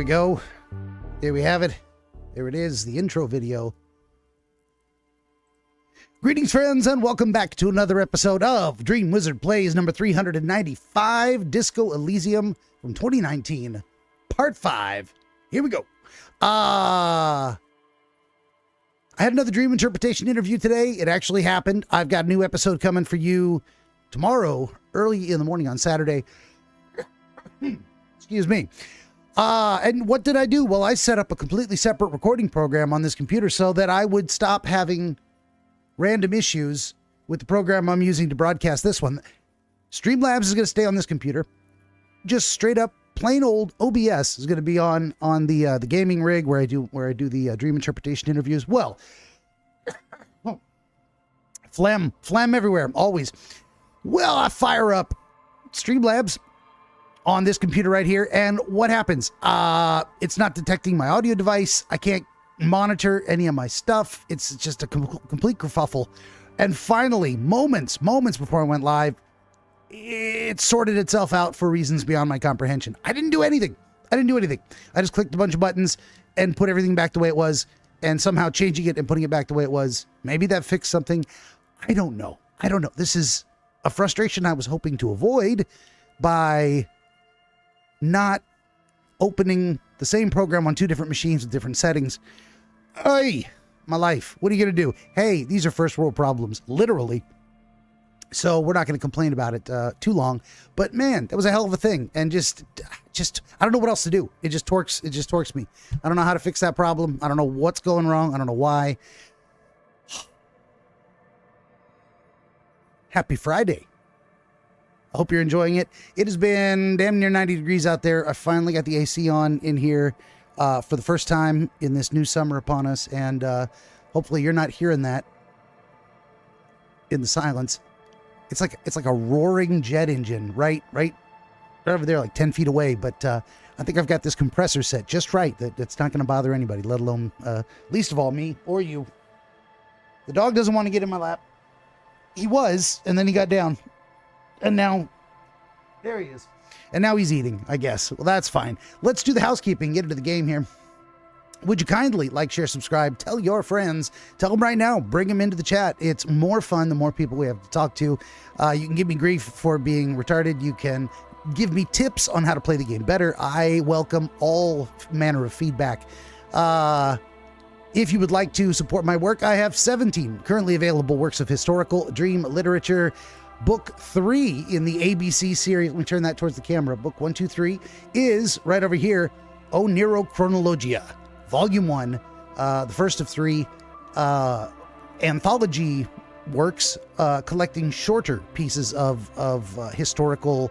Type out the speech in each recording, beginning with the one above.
we go. There we have it. There it is, the intro video. Greetings, friends, and welcome back to another episode of DreamWizard Plays number 395, Disco Elysium from 2019, Part 5. Here we go. I had another dream interpretation interview today. It actually happened. I've got a new episode coming for you tomorrow, early in the morning on Saturday. Excuse me. And what did I do? Well, I set up a completely separate recording program on this computer so that I would stop having random issues with the program I'm using to broadcast this one. Streamlabs is going to stay on this computer. Just straight up plain old OBS is going to be on the gaming rig where I do the dream interpretation interviews. Well, phlegm everywhere, always. Well, I fire up Streamlabs on this computer right here, and what happens? It's not detecting my audio device. I can't monitor any of my stuff. It's just a complete kerfuffle. And finally, moments before I went live, it sorted itself out for reasons beyond my comprehension. I didn't do anything. I just clicked a bunch of buttons and put everything back the way it was, and somehow changing it and putting it back the way it was. Maybe that fixed something. I don't know. This is a frustration I was hoping to avoid by not opening the same program on two different machines with different settings. Hey, my life. What are you going to do? Hey, these are first world problems, literally. So we're not going to complain about it too long. But man, that was a hell of a thing. And just I don't know what else to do. It just torques me. I don't know how to fix that problem. I don't know what's going wrong. I don't know why. Happy Friday. I hope you're enjoying it. It has been damn near 90 degrees out there. I finally got the AC on in here for the first time in this new summer upon us, and hopefully you're not hearing that in the silence. It's like a roaring jet engine right over there, like 10 feet away. But I think I've got this compressor set just right that's not going to bother anybody, let alone least of all me or you. The dog doesn't want to get in my lap. He was, and then he got down. And now, there he is. And now he's eating, I guess. Well, that's fine. Let's do the housekeeping, get into the game here. Would you kindly like, share, subscribe, tell your friends, tell them right now, bring them into the chat. It's more fun the more people we have to talk to. You can give me grief for being retarded. You can give me tips on how to play the game better. I welcome all manner of feedback. If you would like to support my work, I have 17 currently available works of historical dream literature. Book 3 in the ABC series, let me turn that towards the camera. Book 1, 2, 3 is right over here. O Nero Chronologia, Volume 1, the first of 3 anthology works collecting shorter pieces of historical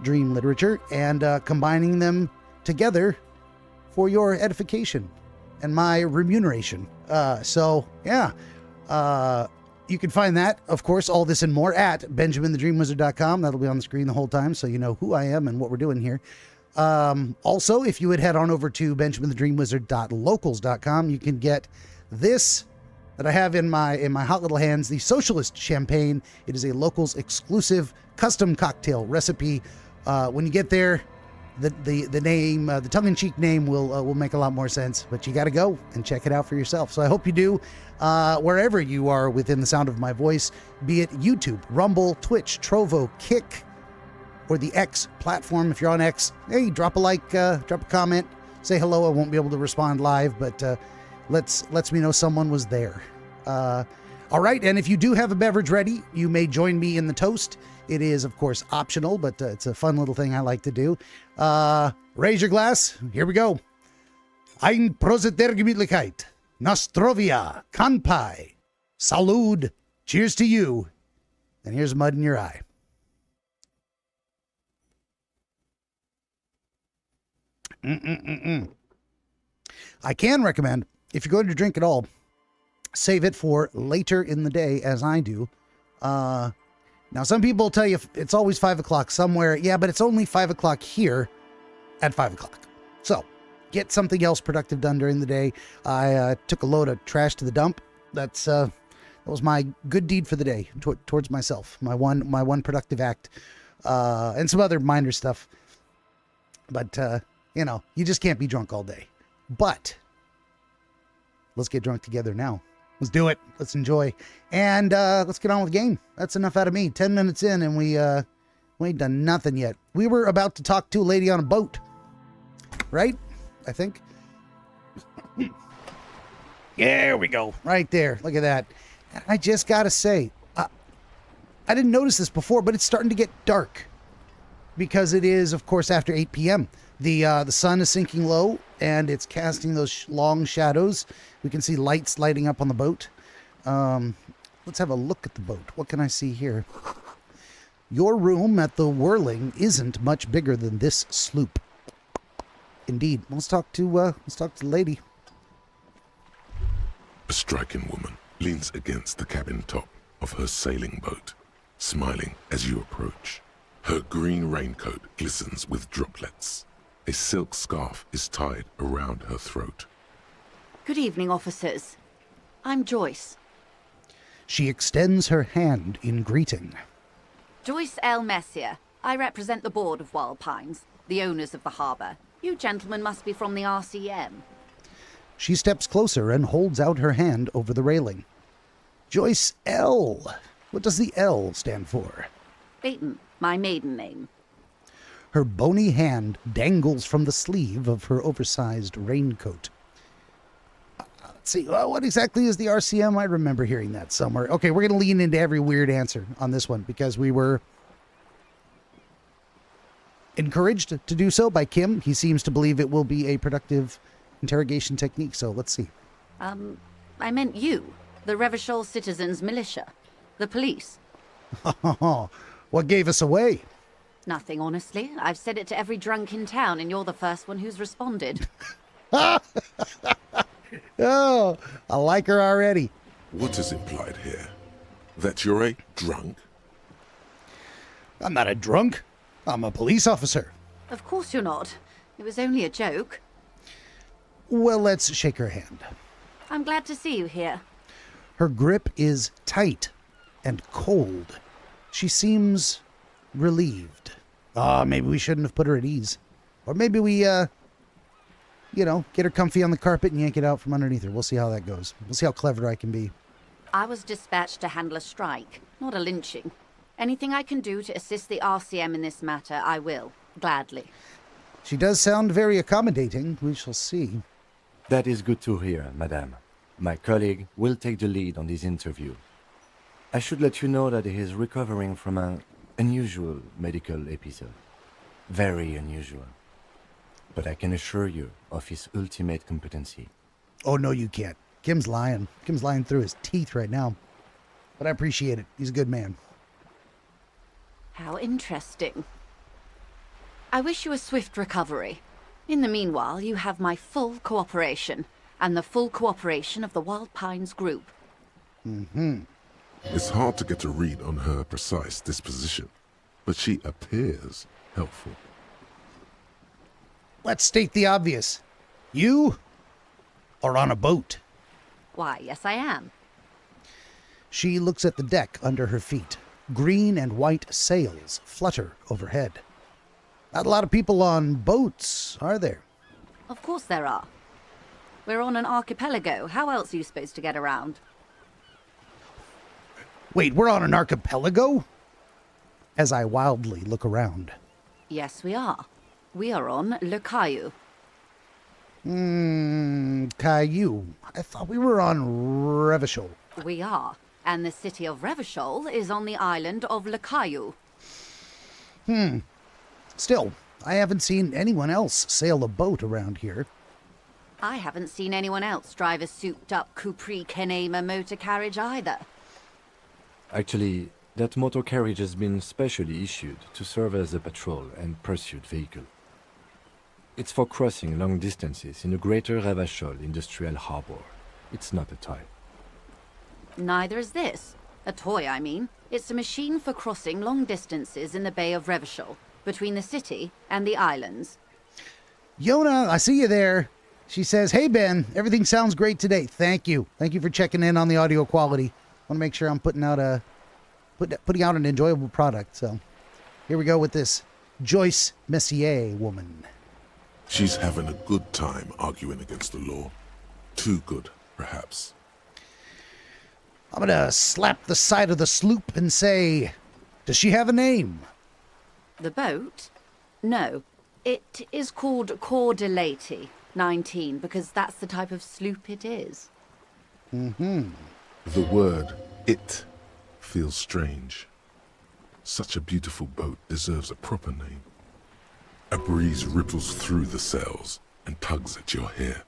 dream literature and combining them together for your edification and my remuneration. So, yeah. You can find that, of course, all this and more at benjaminthedreamwizard.com. That'll be on the screen the whole time, so you know who I am and what we're doing here. Also, if you would head on over to benjaminthedreamwizard.locals.com, you can get this that I have in my hot little hands, the Socialist Champagne. It is a Locals exclusive custom cocktail recipe. When you get there, the name, the tongue-in-cheek name will make a lot more sense, but you got to go and check it out for yourself. So I hope you do, wherever you are within the sound of my voice, be it YouTube, Rumble, Twitch, Trovo, Kick, or the X platform. If you're on X, hey, drop a like, drop a comment, say hello. I won't be able to respond live, but lets me know someone was there. All right, and if you do have a beverage ready, you may join me in the toast. It is, of course, optional, but it's a fun little thing I like to do. Raise your glass. Here we go. Ein Prosit der Gemütlichkeit. Nostrovia. Kanpai. Salud. Cheers to you. And here's mud in your eye. I can recommend, if you're going to drink at all, save it for later in the day, as I do. Now, some people tell you it's always 5 o'clock somewhere. Yeah, but it's only 5 o'clock here at 5 o'clock. So get something else productive done during the day. I took a load of trash to the dump. That was my good deed for the day towards myself. My one productive act, and some other minor stuff. But You know, you just can't be drunk all day. But let's get drunk together now. Let's do it. Let's enjoy. And let's get on with the game. That's enough out of me. 10 minutes in and we ain't done nothing yet. We were about to talk to a lady on a boat. Right? I think. There we go. Right there. Look at that. I just got to say, I didn't notice this before, but it's starting to get dark. Because it is, of course, after 8 p.m. The sun is sinking low, and it's casting those long shadows. We can see lights lighting up on the boat. Let's have a look at the boat. What can I see here? Your room at the Whirling isn't much bigger than this sloop. Indeed. Let's talk to the lady. A striking woman leans against the cabin top of her sailing boat, smiling as you approach. Her green raincoat glistens with droplets. A silk scarf is tied around her throat. Good evening, officers. I'm Joyce. She extends her hand in greeting. Joyce L. Messier. I represent the board of Wild Pines, the owners of the harbour. You gentlemen must be from the RCM. She steps closer and holds out her hand over the railing. Joyce L. What does the L stand for? Baton, my maiden name. Her bony hand dangles from the sleeve of her oversized raincoat. Let's see, what exactly is the RCM? I remember hearing that somewhere. Okay, we're going to lean into every weird answer on this one because we were encouraged to do so by Kim. He seems to believe it will be a productive interrogation technique, so let's see. I meant you, the Revachol Citizens Militia, the police. What gave us away? Nothing, honestly. I've said it to every drunk in town, and you're the first one who's responded. Oh, I like her already. What is implied here? That you're a drunk? I'm not a drunk. I'm a police officer. Of course you're not. It was only a joke. Well, let's shake her hand. I'm glad to see you here. Her grip is tight and cold. She seems relieved. Maybe we shouldn't have put her at ease. Or maybe we, get her comfy on the carpet and yank it out from underneath her. We'll see how that goes. We'll see how clever I can be. I was dispatched to handle a strike, not a lynching. Anything I can do to assist the RCM in this matter, I will. Gladly. She does sound very accommodating. We shall see. That is good to hear, madame. My colleague will take the lead on this interview. I should let you know that he is recovering from an unusual medical episode. Very unusual. But I can assure you of his ultimate competency. Oh, no, you can't. Kim's lying. Kim's lying through his teeth right now. But I appreciate it. He's a good man. How interesting. I wish you a swift recovery. In the meanwhile, you have my full cooperation, and the full cooperation of the Wild Pines group. It's hard to get a read on her precise disposition, but she appears helpful. Let's state the obvious. You are on a boat. Why, yes I am. She looks at the deck under her feet. Green and white sails flutter overhead. Not a lot of people on boats, are there? Of course there are. We're on an archipelago. How else are you supposed to get around? Wait, we're on an archipelago? As I wildly look around. Yes, we are. We are on Le Caillou. Caillou. I thought we were on Revachol. We are. And the city of Revachol is on the island of Le Caillou. Still, I haven't seen anyone else sail a boat around here. I haven't seen anyone else drive a souped-up Capri Kenema motor carriage either. Actually, that motor carriage has been specially issued to serve as a patrol and pursuit vehicle. It's for crossing long distances in the greater Revachol industrial harbor. It's not a toy. Neither is this. A toy, I mean. It's a machine for crossing long distances in the Bay of Revachol, between the city and the islands. Yona, I see you there. She says, hey, Ben, everything sounds great today. Thank you. Thank you for checking in on the audio quality. I want to make sure I'm putting out an enjoyable product. So here we go with this Joyce Messier woman. She's having a good time arguing against the law. Too good, perhaps. I'm gonna slap the side of the sloop and say, does she have a name? The boat? No. It is called Cordelati 19 because that's the type of sloop it is. The word "it" feels strange. Such a beautiful boat deserves a proper name. A breeze ripples through the sails and tugs at your hair.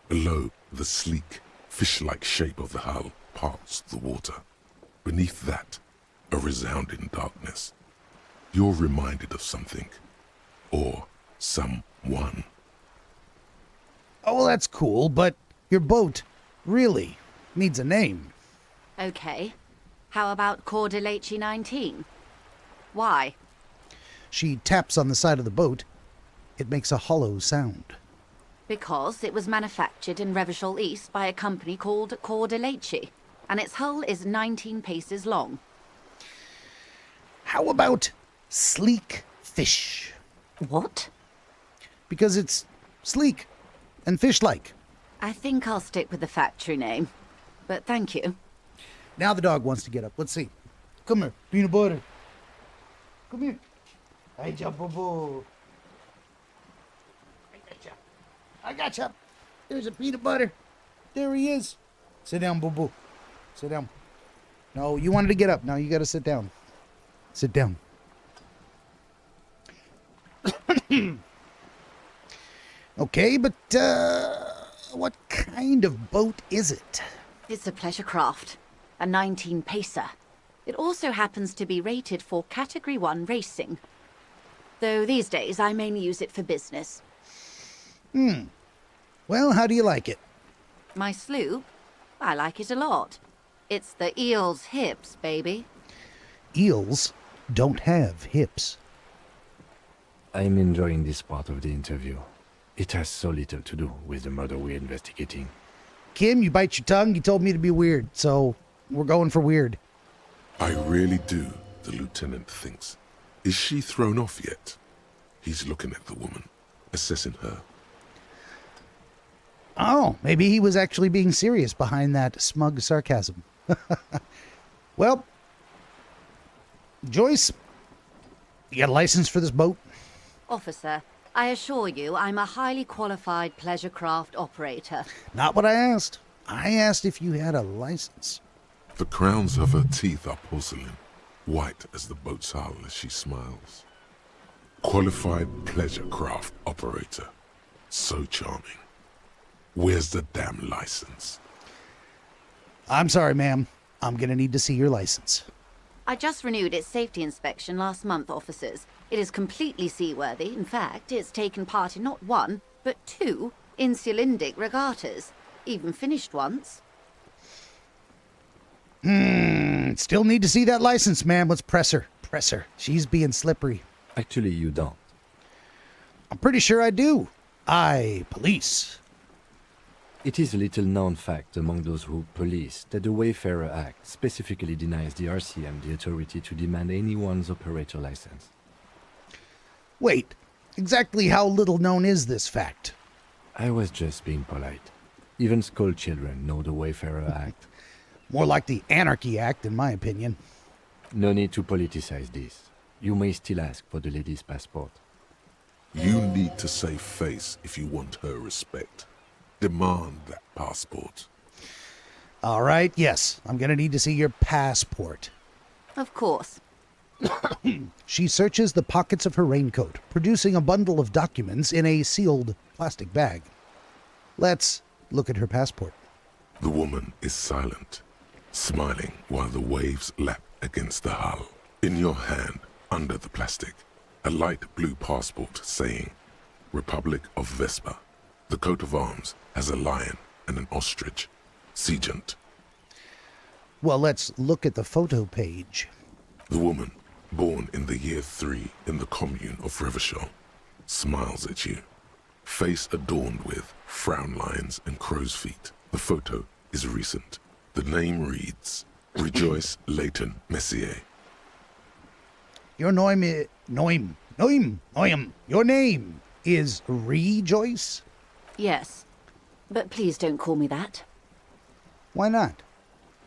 Below, the sleek, fish-like shape of the hull parts the water. Beneath that, a resounding darkness. You're reminded of something. Or someone. Oh, well, that's cool, but your boat really needs a name. Okay. How about Cordelati 19? Why? She taps on the side of the boat. It makes a hollow sound. Because it was manufactured in Revachol East by a company called Cordelati, and its hull is 19 paces long. How about sleek fish? What? Because it's sleek and fish-like. I think I'll stick with the factory name. But thank you. Now the dog wants to get up. Let's see. Come here, peanut butter. Come here. Hi, Boo. I gotcha. There's a peanut butter. There he is. Sit down, Boo Boo. Sit down. No, you wanted to get up. Now you got to sit down. Sit down. Okay, but what kind of boat is it? It's a pleasure craft, a 19-pacer. It also happens to be rated for Category 1 racing. Though these days I mainly use it for business. Well, how do you like it? My sloop? I like it a lot. It's the eel's hips, baby. Eels don't have hips. I'm enjoying this part of the interview. It has so little to do with the murder we're investigating. Kim, you bite your tongue. You told me to be weird, so we're going for weird. I really do, the lieutenant thinks. Is she thrown off yet? He's looking at the woman, assessing her. Oh, maybe he was actually being serious behind that smug sarcasm. Well, Joyce, you got a license for this boat? Officer, I assure you I'm a highly qualified pleasure craft operator. Not what I asked. I asked if you had a license. The crowns of her teeth are porcelain, white as the boat's hull as she smiles. Qualified pleasure craft operator. So charming. Where's the damn license? I'm sorry, ma'am. I'm going to need to see your license. I just renewed its safety inspection last month, officers. It is completely seaworthy. In fact, it's taken part in not one, but two insulindic regattas. Even finished once. Still need to see that license, ma'am. Let's press her. Press her. She's being slippery. Actually, you don't. I'm pretty sure I do. I police. It is a little-known fact among those who police that the Wayfarer Act specifically denies the RCM the authority to demand anyone's operator license. Wait, exactly how little known is this fact? I was just being polite. Even school children know the Wayfarer Act. More like the Anarchy Act, in my opinion. No need to politicize this. You may still ask for the lady's passport. You need to save face if you want her respect. Demand that passport. All right, yes. I'm going to need to see your passport. Of course. She searches the pockets of her raincoat, producing a bundle of documents in a sealed plastic bag. Let's look at her passport. The woman is silent, smiling while the waves lap against the hull. In your hand, under the plastic, a light blue passport saying, Republic of Vespa. The coat of arms has a lion and an ostrich. Seagent. Well, let's look at the photo page. The woman, born in the year 3 in the commune of Revachol, smiles at you. Face adorned with frown lines and crow's feet. The photo is recent. The name reads, Rejoice Leighton Messier. Your Your name. is Rejoice? Yes, but please don't call me that. Why not?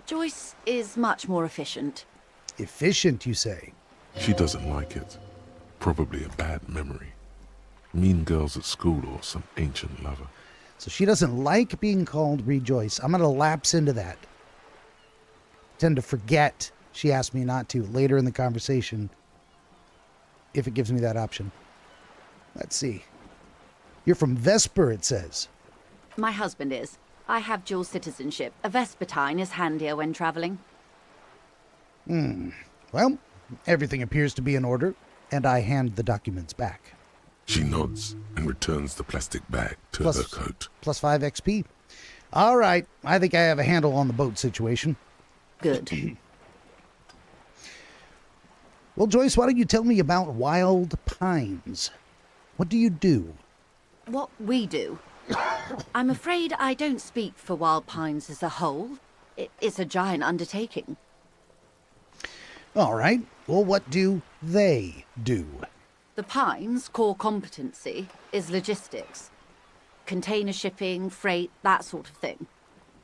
Joyce is much more efficient. Efficient, you say? She doesn't like it. Probably a bad memory. Mean girls at school or some ancient lover. So she doesn't like being called Rejoice. I'm going to lapse into that. Tend to forget she asked me not to later in the conversation if it gives me that option. Let's see. You're from Vesper, it says. My husband is. I have dual citizenship. A Vespertine is handier when traveling. Well, everything appears to be in order, and I hand the documents back. She nods and returns the plastic bag to her coat. Plus 5 XP. All right, I think I have a handle on the boat situation. Good. Well, Joyce, why don't you tell me about Wild Pines? What do you do? What we do. I'm afraid I don't speak for Wild Pines as a whole. It's a giant undertaking. All right. Well, what do they do? The Pines' core competency is logistics. Container shipping, freight, that sort of thing.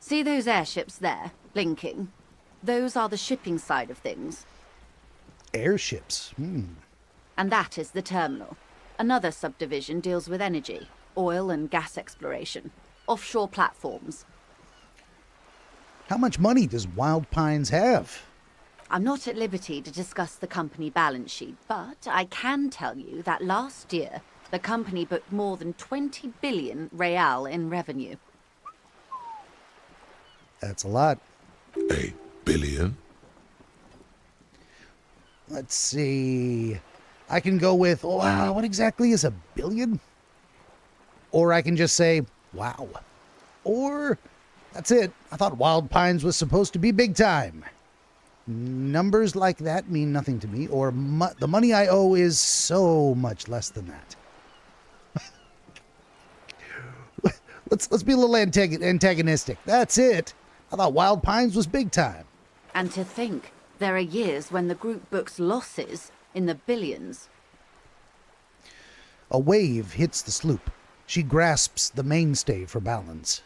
See those airships there, blinking? Those are the shipping side of things. Airships. And that is the terminal. Another subdivision deals with energy, oil and gas exploration, offshore platforms. How much money does Wild Pines have? I'm not at liberty to discuss the company balance sheet, but I can tell you that last year, the company booked more than 20 billion real in revenue. That's a lot. A billion? Let's see. I can go with, wow, what exactly is a billion? Or I can just say, wow. Or, that's it. I thought Wild Pines was supposed to be big time. Numbers like that mean nothing to me, or the money I owe is so much less than that. Let's be a little antagonistic. That's it. I thought Wild Pines was big time. And to think, there are years when the group books losses in the billions. A wave hits the sloop. She grasps the mainstay for balance.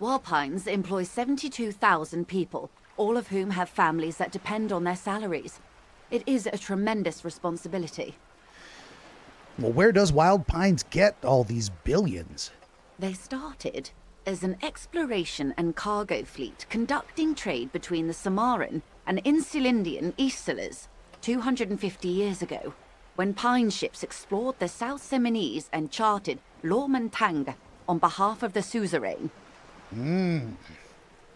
Wild Pines employs 72,000 people, all of whom have families that depend on their salaries. It is a tremendous responsibility. Well, where does Wild Pines get all these billions? They started as an exploration and cargo fleet conducting trade between the Samaran and Insulindian Isolas 250 years ago, when Pine ships explored the South Seminese and charted Lomantang on behalf of the suzerain.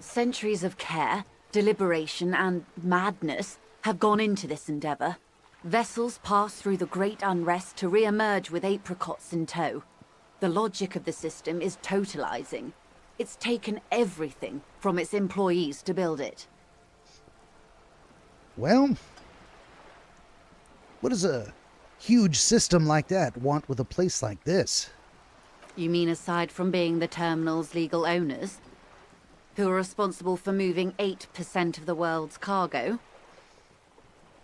Centuries of care, deliberation, and madness have gone into this endeavor. Vessels pass through the great unrest to re-emerge with apricots in tow. The logic of the system is totalizing. It's taken everything from its employees to build it. Well, what does a huge system like that want with a place like this? You mean aside from being the terminal's legal owners, who are responsible for moving 8% of the world's cargo?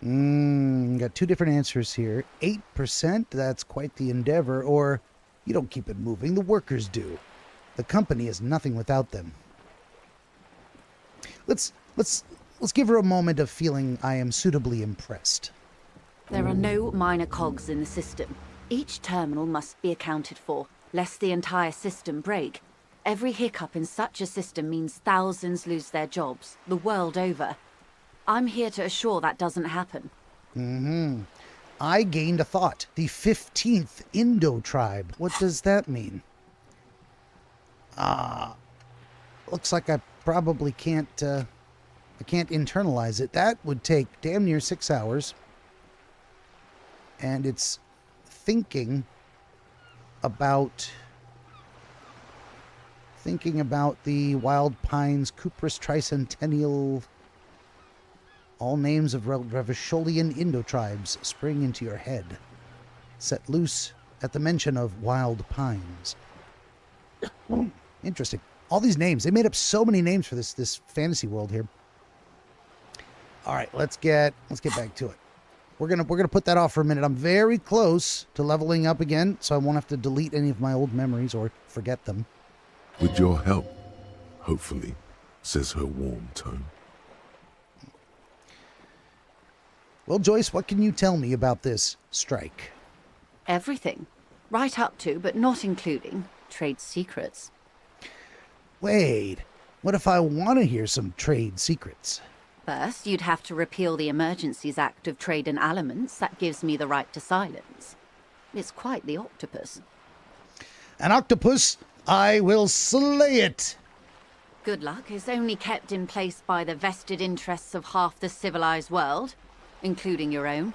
Got two different answers here. 8%, that's quite the endeavor, or you don't keep it moving, the workers do. The company is nothing without them. Let's give her a moment of feeling I am suitably impressed. There are no minor cogs in the system. Each terminal must be accounted for, lest the entire system break. Every hiccup in such a system means thousands lose their jobs, the world over. I'm here to assure that doesn't happen. I gained a thought. The 15th Indo tribe. What does that mean? Looks like I probably can't internalize it. That would take damn near 6 hours. And it's thinking about the Wild Pines Cuprous Tricentennial. All names of Revisholian Indo tribes spring into your head, set loose at the mention of Wild Pines. Interesting. All these names. They made up so many names for this fantasy world here. All right, let's get back to it. we're gonna put that off for a minute. I'm very close to leveling up again, so I won't have to delete any of my old memories or forget them. With your help, hopefully, says her warm tone. Well, Joyce, what can you tell me about this strike? Everything. Right up to, but not including, trade secrets. Wait, what if I want to hear some trade secrets? First, you'd have to repeal the Emergencies Act of Trade in Elements. That gives me the right to silence. It's quite the octopus. An octopus? I will slay it! Good luck is only kept in place by the vested interests of half the civilized world, including your own.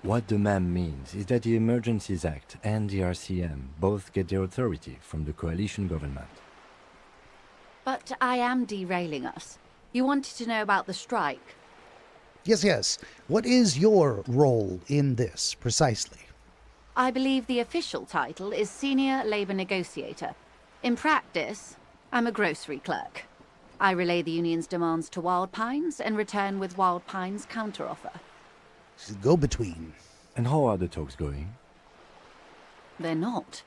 What the ma'am means is that the Emergencies Act and the RCM both get their authority from the coalition government. But I am derailing us. You wanted to know about the strike. Yes. What is your role in this, precisely? I believe the official title is Senior Labor Negotiator. In practice, I'm a grocery clerk. I relay the union's demands to Wild Pines and return with Wild Pines' counteroffer. She's a go-between. And how are the talks going? They're not.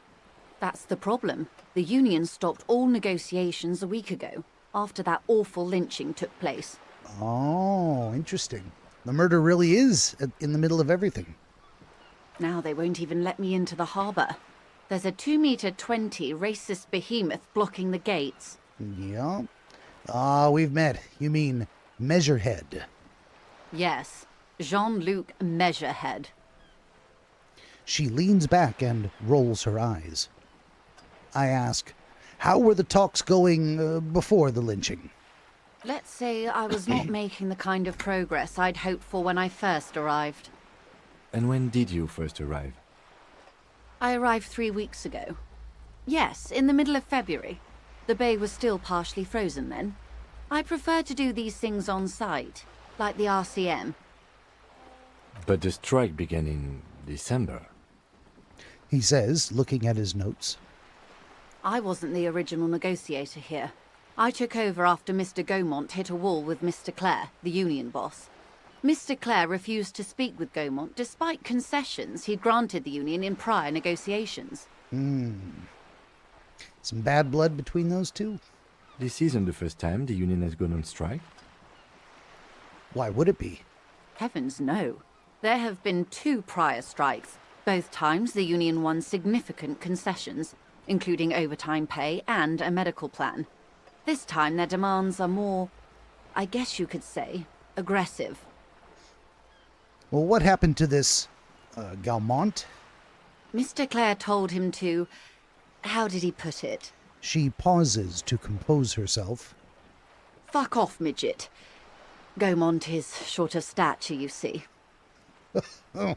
That's the problem. The union stopped all negotiations a week ago, after that awful lynching took place. Oh, interesting. The murder really is in the middle of everything. Now they won't even let me into the harbor. There's a 2-meter-20 racist behemoth blocking the gates. Yeah. We've met. You mean Measurehead. Yes, Jean-Luc Measurehead. She leans back and rolls her eyes. I ask, how were the talks going before the lynching? Let's say I was not making the kind of progress I'd hoped for when I first arrived. And when did you first arrive? I arrived 3 weeks ago. Yes, in the middle of February. The bay was still partially frozen then. I prefer to do these things on site, like the RCM. But the strike began in December. He says, looking at his notes. I wasn't the original negotiator here. I took over after Mr. Gaumont hit a wall with Mr. Clare, the union boss. Mr. Clare refused to speak with Gaumont despite concessions he'd granted the union in prior negotiations. Some bad blood between those two? This isn't the first time the union has gone on strike. Why would it be? Heavens no. There have been 2 prior strikes. Both times the union won significant concessions, including overtime pay and a medical plan. This time their demands are more, I guess you could say, aggressive. Well, what happened to this, Gaumont? Mr. Clare told him to... how did he put it? She pauses to compose herself. Fuck off, midget. Gaumont is short of stature, you see. Oh,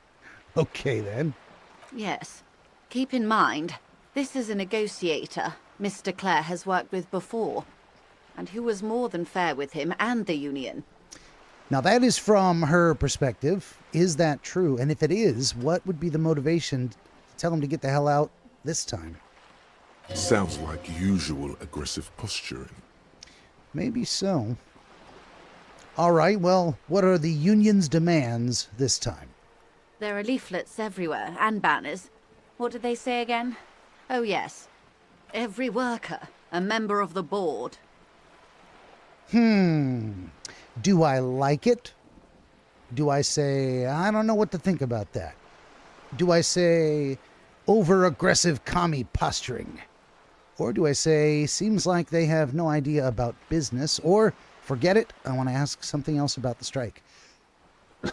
okay then. Yes. Keep in mind, this is a negotiator Mr. Clare has worked with before, and who was more than fair with him and the union. Now that is from her perspective. Is that true? And if it is, what would be the motivation to tell him to get the hell out this time? Sounds like usual aggressive posturing. Maybe so. All right, well, what are the union's demands this time? There are leaflets everywhere, and banners. What did they say again? Oh yes. Every worker, a member of the board. Do I like it? Do I say, I don't know what to think about that? Do I say, over-aggressive commie posturing? Or do I say, seems like they have no idea about business? Or, forget it, I want to ask something else about the strike.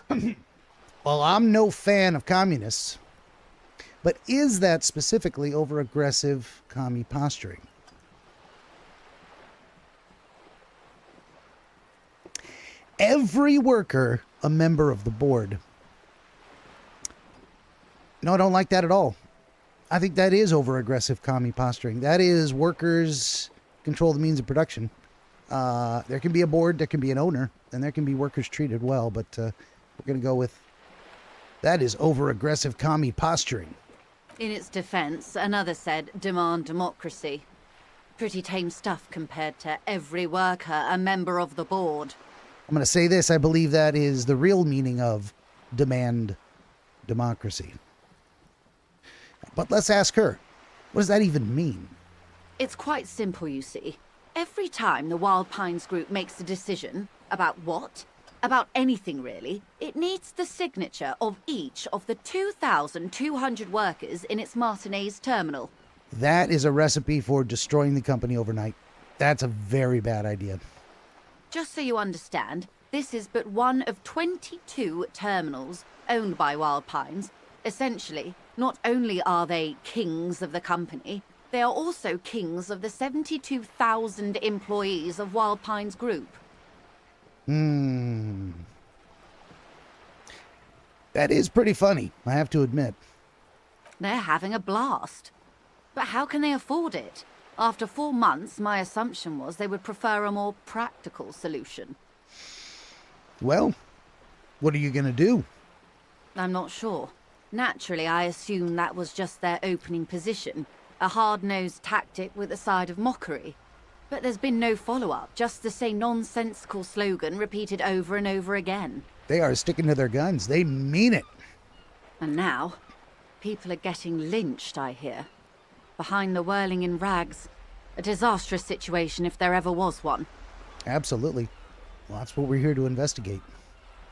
Well, I'm no fan of communists. But is that specifically over-aggressive commie posturing? Every worker a member of the board. No, I don't like that at all. I think that is over-aggressive commie posturing. That is workers control the means of production. There can be a board, there can be an owner, and there can be workers treated well, but we're going to go with that is over-aggressive commie posturing. In its defense, another said, demand democracy. Pretty tame stuff compared to every worker a member of the board. I'm going to say this, I believe that is the real meaning of demand democracy. But let's ask her. What does that even mean? It's quite simple, you see. Every time the Wild Pines group makes a decision about what? About anything, really, it needs the signature of each of the 2,200 workers in its Martinez terminal. That is a recipe for destroying the company overnight. That's a very bad idea. Just so you understand, this is but one of 22 terminals owned by Wild Pines. Essentially, not only are they kings of the company, they are also kings of the 72,000 employees of Wild Pines Group. That is pretty funny, I have to admit. They're having a blast. But how can they afford it? After 4 months, my assumption was they would prefer a more practical solution. Well, what are you going to do? I'm not sure. Naturally, I assume that was just their opening position, a hard-nosed tactic with a side of mockery. But there's been no follow-up, just the same nonsensical slogan repeated over and over again. They are sticking to their guns. They mean it. And now, people are getting lynched, I hear. Behind the whirling in rags. A disastrous situation if there ever was one. Absolutely. Well, that's what we're here to investigate.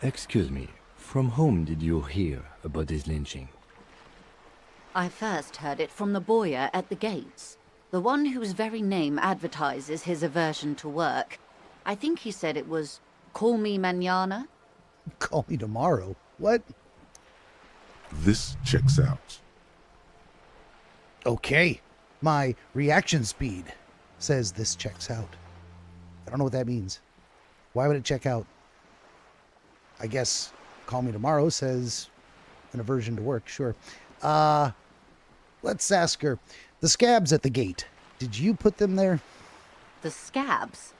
Excuse me, from whom did you hear about this lynching? I first heard it from the bowyer at the gates. The one whose very name advertises his aversion to work. I think he said it was, "Call me mañana." Call me tomorrow. What? This checks out. Okay. My reaction speed says this checks out. I don't know what that means. Why would it check out? I guess call me tomorrow says an aversion to work. Sure. Let's ask her. The scabs at the gate. Did you put them there? The scabs?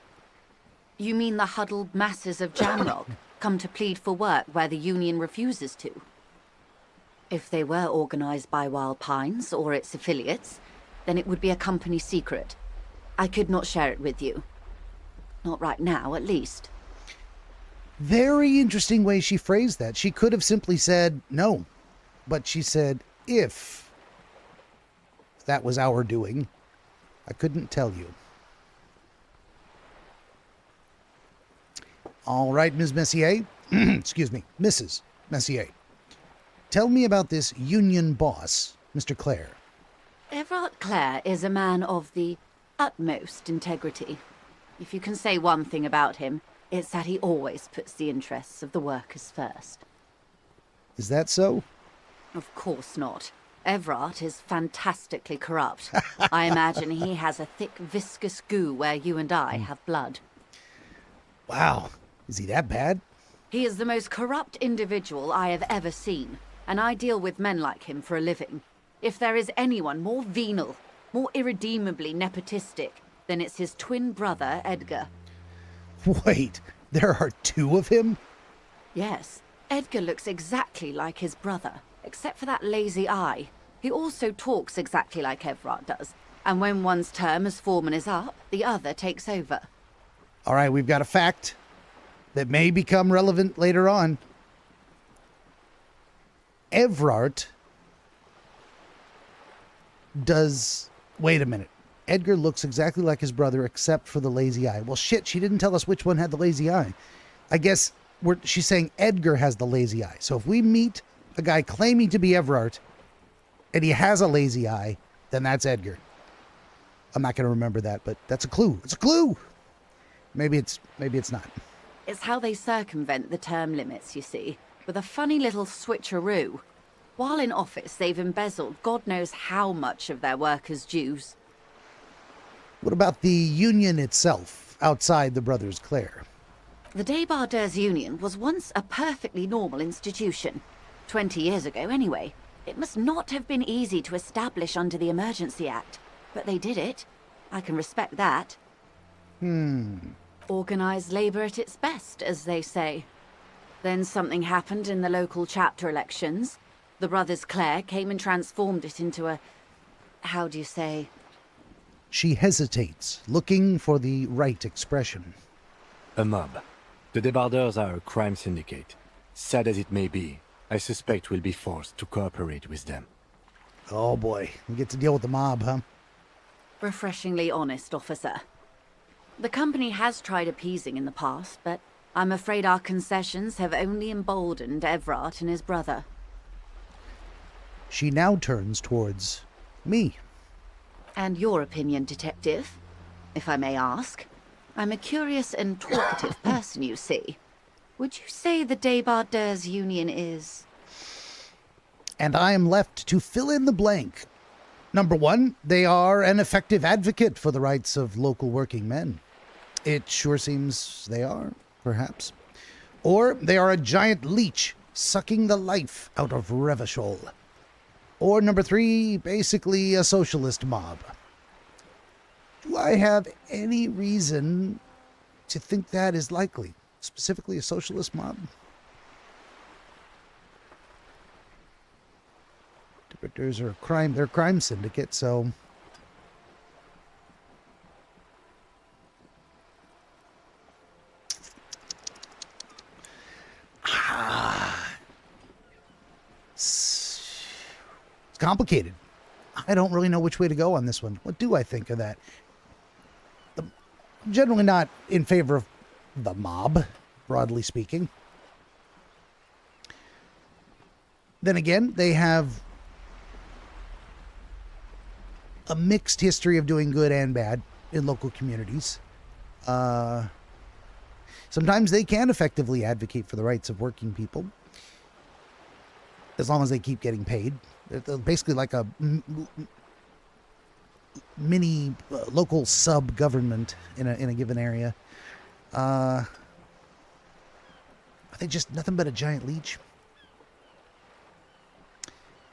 You mean the huddled masses of Jamnog, come to plead for work where the union refuses to? If they were organized by Wild Pines or its affiliates, then it would be a company secret. I could not share it with you. Not right now, at least. Very interesting way she phrased that. She could have simply said no, but she said if that was our doing. I couldn't tell you. All right, Ms. Messier. Excuse me, Mrs. Messier. Tell me about this union boss, Mr. Clare. Everard Clare is a man of the utmost integrity. If you can say one thing about him, it's that he always puts the interests of the workers first. Is that so? Of course not. Everard is fantastically corrupt. I imagine he has a thick, viscous goo where you and I have blood. Wow. Is he that bad? He is the most corrupt individual I have ever seen, and I deal with men like him for a living. If there is anyone more venal, more irredeemably nepotistic, then it's his twin brother, Edgar. Wait, there are two of him? Yes, Edgar looks exactly like his brother, except for that lazy eye. He also talks exactly like Everard does, and when one's term as foreman is up, the other takes over. All right, we've got a fact that may become relevant later on. Everard does... Wait a minute. Edgar looks exactly like his brother except for the lazy eye. Well, shit, she didn't tell us which one had the lazy eye. I guess she's saying Edgar has the lazy eye. So if we meet a guy claiming to be Everard and he has a lazy eye, then that's Edgar. I'm not going to remember that, but that's a clue. It's a clue. Maybe it's not. It's how they circumvent the term limits, you see, with a funny little switcheroo. While in office, they've embezzled God knows how much of their workers' dues. What about the union itself, outside the Brothers Clare? The Débardeurs Union was once a perfectly normal institution. 20 years ago, anyway. It must not have been easy to establish under the Emergency Act, but they did it. I can respect that. Organised labour at its best, as they say. Then something happened in the local chapter elections. The Brothers Clare came and transformed it into a... how do you say... She hesitates, looking for the right expression. A mob. The Débardeurs are a crime syndicate. Sad as it may be, I suspect we'll be forced to cooperate with them. Oh boy, we get to deal with the mob, huh? Refreshingly honest, officer. The company has tried appeasing in the past, but I'm afraid our concessions have only emboldened Everard and his brother. She now turns towards me. And your opinion, Detective? If I may ask. I'm a curious and talkative person, you see. Would you say the Débardeurs Union is... And I am left to fill in the blank. Number one, they are an effective advocate for the rights of local working men. It sure seems they are, perhaps. Or they are a giant leech sucking the life out of Revachol. Or number three, basically a socialist mob. Do I have any reason to think that is likely? Specifically a socialist mob? Directors are they're a crime syndicate, so... It's complicated. I don't really know which way to go on this one. What do I think of that? I'm generally not in favor of the mob, broadly speaking. Then again, they have a mixed history of doing good and bad in local communities. Sometimes they can effectively advocate for the rights of working people, as long as they keep getting paid. They're basically like a mini local sub-government in a given area. Are they just nothing but a giant leech?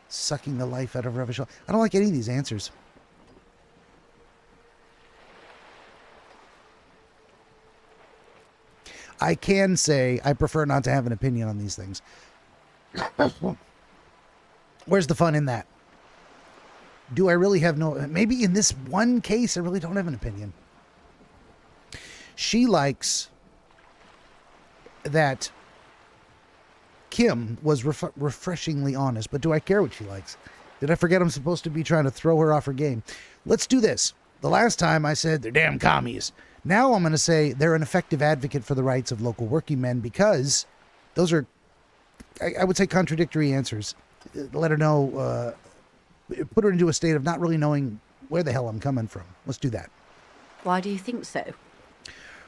Sucking the life out of Revachol. I don't like any of these answers. I can say I prefer not to have an opinion on these things. Where's the fun in that? Do I really have no... Maybe in this one case, I really don't have an opinion. She likes that Kim was refreshingly honest, but do I care what she likes? Did I forget I'm supposed to be trying to throw her off her game? Let's do this. The last time I said they're damn commies. Now I'm going to say they're an effective advocate for the rights of local working men, because those are, I would say, contradictory answers. Let her know, put her into a state of not really knowing where the hell I'm coming from. Let's do that. Why do you think so?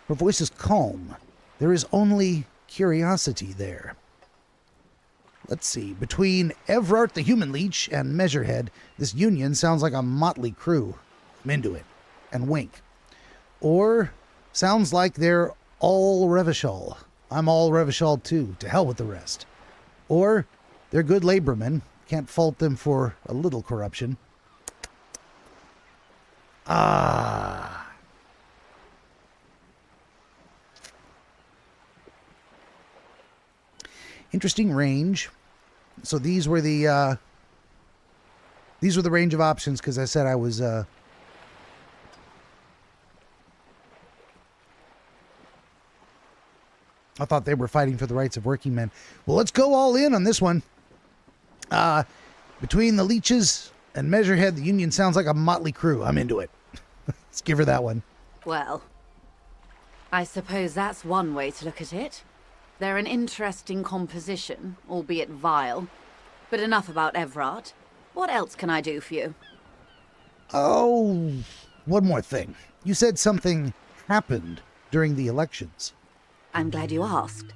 Her voice is calm. There is only curiosity there. Let's see. Between Evrart the Human Leech and Measurehead, this union sounds like a motley crew. I'm into it. And wink. Or sounds like they're all Revachol. I'm all Revachol too. To hell with the rest. Or they're good labormen. Can't fault them for a little corruption. Interesting range. So these were the range of options, because I said I was I thought they were fighting for the rights of working men. Well, let's go all in on this one. Between the leeches and Measurehead, the union sounds like a motley crew. I'm into it. Let's give her that one. Well, I suppose that's one way to look at it. They're an interesting composition, albeit vile. But enough about Evrard. What else can I do for you? Oh, one more thing. You said something happened during the elections. I'm glad you asked.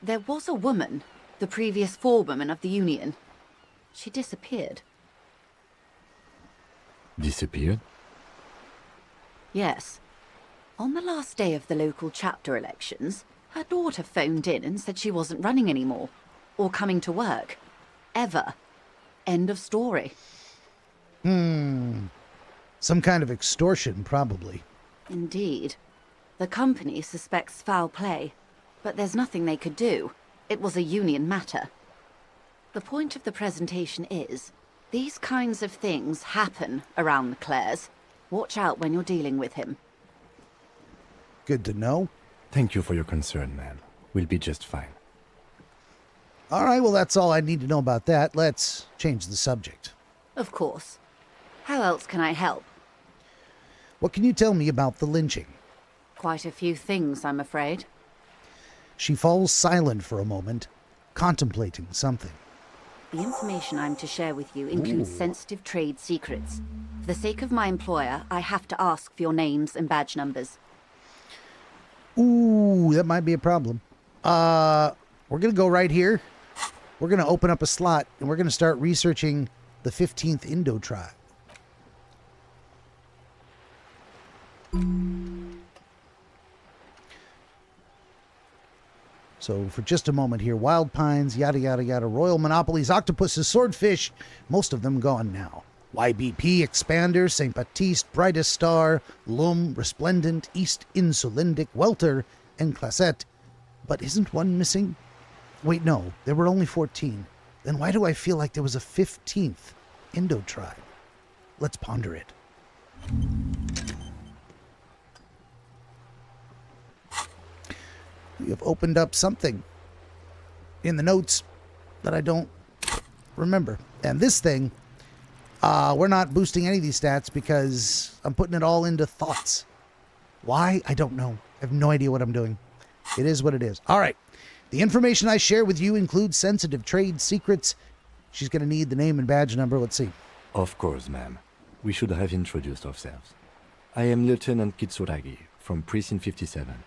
There was a woman, the previous forewoman of the Union. She disappeared. Disappeared? Yes. On the last day of the local chapter elections, her daughter phoned in and said she wasn't running anymore, or coming to work. Ever. End of story. Some kind of extortion, probably. Indeed. The company suspects foul play, but there's nothing they could do. It was a union matter. The point of the presentation is, these kinds of things happen around the Clares. Watch out when you're dealing with him. Good to know. Thank you for your concern, ma'am. We'll be just fine. All right, well, that's all I need to know about that. Let's change the subject. Of course. How else can I help? What can you tell me about the lynching? Quite a few things, I'm afraid. She falls silent for a moment, contemplating something. The information I'm to share with you includes sensitive trade secrets. For the sake of my employer, I have to ask for your names and badge numbers. Ooh, that might be a problem. We're going to go right here. We're going to open up a slot, and we're going to start researching the 15th Indo tribe. So for just a moment here, wild pines, yada, yada, yada, royal monopolies, octopuses, swordfish, most of them gone now. YBP, Expander, St. Baptiste, Brightest Star, Lum, Resplendent, East Insulindic, Welter, and Classette. But isn't one missing? Wait, no, there were only 14. Then why do I feel like there was a 15th Indo tribe? Let's ponder it. We have opened up something in the notes that I don't remember. And this thing, we're not boosting any of these stats because I'm putting it all into thoughts. Why? I don't know. I have no idea what I'm doing. It is what it is. All right. The information I share with you includes sensitive trade secrets. She's going to need the name and badge number. Let's see. Of course, ma'am. We should have introduced ourselves. I am Lieutenant Kitsuragi from Precinct 57.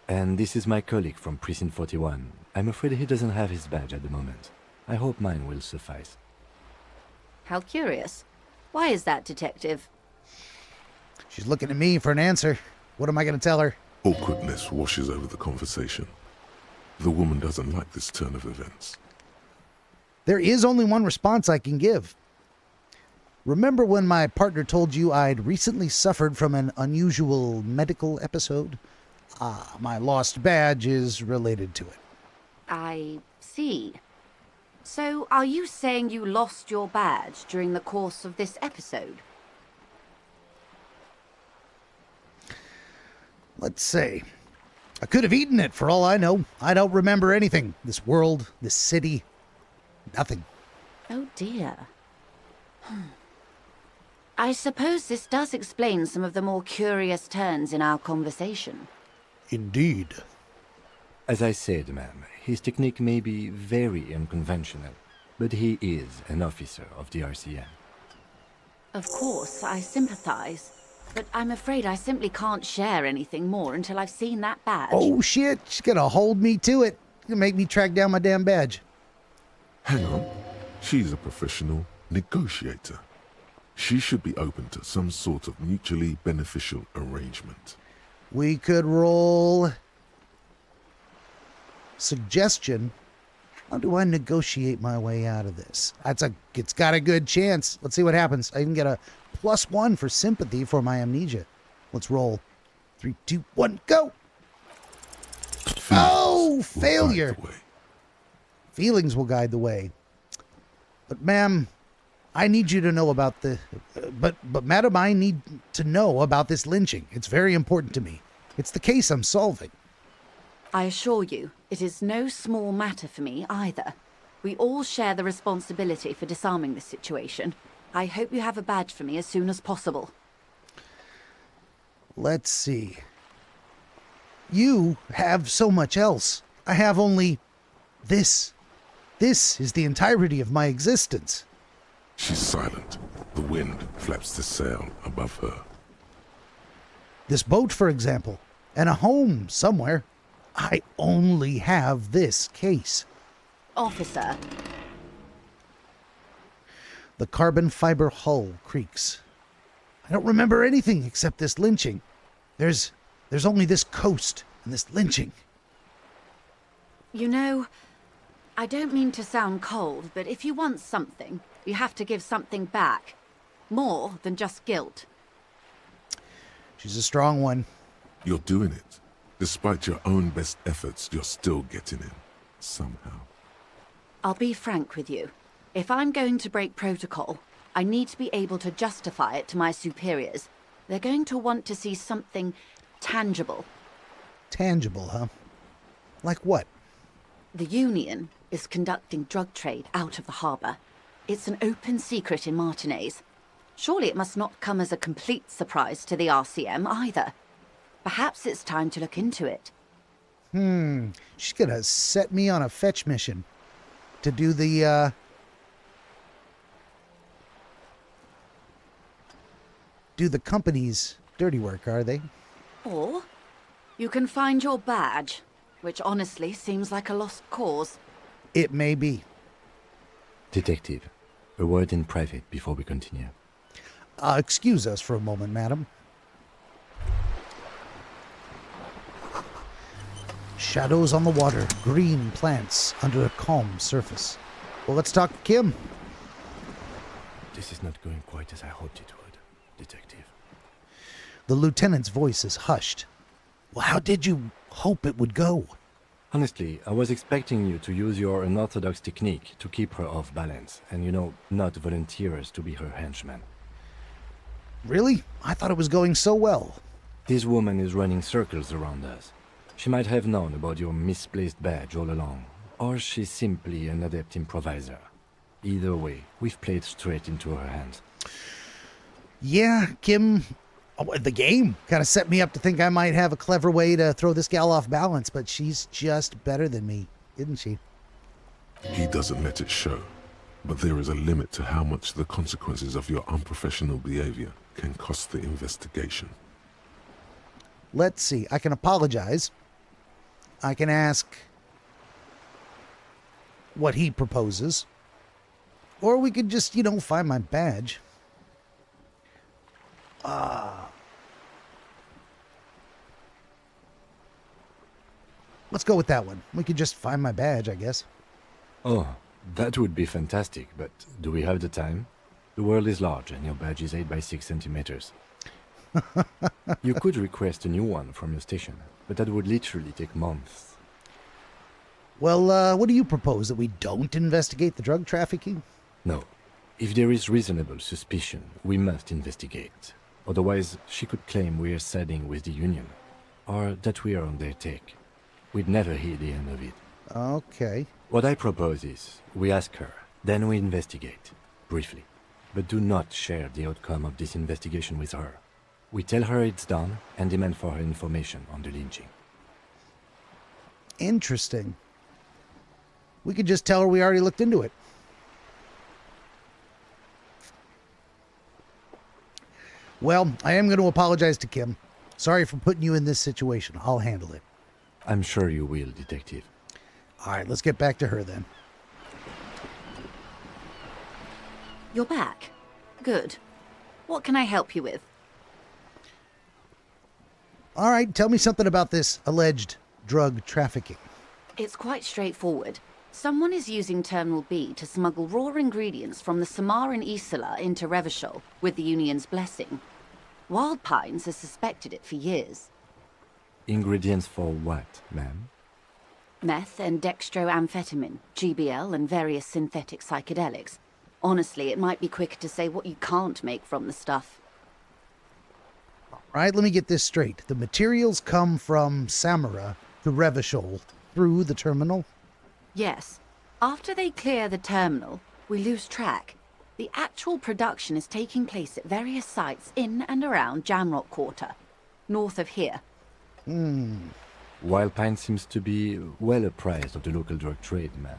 And this is my colleague from Precinct 41. I'm afraid he doesn't have his badge at the moment. I hope mine will suffice. How curious. Why is that, Detective? She's looking at me for an answer. What am I going to tell her? Awkwardness washes over the conversation. The woman doesn't like this turn of events. There is only one response I can give. Remember when my partner told you I'd recently suffered from an unusual medical episode? My lost badge is related to it. I see. So, are you saying you lost your badge during the course of this episode? Let's say. I could have eaten it for all I know. I don't remember anything. This world, this city, nothing. Oh dear. I suppose this does explain some of the more curious turns in our conversation. Indeed. As I said, ma'am, his technique may be very unconventional, but he is an officer of the RCM. Of course, I sympathize. But I'm afraid I simply can't share anything more until I've seen that badge. Oh shit, she's gonna hold me to it. Gonna make me track down my damn badge. Hang on. She's a professional negotiator. She should be open to some sort of mutually beneficial arrangement. We could roll suggestion. How do I negotiate my way out of this? It's got a good chance. Let's see what happens. I even get a +1 for sympathy for my amnesia. Let's roll. 3, 2, 1, go! Oh, failure! Feelings will guide the way. But ma'am, I need you to know about the... But madam, I need to know about this lynching. It's very important to me. It's the case I'm solving. I assure you, it is no small matter for me either. We all share the responsibility for disarming this situation. I hope you have a badge for me as soon as possible. Let's see. You have so much else. I have only this. This is the entirety of my existence. She's silent. The wind flaps the sail above her. This boat, for example, and a home somewhere. I only have this case. Officer. The carbon fiber hull creaks. I don't remember anything except this lynching. There's only this coast and this lynching. You know, I don't mean to sound cold, but if you want something, you have to give something back. More than just guilt. She's a strong one. You're doing it. Despite your own best efforts, you're still getting in. Somehow. I'll be frank with you. If I'm going to break protocol, I need to be able to justify it to my superiors. They're going to want to see something tangible. Tangible, huh? Like what? The Union, is conducting drug trade out of the harbour. It's an open secret in Martinez. Surely it must not come as a complete surprise to the RCM either. Perhaps it's time to look into it. She's gonna set me on a fetch mission to do the, company's dirty work, are they? Or you can find your badge, which honestly seems like a lost cause. It may be. Detective, a word in private before we continue. Excuse us for a moment, madam. Shadows on the water, green plants under a calm surface. Well, let's talk to Kim. This is not going quite as I hoped it would, Detective. The lieutenant's voice is hushed. Well, how did you hope it would go? Honestly, I was expecting you to use your unorthodox technique to keep her off balance and, not volunteer us to be her henchman. Really? I thought it was going so well. This woman is running circles around us. She might have known about your misplaced badge all along, or she's simply an adept improviser. Either way, we've played straight into her hands. Yeah, Kim, the game kind of set me up to think I might have a clever way to throw this gal off balance, but she's just better than me, isn't she? He doesn't let it show, but there is a limit to how much the consequences of your unprofessional behavior can cost the investigation. Let's see. I can apologize. I can ask what he proposes. Or we could just, find my badge. Let's go with that one. We could just find my badge, I guess. Oh, that would be fantastic, but do we have the time? The world is large and your badge is 8 by 6 centimeters. You could request a new one from your station, but that would literally take months. Well, what do you propose? That we don't investigate the drug trafficking? No. If there is reasonable suspicion, we must investigate. Otherwise, she could claim we are siding with the Union, or that we are on their take. We'd never hear the end of it. Okay. What I propose is, we ask her, then we investigate, briefly. But do not share the outcome of this investigation with her. We tell her it's done and demand for her information on the lynching. Interesting. We could just tell her we already looked into it. Well, I am going to apologize to Kim. Sorry for putting you in this situation. I'll handle it. I'm sure you will, Detective. All right, let's get back to her then. You're back. Good. What can I help you with? All right, tell me something about this alleged drug trafficking. It's quite straightforward. Someone is using Terminal B to smuggle raw ingredients from the Samar and Isola into Revachol with the Union's blessing. Wild Pines has suspected it for years. Ingredients for what, ma'am? Meth and dextroamphetamine, GBL, and various synthetic psychedelics. Honestly, it might be quicker to say what you can't make from the stuff. All right, let me get this straight. The materials come from Samara to Revachol through the terminal? Yes. After they clear the terminal, we lose track. The actual production is taking place at various sites in and around Jamrock Quarter, north of here. Wild Pine seems to be well apprised of the local drug trade, ma'am.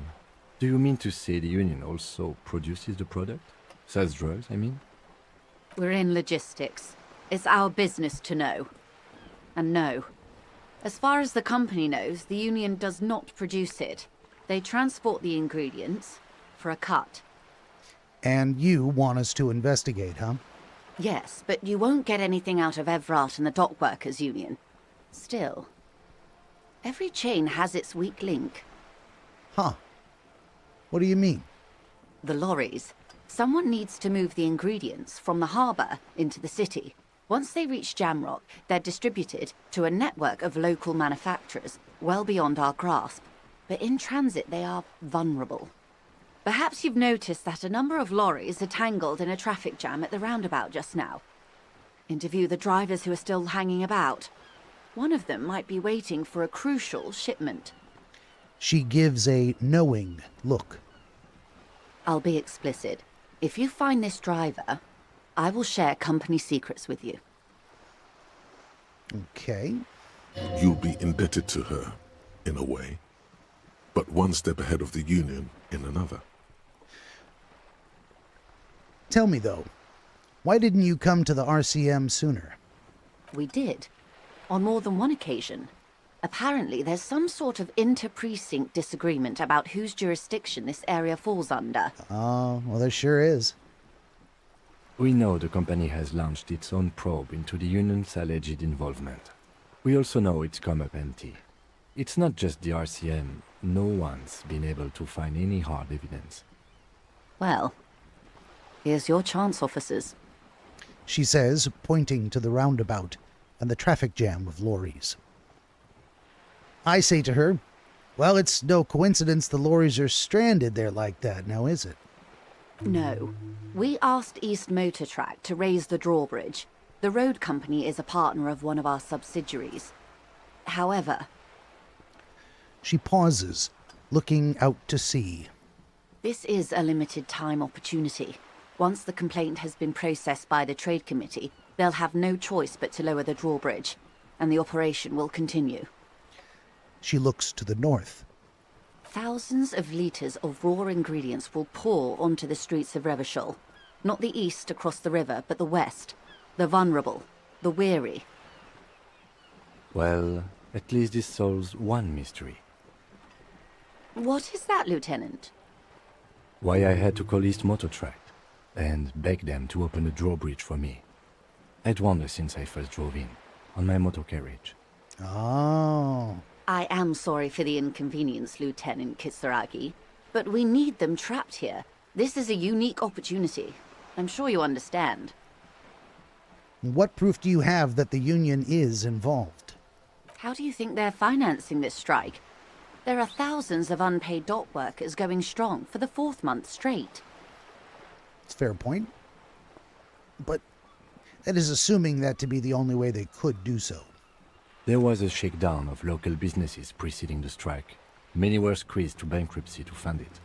Do you mean to say the Union also produces the product? Sells drugs, I mean? We're in logistics. It's our business to know. And no. As far as the company knows, the Union does not produce it. They transport the ingredients for a cut. And you want us to investigate, huh? Yes, but you won't get anything out of Evrat and the Dockworkers Union. Still, every chain has its weak link. Huh. What do you mean? The lorries. Someone needs to move the ingredients from the harbour into the city. Once they reach Jamrock, they're distributed to a network of local manufacturers, well beyond our grasp. But in transit, they are vulnerable. Perhaps you've noticed that a number of lorries are tangled in a traffic jam at the roundabout just now. Interview the drivers who are still hanging about. One of them might be waiting for a crucial shipment. She gives a knowing look. I'll be explicit. If you find this driver, I will share company secrets with you. Okay. You'll be indebted to her, in a way, but one step ahead of the Union in another. Tell me, though, why didn't you come to the RCM sooner? We did. On more than one occasion. Apparently, there's some sort of inter-precinct disagreement about whose jurisdiction this area falls under. Oh, well, there sure is. We know the company has launched its own probe into the Union's alleged involvement. We also know it's come up empty. It's not just the RCM. No one's been able to find any hard evidence. Well, here's your chance, officers. She says, pointing to the roundabout and the traffic jam of lorries. I say to her, well, it's no coincidence the lorries are stranded there like that, now is it? No. We asked East Motor Track to raise the drawbridge. The road company is a partner of one of our subsidiaries. However... She pauses, looking out to sea. This is a limited time opportunity. Once the complaint has been processed by the Trade Committee, they'll have no choice but to lower the drawbridge, and the operation will continue. She looks to the north. Thousands of litres of raw ingredients will pour onto the streets of Revachol. Not the east across the river, but the west. The vulnerable. The weary. Well, at least this solves one mystery. What is that, Lieutenant? Why I had to call East Motor Track and beg them to open the drawbridge for me. I'd wondered since I first drove in, on my motor carriage. Oh. I am sorry for the inconvenience, Lieutenant Kisaragi, but we need them trapped here. This is a unique opportunity. I'm sure you understand. What proof do you have that the Union is involved? How do you think they're financing this strike? There are thousands of unpaid dock workers going strong for the 4th month straight. It's a fair point. But that is assuming that to be the only way they could do so. There was a shakedown of local businesses preceding the strike. Many were squeezed to bankruptcy to fund it.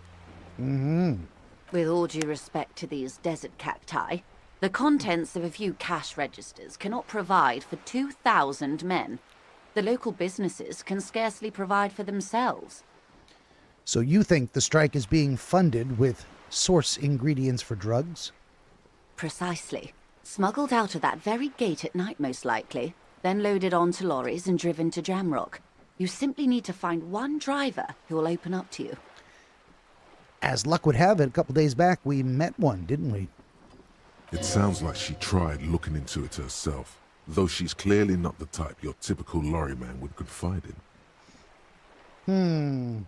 Mm-hmm. With all due respect to these desert cacti, the contents of a few cash registers cannot provide for 2,000 men. The local businesses can scarcely provide for themselves. So you think the strike is being funded with source ingredients for drugs? Precisely. Smuggled out of that very gate at night, most likely. Then loaded onto lorries and driven to Jamrock. You simply need to find one driver who will open up to you. As luck would have it, a couple days back we met one, didn't we? It sounds like she tried looking into it herself, though she's clearly not the type your typical lorryman would confide in.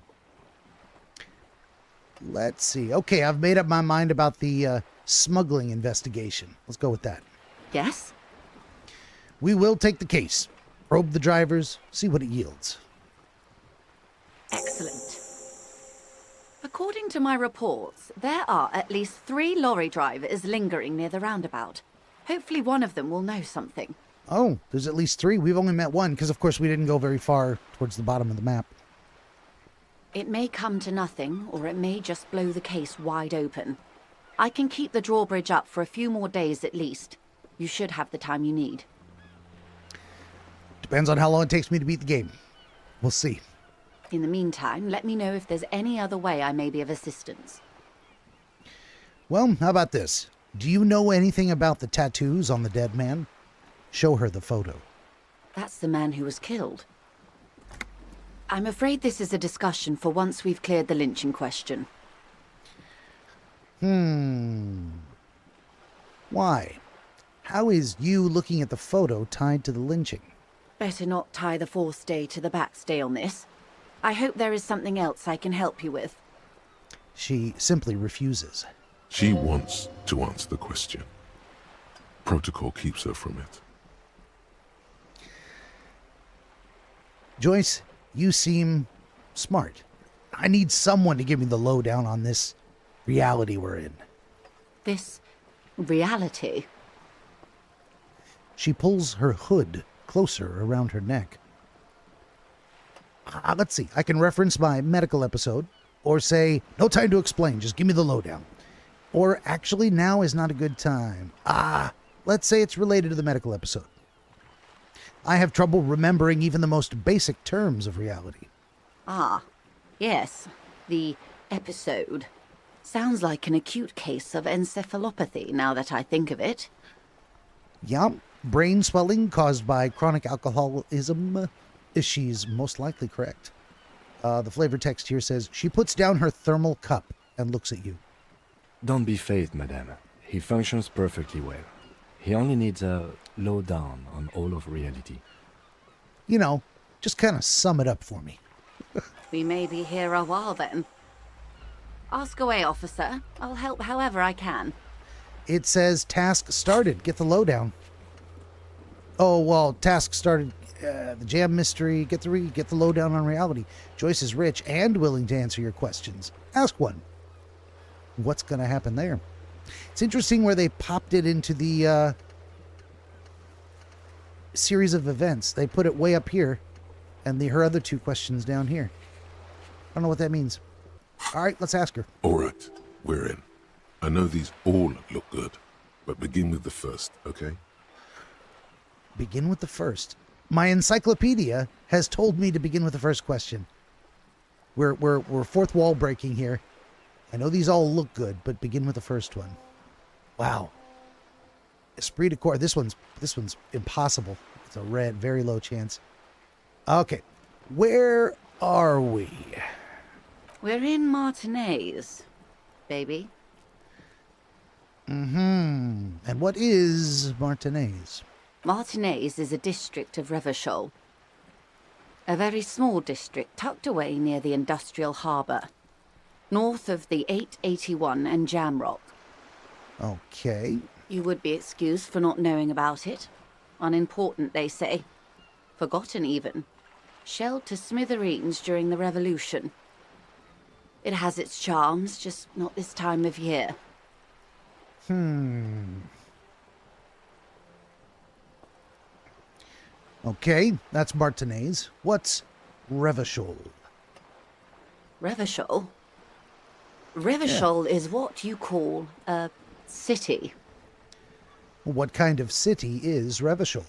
Let's see. Okay, I've made up my mind about the smuggling investigation. Let's go with that. Yes? We will take the case, probe the drivers, see what it yields. Excellent. According to my reports, there are at least 3 lorry drivers lingering near the roundabout. Hopefully one of them will know something. Oh, there's at least 3. We've only met one, because of course we didn't go very far towards the bottom of the map. It may come to nothing, or it may just blow the case wide open. I can keep the drawbridge up for a few more days at least. You should have the time you need. Depends on how long it takes me to beat the game. We'll see. In the meantime, let me know if there's any other way I may be of assistance. Well, how about this? Do you know anything about the tattoos on the dead man? Show her the photo. That's the man who was killed. I'm afraid this is a discussion for once we've cleared the lynching question. Why? How is you looking at the photo tied to the lynching? Better not tie the 4th day to the backstay on this. I hope there is something else I can help you with. She simply refuses. She wants to answer the question. Protocol keeps her from it. Joyce, you seem smart. I need someone to give me the lowdown on this reality we're in. This reality? She pulls her hood closer around her neck. Let's see. I can reference my medical episode, or say, no time to explain, just give me the lowdown. Or actually, now is not a good time. Let's say it's related to the medical episode. I have trouble remembering even the most basic terms of reality. Ah, yes, the episode. Sounds like an acute case of encephalopathy, now that I think of it. Yeah, brain swelling caused by chronic alcoholism. She's most likely correct. The flavor text here says, she puts down her thermal cup and looks at you. Don't be phased, madame. He functions perfectly well. He only needs a lowdown on all of reality. You know, just kind of sum it up for me. We may be here a while then. Ask away, officer. I'll help however I can. It says task started. Get the lowdown. Oh, well, task started. The jam mystery. Get the lowdown on reality. Joyce is rich and willing to answer your questions. Ask one. What's going to happen there? It's interesting where they popped it into the series of events. They put it way up here, and her other two questions down here. I don't know what that means. All right, let's ask her. All right, we're in. I know these all look good, but begin with the first, okay? Begin with the first. My encyclopedia has told me to begin with the first question. We're fourth wall breaking here. I know these all look good, but begin with the first one. Wow. Esprit de corps. This one's impossible. It's a red, very low chance. Okay. Where are we? We're in Martinez, baby. And what is Martinez? Martinez is a district of Revachol. A very small district tucked away near the industrial harbour, north of the 881 and Jamrock. Okay. You would be excused for not knowing about it. Unimportant, they say. Forgotten, even. Shelled to smithereens during the Revolution. It has its charms, just not this time of year. Okay, that's Martinez. What's Revachol? Revachol? Revachol is what you call a city. What kind of city is Revachol?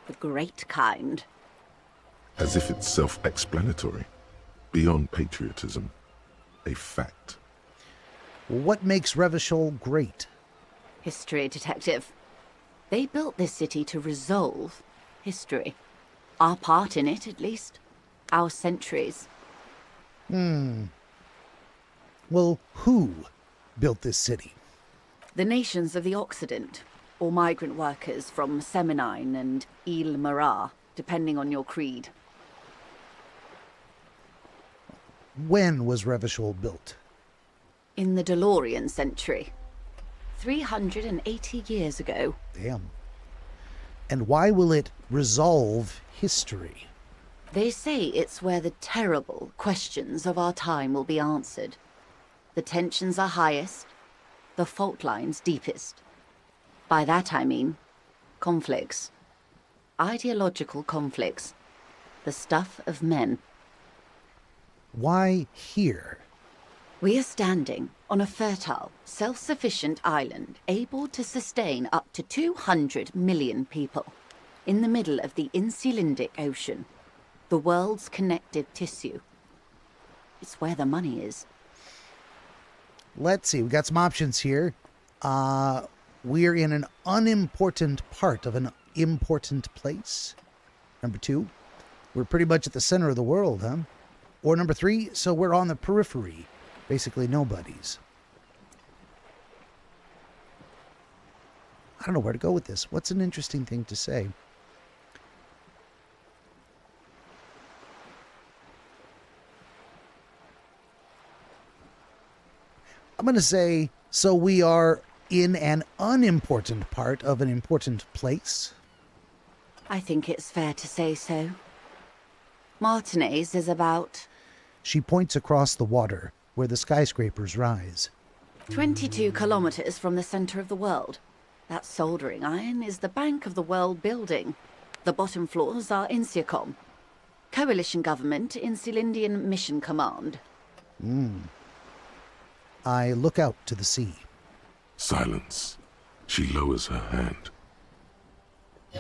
The great kind. As if it's self-explanatory. Beyond patriotism. A fact. What makes Revachol great? History, detective. They built this city to resolve history. Our part in it, at least. Our centuries. Well, who built this city? The nations of the Occident, or migrant workers from Seminine and Ile Marat, depending on your creed. When was Revachol built? In the DeLorean century. 380 years ago. Damn. And why will it resolve history? They say it's where the terrible questions of our time will be answered. The tensions are highest, the fault lines deepest. By that I mean conflicts. Ideological conflicts. The stuff of men. Why here? We are standing on a fertile, self-sufficient island able to sustain up to 200 million people in the middle of the Insulindic Ocean, the world's connective tissue. It's where the money is. Let's see, we got some options here. We're in an unimportant part of an important place. Number 2, we're pretty much at the center of the world, huh? Or number 3, so we're on the periphery. Basically nobody's. I don't know where to go with this. What's an interesting thing to say? I'm going to say, so we are in an unimportant part of an important place. I think it's fair to say so. Martinez is about She points across the water, where the skyscrapers rise. 22 kilometers from the center of the world. That soldering iron is the bank of the world building. The bottom floors are Insiacom. Coalition government in Cylindian Mission Command. I look out to the sea. Silence. She lowers her hand.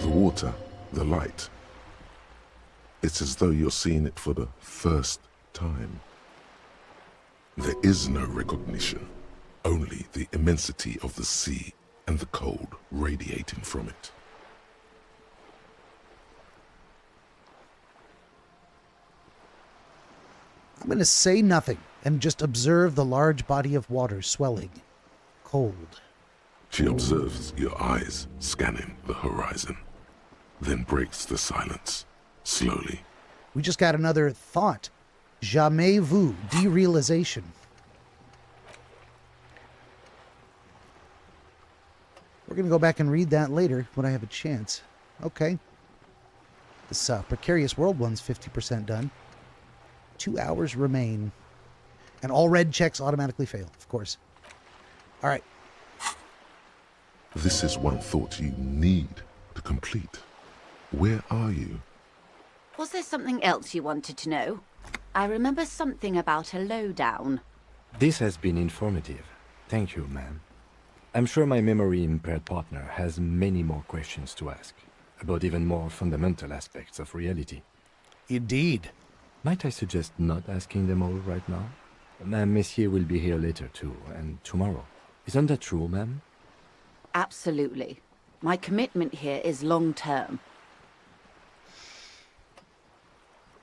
The water, the light. It's as though you're seeing it for the first time. There is no recognition, only the immensity of the sea and the cold radiating from it. I'm going to say nothing and just observe the large body of water swelling. Cold. She observes your eyes scanning the horizon, then breaks the silence, slowly. We just got another thought. Jamais vu, derealization. We're going to go back and read that later when I have a chance. Okay. This precarious world one's 50% done. 2 hours remain. And all red checks automatically fail, of course. All right. This is one thought you need to complete. Where are you? Was there something else you wanted to know? I remember something about a lowdown. This has been informative. Thank you, ma'am. I'm sure my memory-impaired partner has many more questions to ask, about even more fundamental aspects of reality. Indeed. Might I suggest not asking them all right now? Ma'am, Messier will be here later too, and tomorrow. Isn't that true, ma'am? Absolutely. My commitment here is long-term.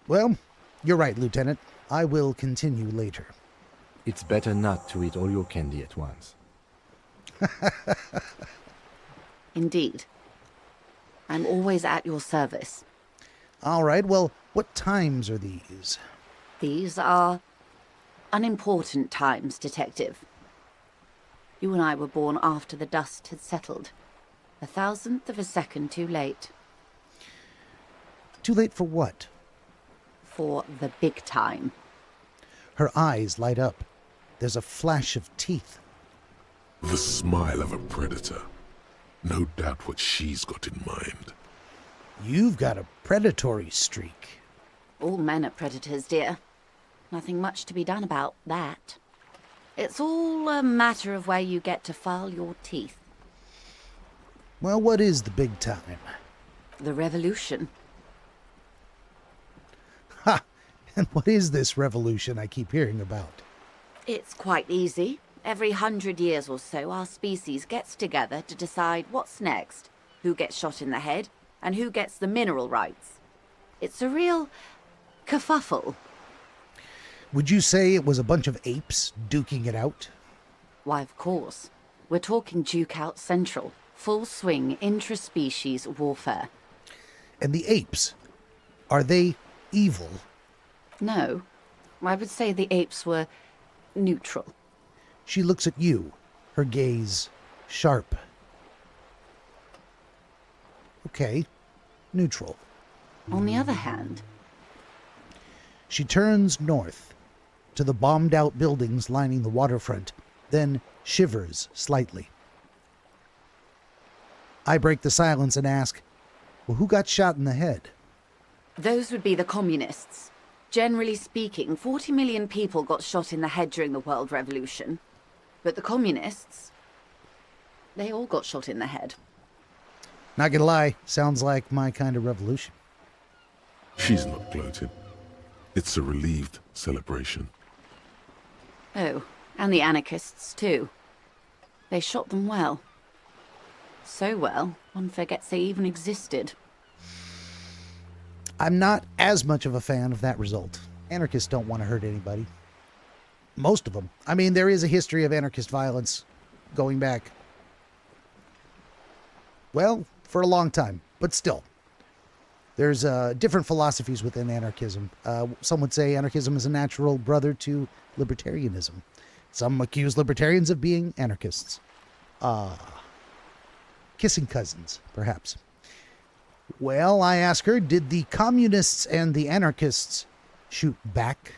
Well, you're right, Lieutenant. I will continue later. It's better not to eat all your candy at once. Indeed. I'm always at your service. All right, well, what times are these? These are unimportant times, Detective. You and I were born after the dust had settled. 1,000th of a second too late. Too late for what? For the big time. Her eyes light up. There's a flash of teeth. The smile of a predator. No doubt what she's got in mind. You've got a predatory streak. All men are predators, dear. Nothing much to be done about that. It's all a matter of where you get to file your teeth. Well, what is the big time? The revolution. Ha! And what is this revolution I keep hearing about? It's quite easy. Every 100 years or so, our species gets together to decide what's next, who gets shot in the head, and who gets the mineral rights. It's a real kerfuffle. Would you say it was a bunch of apes duking it out? Why, of course. We're talking Duke Out Central. Full swing intraspecies warfare. And the apes, are they evil? No. I would say the apes were neutral. She looks at you, her gaze sharp. Okay, neutral. On the other hand, She turns north to the bombed-out buildings lining the waterfront, then shivers slightly. I break the silence and ask, well, who got shot in the head? those would be the communists. Generally speaking, 40 million people got shot in the head during the World Revolution. But the communists, they all got shot in the head. Not gonna lie, sounds like my kind of revolution. She's not gloating. It's a relieved celebration. Oh, and the anarchists too. They shot them well. So well, one forgets they even existed. I'm not as much of a fan of that result. Anarchists don't want to hurt anybody. Most of them. I mean, there is a history of anarchist violence going back, well, for a long time, but still. There's different philosophies within anarchism. Some would say anarchism is a natural brother to libertarianism. Some accuse libertarians of being anarchists. Kissing cousins, perhaps. Well, I ask her, did the communists and the anarchists shoot back?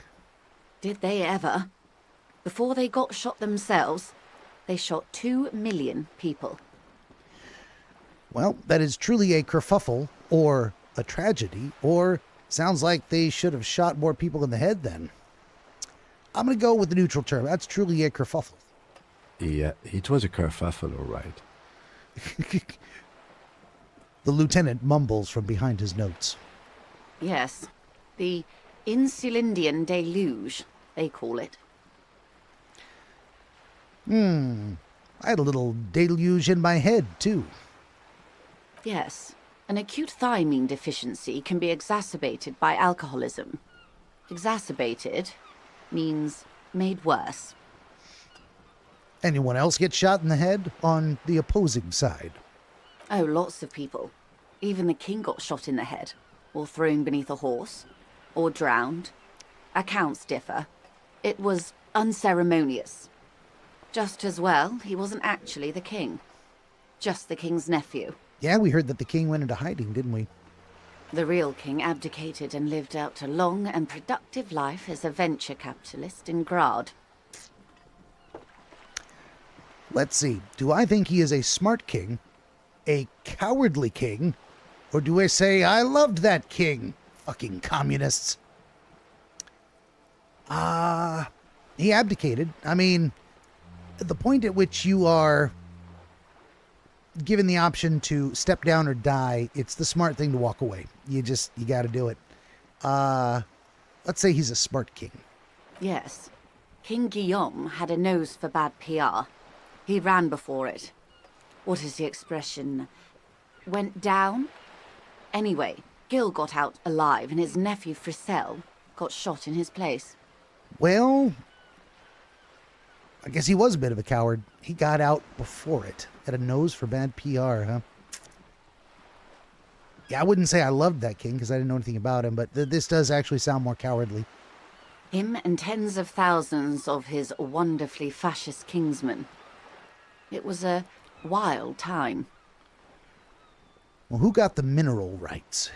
Did they ever? Before they got shot themselves, they shot 2 million people. Well, that is truly a kerfuffle, or a tragedy, or Sounds like they should have shot more people in the head then. I'm going to go with the neutral term. That's truly a kerfuffle. Yeah, it was a kerfuffle, all right. The lieutenant mumbles from behind his notes. Yes, the Insulindian deluge, they call it. I had a little deluge in my head, too. Yes, an acute thiamine deficiency can be exacerbated by alcoholism. Exacerbated means made worse. Anyone else get shot in the head on the opposing side? Oh, lots of people. Even the king got shot in the head, or thrown beneath a horse, or drowned. Accounts differ. It was unceremonious. Just as well, he wasn't actually the king. Just the king's nephew. Yeah, we heard that the king went into hiding, didn't we? The real king abdicated and lived out a long and productive life as a venture capitalist in Grad. Let's see. Do I think he is a smart king, a cowardly king, or do I say, I loved that king? Fucking communists. He abdicated. I mean, the point at which you are given the option to step down or die, it's the smart thing to walk away. You got to do it. Let's say he's a smart king. Yes. King Guillaume had a nose for bad PR. He ran before it. What is the expression? Went down? Anyway, Gil got out alive and his nephew Frisell got shot in his place. Well, I guess he was a bit of a coward. He got out before it. Had a nose for bad PR, huh? Yeah, I wouldn't say I loved that king because I didn't know anything about him, but this does actually sound more cowardly. Him and tens of thousands of his wonderfully fascist kingsmen. It was a wild time. Well, who got the mineral rights?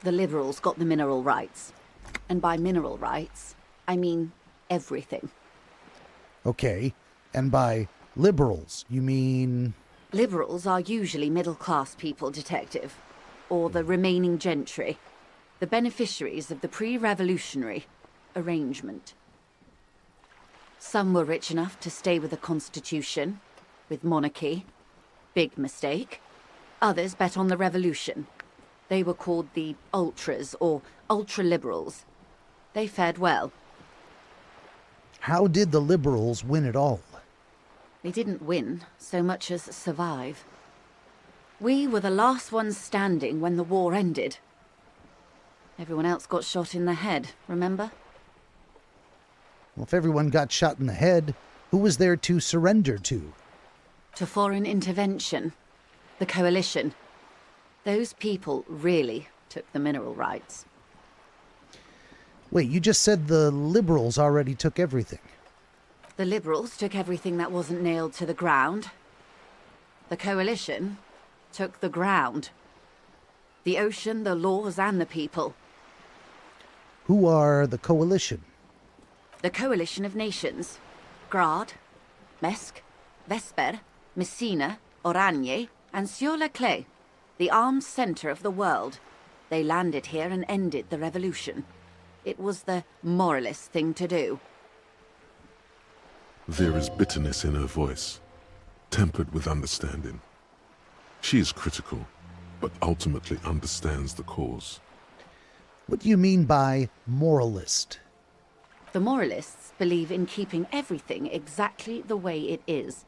The liberals got the mineral rights. And by mineral rights, I mean everything. Okay, and by liberals, you mean... Liberals are usually middle-class people, Detective. Or the remaining gentry. The beneficiaries of the pre-revolutionary arrangement. Some were rich enough to stay with the Constitution, with monarchy. Big mistake. Others bet on the revolution. They were called the ultras, or ultra-liberals. They fared well. How did the liberals win it all? They didn't win so much as survive. We were the last ones standing when the war ended. Everyone else got shot in the head, remember? Well, if everyone got shot in the head, who was there to surrender to? To foreign intervention. The coalition. Those people really took the mineral rights. Wait, you just said the liberals already took everything. The liberals took everything that wasn't nailed to the ground. The coalition took the ground. The ocean, the laws, and the people. Who are the coalition? The coalition of nations. Grad, Mesk, Vesper, Messina, Oranje, and Sur-le-Clay. The armed center of the world. They landed here and ended the revolution. It was the moralist thing to do. There is bitterness in her voice, tempered with understanding. She is critical, but ultimately understands the cause. What do you mean by moralist? The moralists believe in keeping everything exactly the way it is.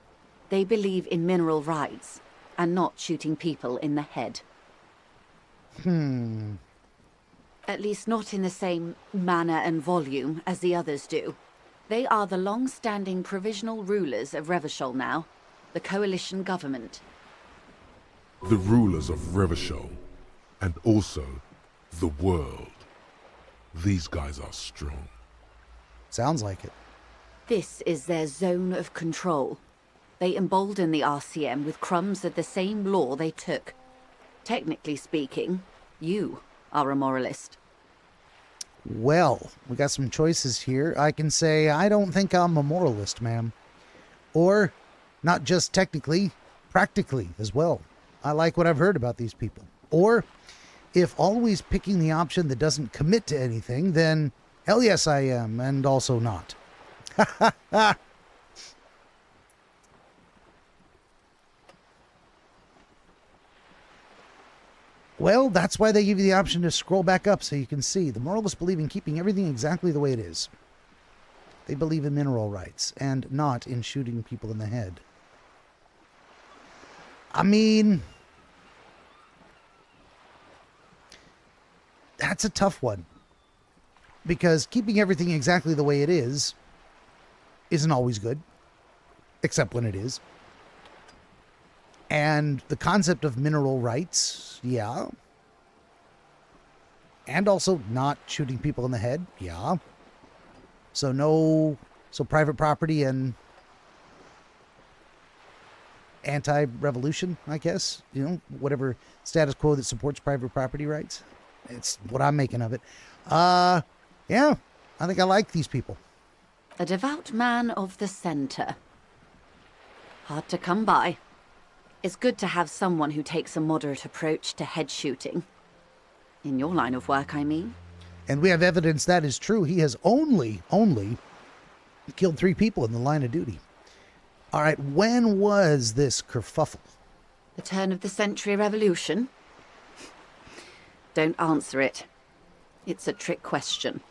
They believe in mineral rights, and not shooting people in the head. At least not in the same manner and volume as the others do. They are the long-standing provisional rulers of Revachol now, the coalition government. The rulers of Revachol, and also the world. These guys are strong. Sounds like it. This is their zone of control. They embolden the RCM with crumbs of the same law they took. Technically speaking, you are a moralist. Well, we got some choices here. I can say, I don't think I'm a moralist, ma'am. Or, not just technically, practically as well. I like what I've heard about these people. Or, if always picking the option that doesn't commit to anything, then hell yes I am, and also not. Well, that's why they give you the option to scroll back up so you can see. The moralists believe in keeping everything exactly the way it is. They believe in mineral rights and not in shooting people in the head. I mean, that's a tough one. Because keeping everything exactly the way it is isn't always good, except when it is. And the concept of mineral rights, yeah. And also not shooting people in the head, yeah. So private property and anti-revolution, I guess. You know, whatever status quo that supports private property rights. It's what I'm making of it. Yeah, I think I like these people. A devout man of the center. Hard to come by. It's good to have someone who takes a moderate approach to head shooting. In your line of work, I mean. And we have evidence that is true. He has only killed 3 people in the line of duty. All right, when was this kerfuffle? The turn of the century revolution? Don't answer it. It's a trick question.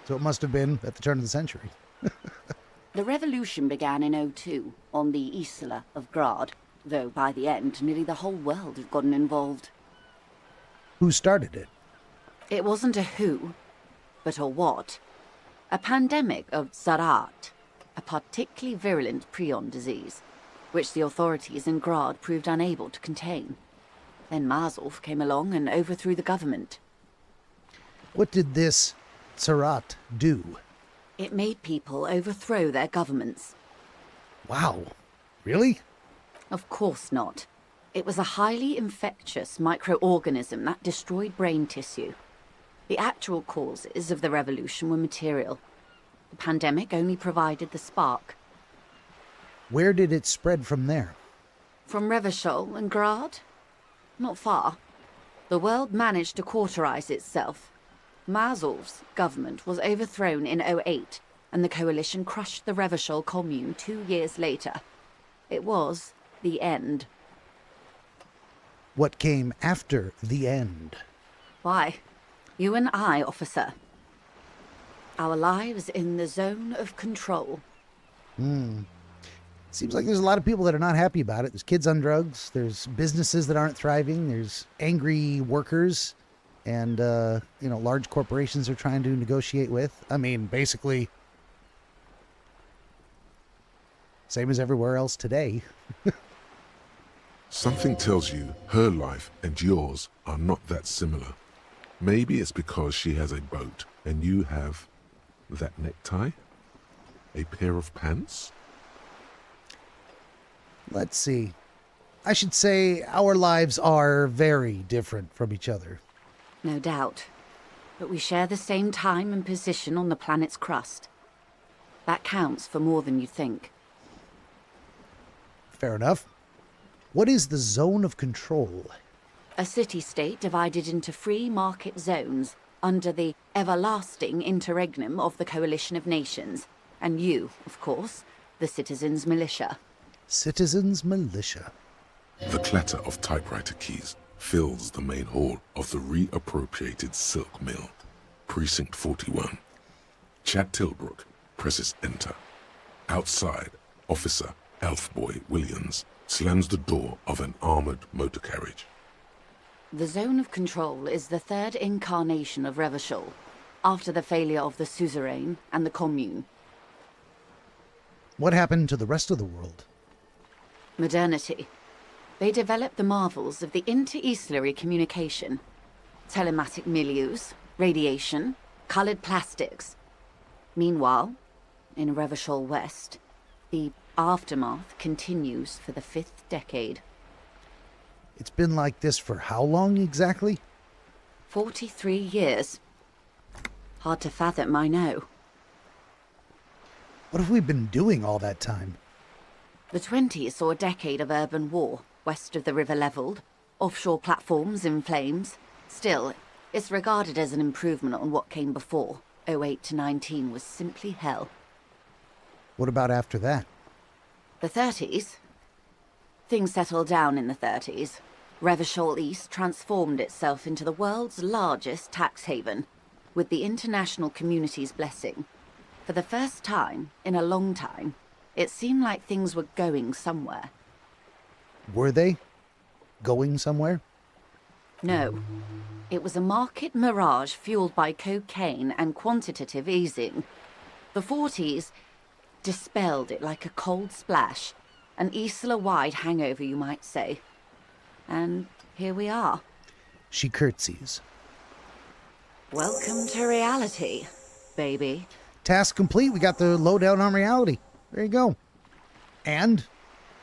So it must have been at the turn of the century. The revolution began in '02 on the Isla of Grad, though by the end, nearly the whole world had gotten involved. Who started it? It wasn't a who, but a what. A pandemic of Zarat, a particularly virulent prion disease, which the authorities in Grad proved unable to contain. Then Mazov came along and overthrew the government. What did this Zarat do? It made people overthrow their governments. Wow. Really? Of course not. It was a highly infectious microorganism that destroyed brain tissue. The actual causes of the revolution were material. The pandemic only provided the spark. Where did it spread from there? From Revachol and Grad? Not far. The world managed to cauterize itself. Mazov's government was overthrown in '08, and the coalition crushed the Revachol commune 2 years later. It was the end. What came after the end? Why, you and I, officer. Our lives in the zone of control. Seems like there's a lot of people that are not happy about it. There's kids on drugs. There's businesses that aren't thriving. There's angry workers. And, large corporations are trying to negotiate with. I mean, basically, same as everywhere else today. Something tells you her life and yours are not that similar. Maybe it's because she has a boat and you have that necktie? A pair of pants? Let's see. I should say our lives are very different from each other. No doubt. But we share the same time and position on the planet's crust. That counts for more than you think. Fair enough. What is the zone of control? A city-state divided into free market zones under the everlasting interregnum of the Coalition of Nations. And you, of course, the Citizens' Militia. Citizens' Militia. The clatter of typewriter keys fills the main hall of the reappropriated silk mill. Precinct 41. Chad Tilbrook presses enter. Outside, Officer Elfboy Williams slams the door of an armored motor carriage. The zone of control is the third incarnation of Revachol, after the failure of the suzerain and the commune. What happened to the rest of the world? Modernity. They developed the marvels of the inter-eastlery communication. Telematic milieus, radiation, colored plastics. Meanwhile, in Revachol West, the aftermath continues for the 5th decade. It's been like this for how long exactly? 43 years. Hard to fathom, I know. What have we been doing all that time? The 20s saw a decade of urban war, west of the river leveled, offshore platforms in flames, Still, it's regarded as an improvement on what came before. 08 to 19 was simply hell. What about after that? The 30s? Things settled down in the 30s. Revachol East transformed itself into the world's largest tax haven, with the international community's blessing. For the first time in a long time, it seemed like things were going somewhere. Were they going somewhere? No. It was a market mirage fueled by cocaine and quantitative easing. The 40s dispelled it like a cold splash, an Isla-wide hangover, you might say. And here we are. She curtsies. Welcome to reality, baby. Task complete. We got the lowdown on reality. There you go. And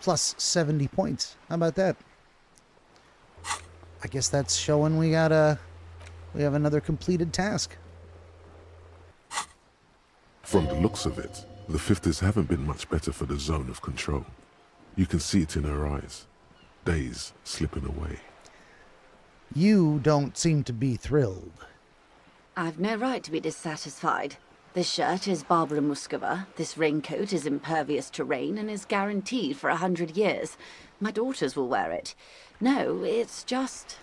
plus 70 points. How about that? I guess that's showing we have another completed task. From the looks of it, the 50s haven't been much better for the zone of control. You can see it in her eyes. Days slipping away. You don't seem to be thrilled. I've no right to be dissatisfied. This shirt is Barbara Muscova, this raincoat is impervious to rain and is guaranteed for 100 years. My daughters will wear it. No, it's just...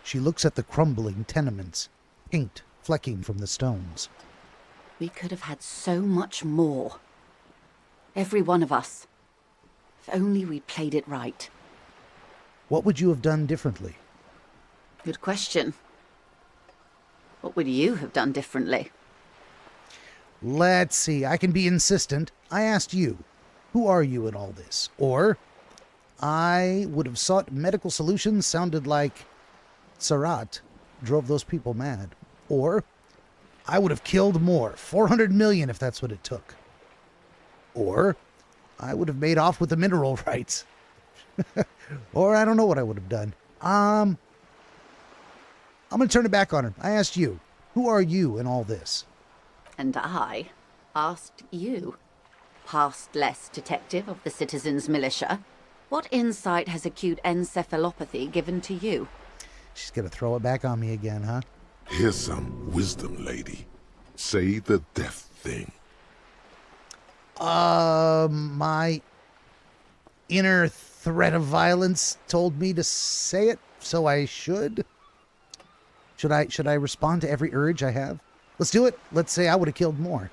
She looks at the crumbling tenements, inked, flecking from the stones. We could have had so much more. Every one of us. If only we played it right. What would you have done differently? Good question. What would you have done differently? Let's see. I can be insistent. I asked you, who are you in all this? Or, I would have sought medical solutions sounded like Sarat drove those people mad. Or, I would have killed more, 400 million if that's what it took. Or, I would have made off with the mineral rights. Or, I don't know what I would have done. I'm going to turn it back on her. I asked you, who are you in all this? And I asked you, past-less detective of the Citizens Militia, what insight has acute encephalopathy given to you? She's going to throw it back on me again, huh? Here's some wisdom, lady. Say the death thing. My inner threat of violence told me to say it, so I should. Should I respond to every urge I have? Let's do it. Let's say I would have killed more.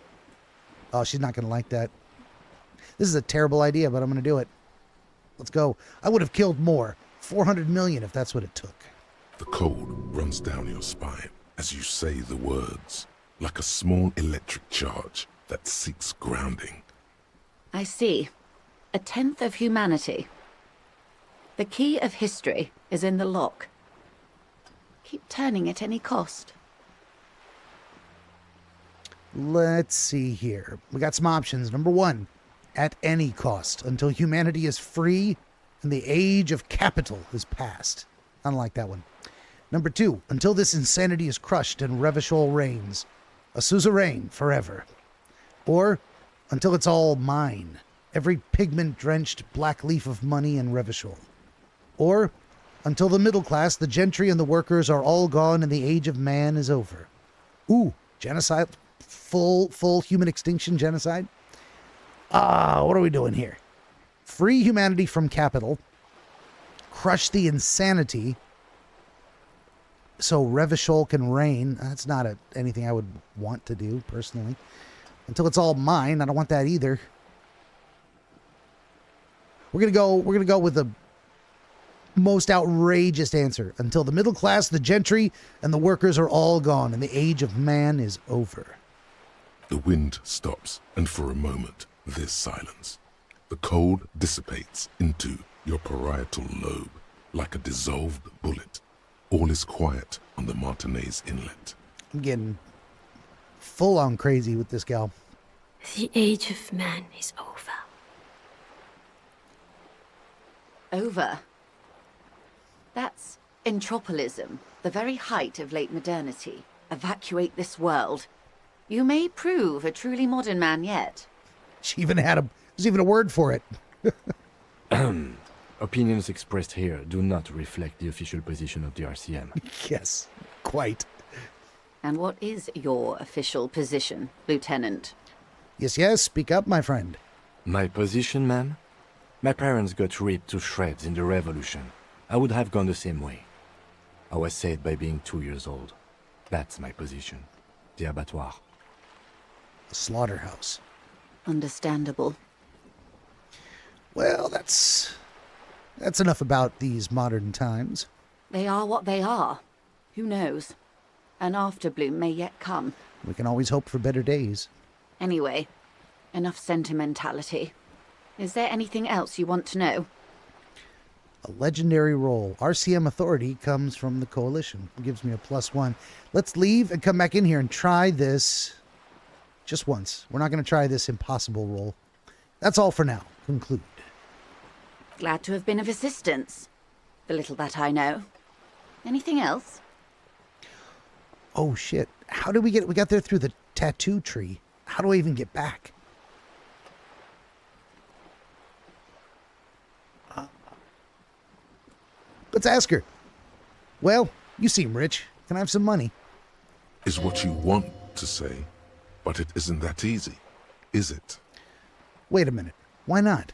Oh, she's not going to like that. This is a terrible idea, but I'm going to do it. Let's go. I would have killed more. 400 million if that's what it took. The cold runs down your spine as you say the words, like a small electric charge that seeks grounding. I see. A tenth of humanity. The key of history is in the lock. Keep turning at any cost. Let's see here. We got some options. Number one, at any cost, until humanity is free and the age of capital is past. I don't like that one. Number two, until this insanity is crushed and Revachol reigns. A suzerain forever. Or, until it's all mine. Every pigment-drenched black leaf of money in Revachol. Or, until the middle class, the gentry, and the workers are all gone and the age of man is over. Ooh, genocide. Full human extinction genocide. What are we doing here? Free humanity from capital. Crush the insanity so Revachol can reign. That's not anything I would want to do, personally. Until it's all mine. I don't want that either. We're gonna go with the most outrageous answer. Until the middle class, the gentry, and the workers are all gone and the age of man is over. The wind stops, and for a moment, there's silence. The cold dissipates into your parietal lobe, like a dissolved bullet. All is quiet on the Martinez Inlet. I'm getting full-on crazy with this gal. The age of man is over. Over? That's entropolism, the very height of late modernity. Evacuate this world. You may prove a truly modern man yet. She even there's even a word for it. Opinions expressed here do not reflect the official position of the RCM. Yes. Quite. And what is your official position, Lieutenant? Yes, yes, speak up, my friend. My position, ma'am? My parents got ripped to shreds in the revolution. I would have gone the same way. I was saved by being 2 years old. That's my position. The abattoir. A slaughterhouse. Understandable. Well, that's enough about these modern times. They are what they are. Who knows? An afterbloom may yet come. We can always hope for better days. Anyway, enough sentimentality. Is there anything else you want to know? A legendary role. RCM authority comes from the Coalition. It gives me a +1. Let's leave and come back in here and try this just once. We're not going to try this impossible role. That's all for now. Conclude. Glad to have been of assistance. The little that I know. Anything else? Oh, shit. How did we got there through the tattoo tree. How do I even get back? Let's ask her. Well, you seem rich. Can I have some money? Is what you want to say, but it isn't that easy, is it? Wait a minute. Why not?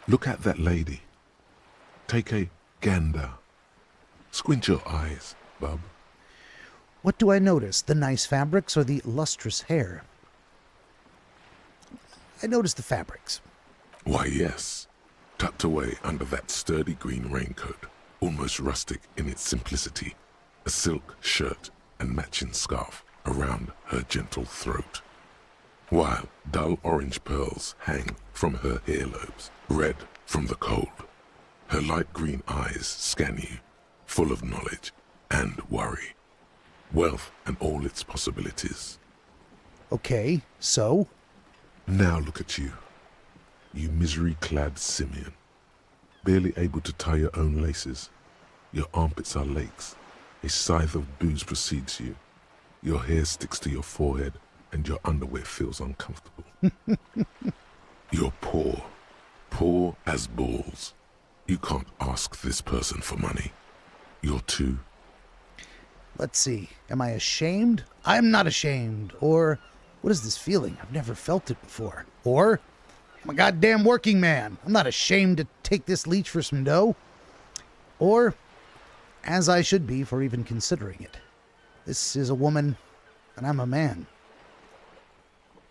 Look at that lady. Take a gander. Squint your eyes, bub. What do I notice? The nice fabrics or the lustrous hair? I notice the fabrics. Why, yes. Tucked away under that sturdy green raincoat, almost rustic in its simplicity, a silk shirt and matching scarf around her gentle throat, while dull orange pearls hang from her earlobes, red from the cold. Her light green eyes scan you, full of knowledge and worry, wealth and all its possibilities. Okay, so? Now look at you, you misery-clad simian, barely able to tie your own laces. Your armpits are lakes. A scythe of booze precedes you. Your hair sticks to your forehead, and your underwear feels uncomfortable. You're poor. Poor as balls. You can't ask this person for money. You're too... Let's see. Am I ashamed? I'm not ashamed. Or, what is this feeling? I've never felt it before. Or, I'm a goddamn working man. I'm not ashamed to take this leech for some dough. Or, as I should be for even considering it. This is a woman, and I'm a man.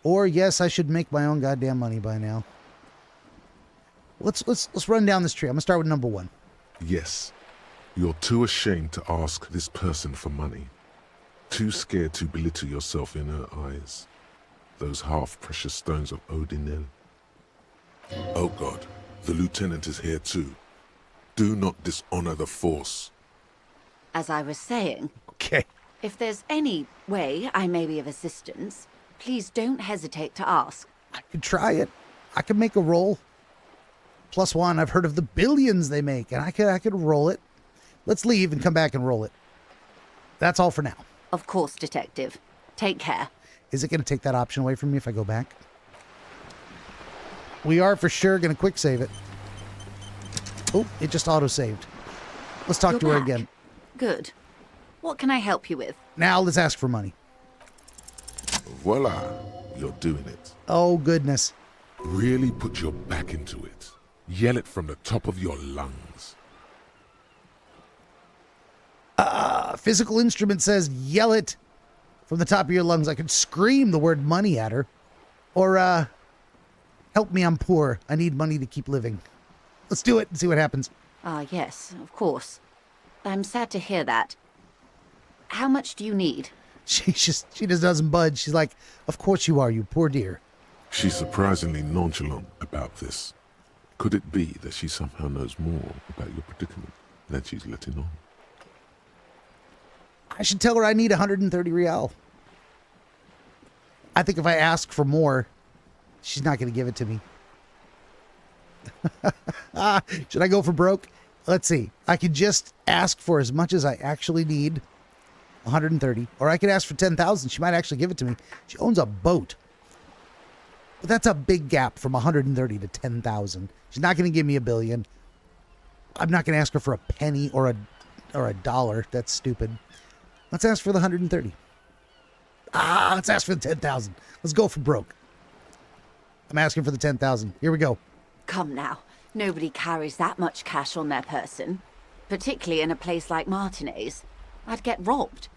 Or, yes, I should make my own goddamn money by now. Let's run down this tree. I'm gonna start with number 1. Yes. You're too ashamed to ask this person for money. Too scared to belittle yourself in her eyes. Those half-precious stones of Odinel. Oh God, the lieutenant is here too. Do not dishonor the force. As I was saying, Okay. if there's any way I may be of assistance, please don't hesitate to ask. I could try it. I could make a roll. +1, I've heard of the billions they make, and I could roll it. Let's leave and come back and roll it. That's all for now. Of course, Detective. Take care. Is it going to take that option away from me if I go back? We are for sure going to quick save it. Oh, it just auto-saved. Let's talk You're to her back. again. Good. What can I help you with? Now let's ask for money. Voila, you're doing it. Oh, goodness. Really put your back into it. Yell it from the top of your lungs. A physical instrument says yell it from the top of your lungs. I could scream the word money at her. Or, help me, I'm poor. I need money to keep living. Let's do it and see what happens. Ah, yes, of course. I'm sad to hear that. How much do you need? She just doesn't budge. She's like, of course you are, you poor dear. She's surprisingly nonchalant about this. Could it be that she somehow knows more about your predicament than she's letting on? I should tell her I need 130 real. I think if I ask for more, she's not going to give it to me. Should I go for broke? Let's see. I could just ask for as much as I actually need, 130. Or I could ask for 10,000. She might actually give it to me. She owns a boat. But that's a big gap from 130 to 10,000. She's not going to give me $1 billion. I'm not going to ask her for a penny or a dollar. That's stupid. Let's ask for the 130. Let's ask for the 10,000. Let's go for broke. I'm asking for the 10,000. Here we go. Come now, nobody carries that much cash on their person, particularly in a place like Martinez. I'd get robbed.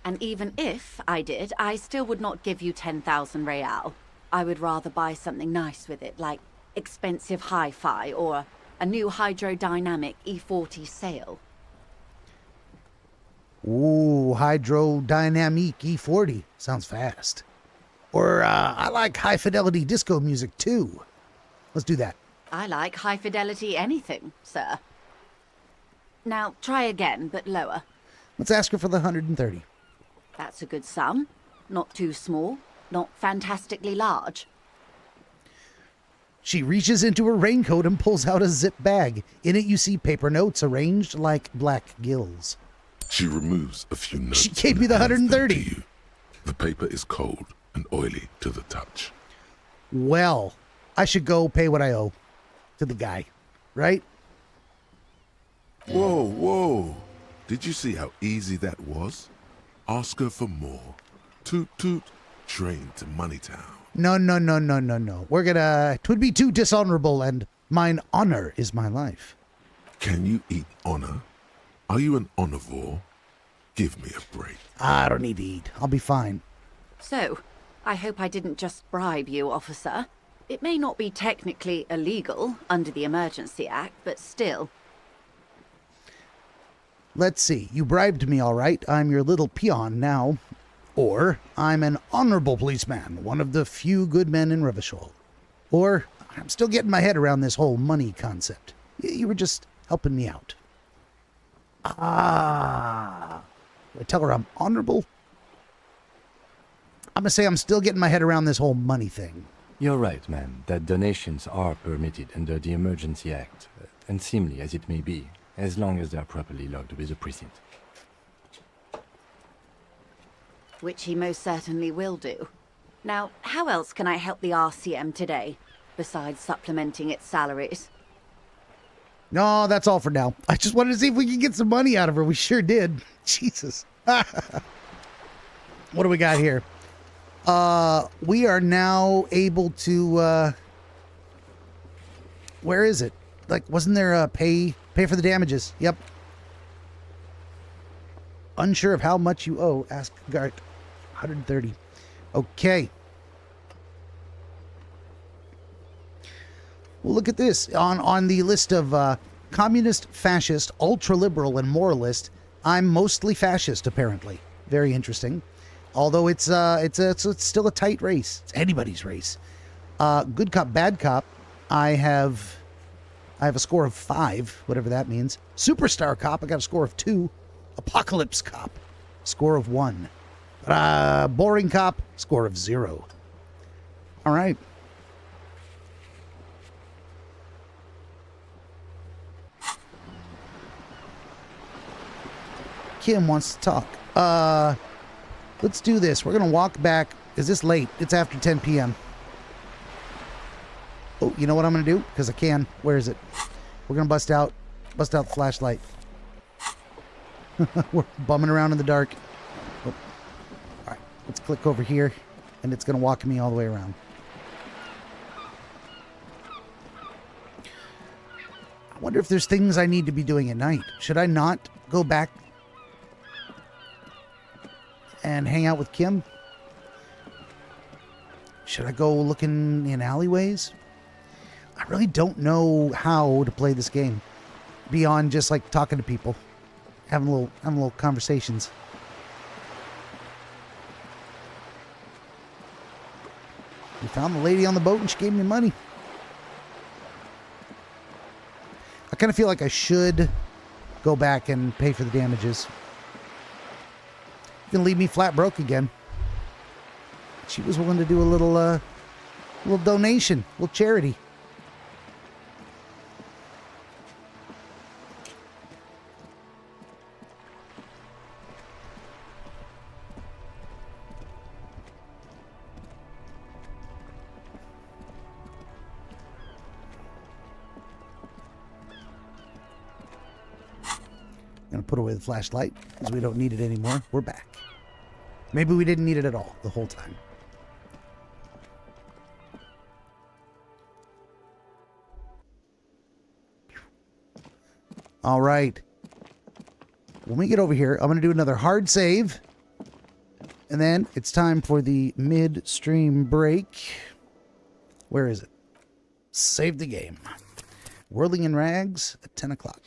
And even if I did, I still would not give you 10,000 real. I would rather buy something nice with it, like expensive hi-fi or a new hydrodynamic E40 sail. Ooh, hydrodynamic E40. Sounds fast. Or I like high-fidelity disco music, too. Let's do that. I like high-fidelity anything, sir. Now, try again, but lower. Let's ask her for the 130. That's a good sum. Not too small, not fantastically large. She reaches into her raincoat and pulls out a zip bag. In it, you see paper notes arranged like black gills. She removes a few notes. She gave me the and hands them 130. to you. The paper is cold and oily to the touch. Well, I should go pay what I owe to the guy, right? Whoa, whoa. Did you see how easy that was? Ask her for more. Toot toot, train to Moneytown. No. We're gonna... 'Twould be too dishonorable, and mine honor is my life. Can you eat honor? Are you an omnivore? Give me a break. I don't need to eat. I'll be fine. So, I hope I didn't just bribe you, officer. It may not be technically illegal under the Emergency Act, but still. Let's see. You bribed me, all right. I'm your little peon now. Or I'm an honorable policeman, one of the few good men in Revachol. Or I'm still getting my head around this whole money concept. You were just helping me out. Do I tell her I'm honorable? I'm gonna say I'm still getting my head around this whole money thing. You're right, ma'am, that donations are permitted under the Emergency Act, unseemly as it may be, as long as they are properly logged with the precinct. Which he most certainly will do. Now, how else can I help the RCM today, besides supplementing its salaries? No, that's all for now. I just wanted to see if we could get some money out of her. We sure did. Jesus. What do we got here? We are now able to, where is it? Like, wasn't there a pay for the damages? Yep. Unsure of how much you owe. Ask Gart. 130. Okay. Well, look at this. On the list of communist, fascist, ultra-liberal, and moralist, I'm mostly fascist, apparently. Very interesting. Although it's still a tight race. It's anybody's race. Good cop, bad cop. I have a score of 5, whatever that means. Superstar cop, I got a score of 2. Apocalypse cop, score of 1. Boring cop, score of 0. All right. Kim wants to talk. Let's do this. We're gonna walk back. Is this late? It's after 10 p.m. Oh, you know what I'm gonna do? Because I can. Where is it? We're gonna bust out the flashlight. We're bumming around in the dark. Oh. All right, let's click over here, and it's gonna walk me all the way around. I wonder if there's things I need to be doing at night. Should I not go back and hang out with Kim? Should I go looking in alleyways? I really don't know how to play this game beyond just like talking to people, having little conversations. We found the lady on the boat and she gave me money. I kind of feel like I should go back and pay for the damages. Gonna leave me flat broke again. She was willing to do a little donation, a little charity. Gonna put away the flashlight because we don't need it anymore. We're back. Maybe we didn't need it at all the whole time. All right. When we get over here, I'm going to do another hard save. And then it's time for the midstream break. Where is it? Save the game. Whirling in Rags at 10 o'clock.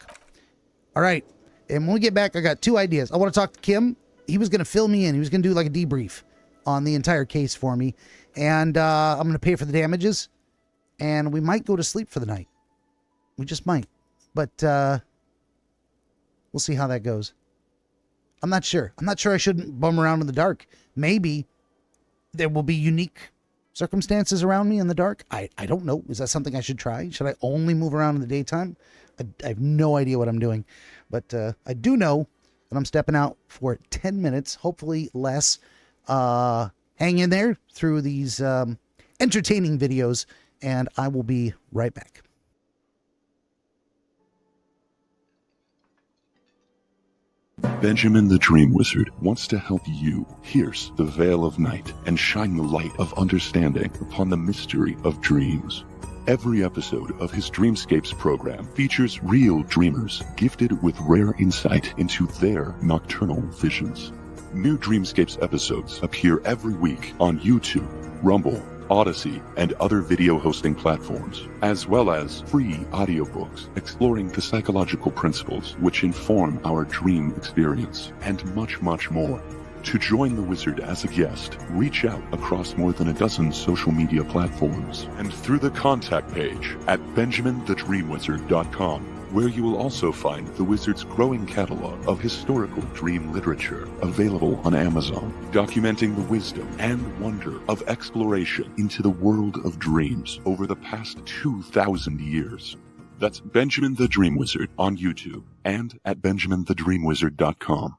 All right. And when we get back, I got two ideas. I want to talk to Kim. He was going to fill me in. He was going to do like a debrief on the entire case for me. And I'm going to pay for the damages. And we might go to sleep for the night. We just might. But we'll see how that goes. I'm not sure. I'm not sure I shouldn't bum around in the dark. Maybe there will be unique circumstances around me in the dark. I don't know. Is that something I should try? Should I only move around in the daytime? I have no idea what I'm doing. But I do know that I'm stepping out for 10 minutes, hopefully less. Hang in there through these entertaining videos, and I will be right back. Benjamin the Dream Wizard wants to help you pierce the veil of night and shine the light of understanding upon the mystery of dreams. Every episode of his Dreamscapes program features real dreamers gifted with rare insight into their nocturnal visions. New Dreamscapes episodes appear every week on YouTube, Rumble, Odyssey, and other video hosting platforms, as well as free audiobooks exploring the psychological principles which inform our dream experience, and much, much more. To join the Wizard as a guest, reach out across more than a dozen social media platforms and through the contact page at benjaminthedreamwizard.com, where you will also find the Wizard's growing catalog of historical dream literature available on Amazon, documenting the wisdom and wonder of exploration into the world of dreams over the past 2,000 years. That's Benjamin the Dream Wizard on YouTube and at benjaminthedreamwizard.com.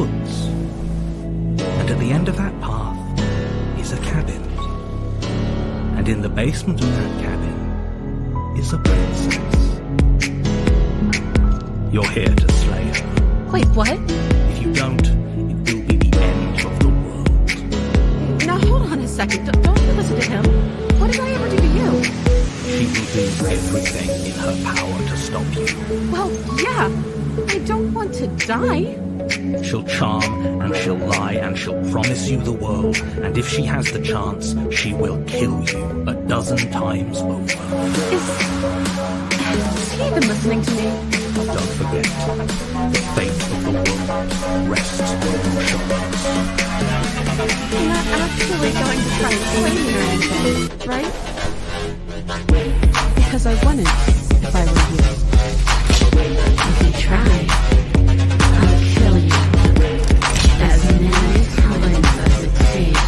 woods. And at the end of that path is a cabin. And in the basement of that cabin is a princess. You're here to slay her. Wait, what? If you don't, it will be the end of the world. Now hold on a second. Don't you listen to him. What did I ever do to you? She will do everything in her power to stop you. Well, yeah. I don't want to die. She'll charm and she'll lie and she'll promise you the world. And if she has the chance, she will kill you 12 times over. Is he even listening to me? Don't forget, the fate of the world rests on your shoulders. You're not actually going to try and slay me or anything, right? Because I wouldn't if I were you. If you try, I'll kill you. As many times as it takes.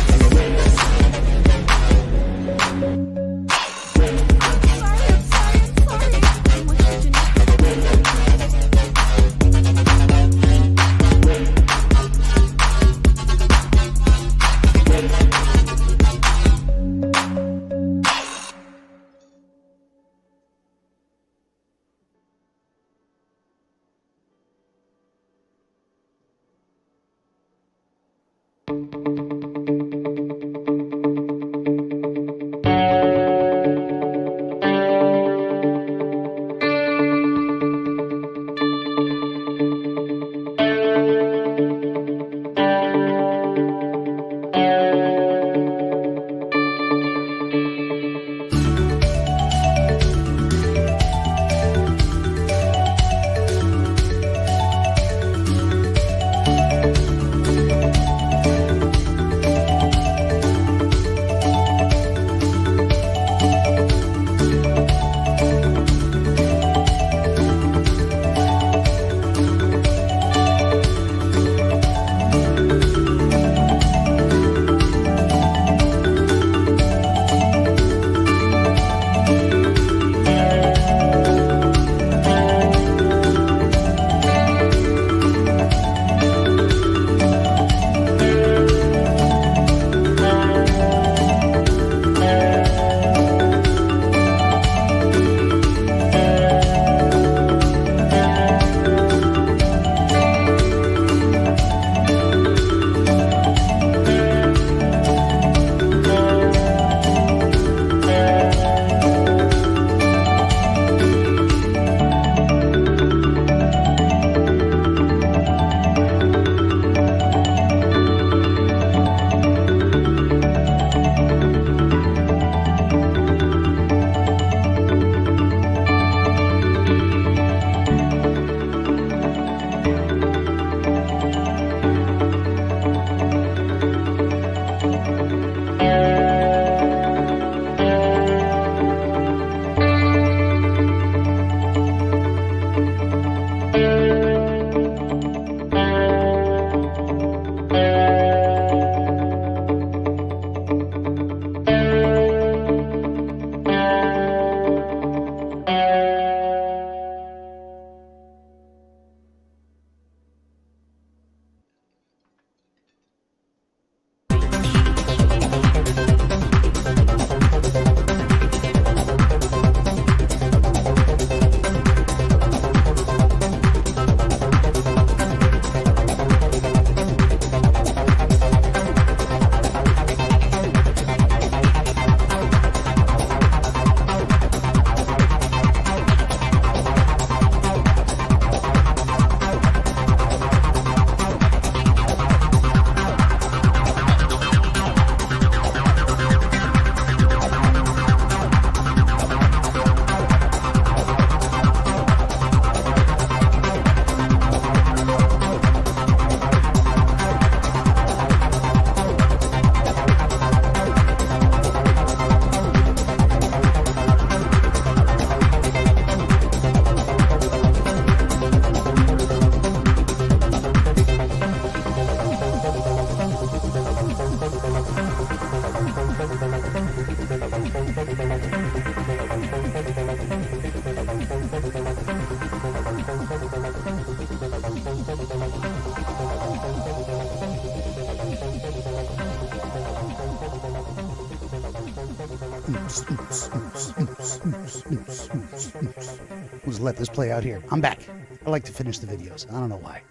Let's let this play out here. I'm back. I like to finish the videos. I don't know why.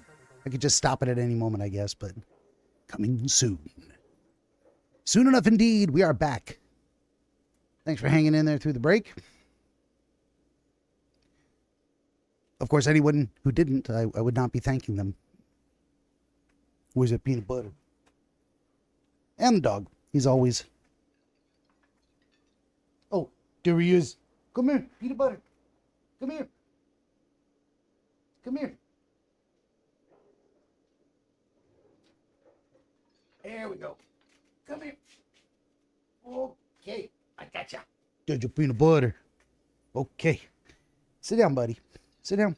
I could just stop it at any moment, I guess, but coming soon. Soon enough indeed, we are back. Thanks for hanging in there through the break. Of course, anyone who didn't, I would not be thanking them. Where's that peanut butter? And the dog. He's always... Oh, there he is. Come here, peanut butter. Come here. Come here. There we go. Come here. Okay, I gotcha. There's your peanut butter. Okay. Sit down, buddy. Sit down.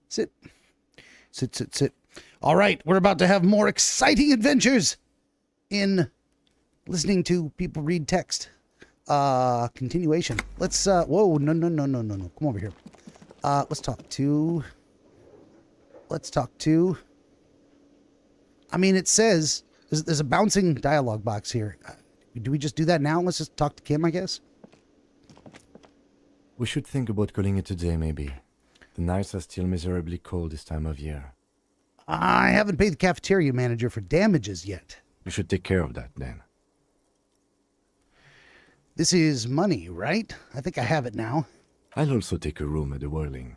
Sit. Sit, sit, sit. All right, we're about to have more exciting adventures in listening to people read text. Continuation. Let's, whoa, no. Come over here. Let's talk to, I mean, it says, there's a bouncing dialogue box here. Do we just do that now? Let's just talk to Kim, I guess. We should think about calling it a day, maybe. The nights are still miserably cold this time of year. I haven't paid the cafeteria manager for damages yet. We should take care of that, then. This is money, right? I think I have it now. I'll also take a room at the Whirling.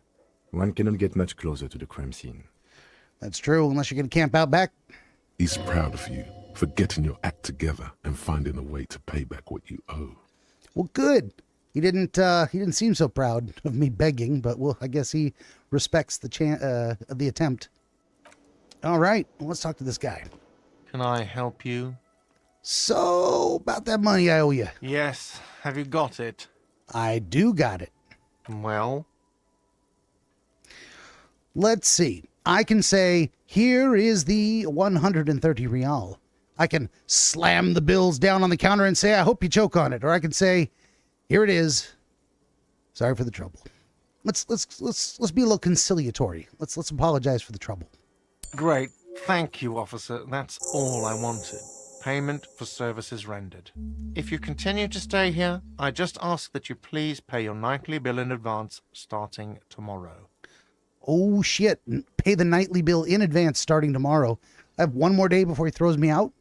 One cannot get much closer to the crime scene. That's true, unless you're going to camp out back. He's proud of you for getting your act together and finding a way to pay back what you owe. Well, good. He didn't seem so proud of me begging, but well, I guess he respects the attempt. All right, well, let's talk to this guy. Can I help you? So, about that money I owe you. Yes. Have you got it? I do got it. Well? Let's see. I can say, here is the 130 real. I can slam the bills down on the counter and say, I hope you choke on it. Or I can say, here it is. Sorry for the trouble. Let's be a little conciliatory. Let's apologize for the trouble. Great. Thank you, officer. That's all I wanted. Payment for services rendered. If you continue to stay here, I just ask that you please pay your nightly bill in advance starting tomorrow. Oh, shit. Pay the nightly bill in advance starting tomorrow. I have one more day before he throws me out.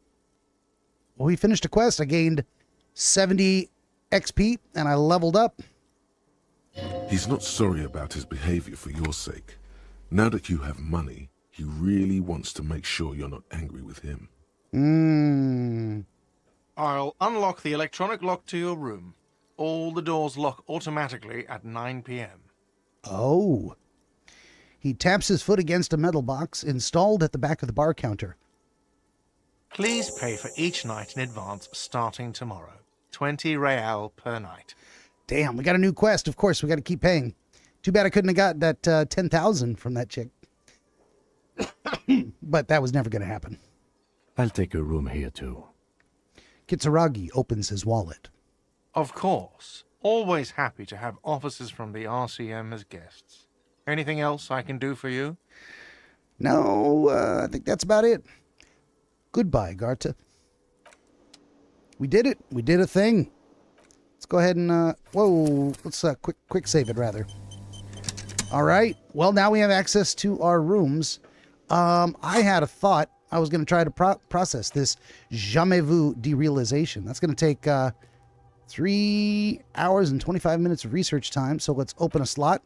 Well, we finished a quest. I gained 70 XP, and I leveled up. He's not sorry about his behavior for your sake. Now that you have money, he really wants to make sure you're not angry with him. I'll unlock the electronic lock to your room. All the doors lock automatically at 9 p.m. Oh. He taps his foot against a metal box installed at the back of the bar counter. Please pay for each night in advance starting tomorrow. 20 real per night. Damn, we got a new quest. Of course, we got to keep paying. Too bad I couldn't have got that 10,000 from that chick. But that was never going to happen. I'll take a room here, too. Kitsuragi opens his wallet. Of course. Always happy to have officers from the RCM as guests. Anything else I can do for you? No, I think that's about it. Goodbye, Garta. We did it. We did a thing. Let's go ahead and, let's quick save it, rather. All right. Well, now we have access to our rooms. I had a thought I was going to try to process this jamais vu derealization. That's going to take 3 hours and 25 minutes of research time. So let's open a slot,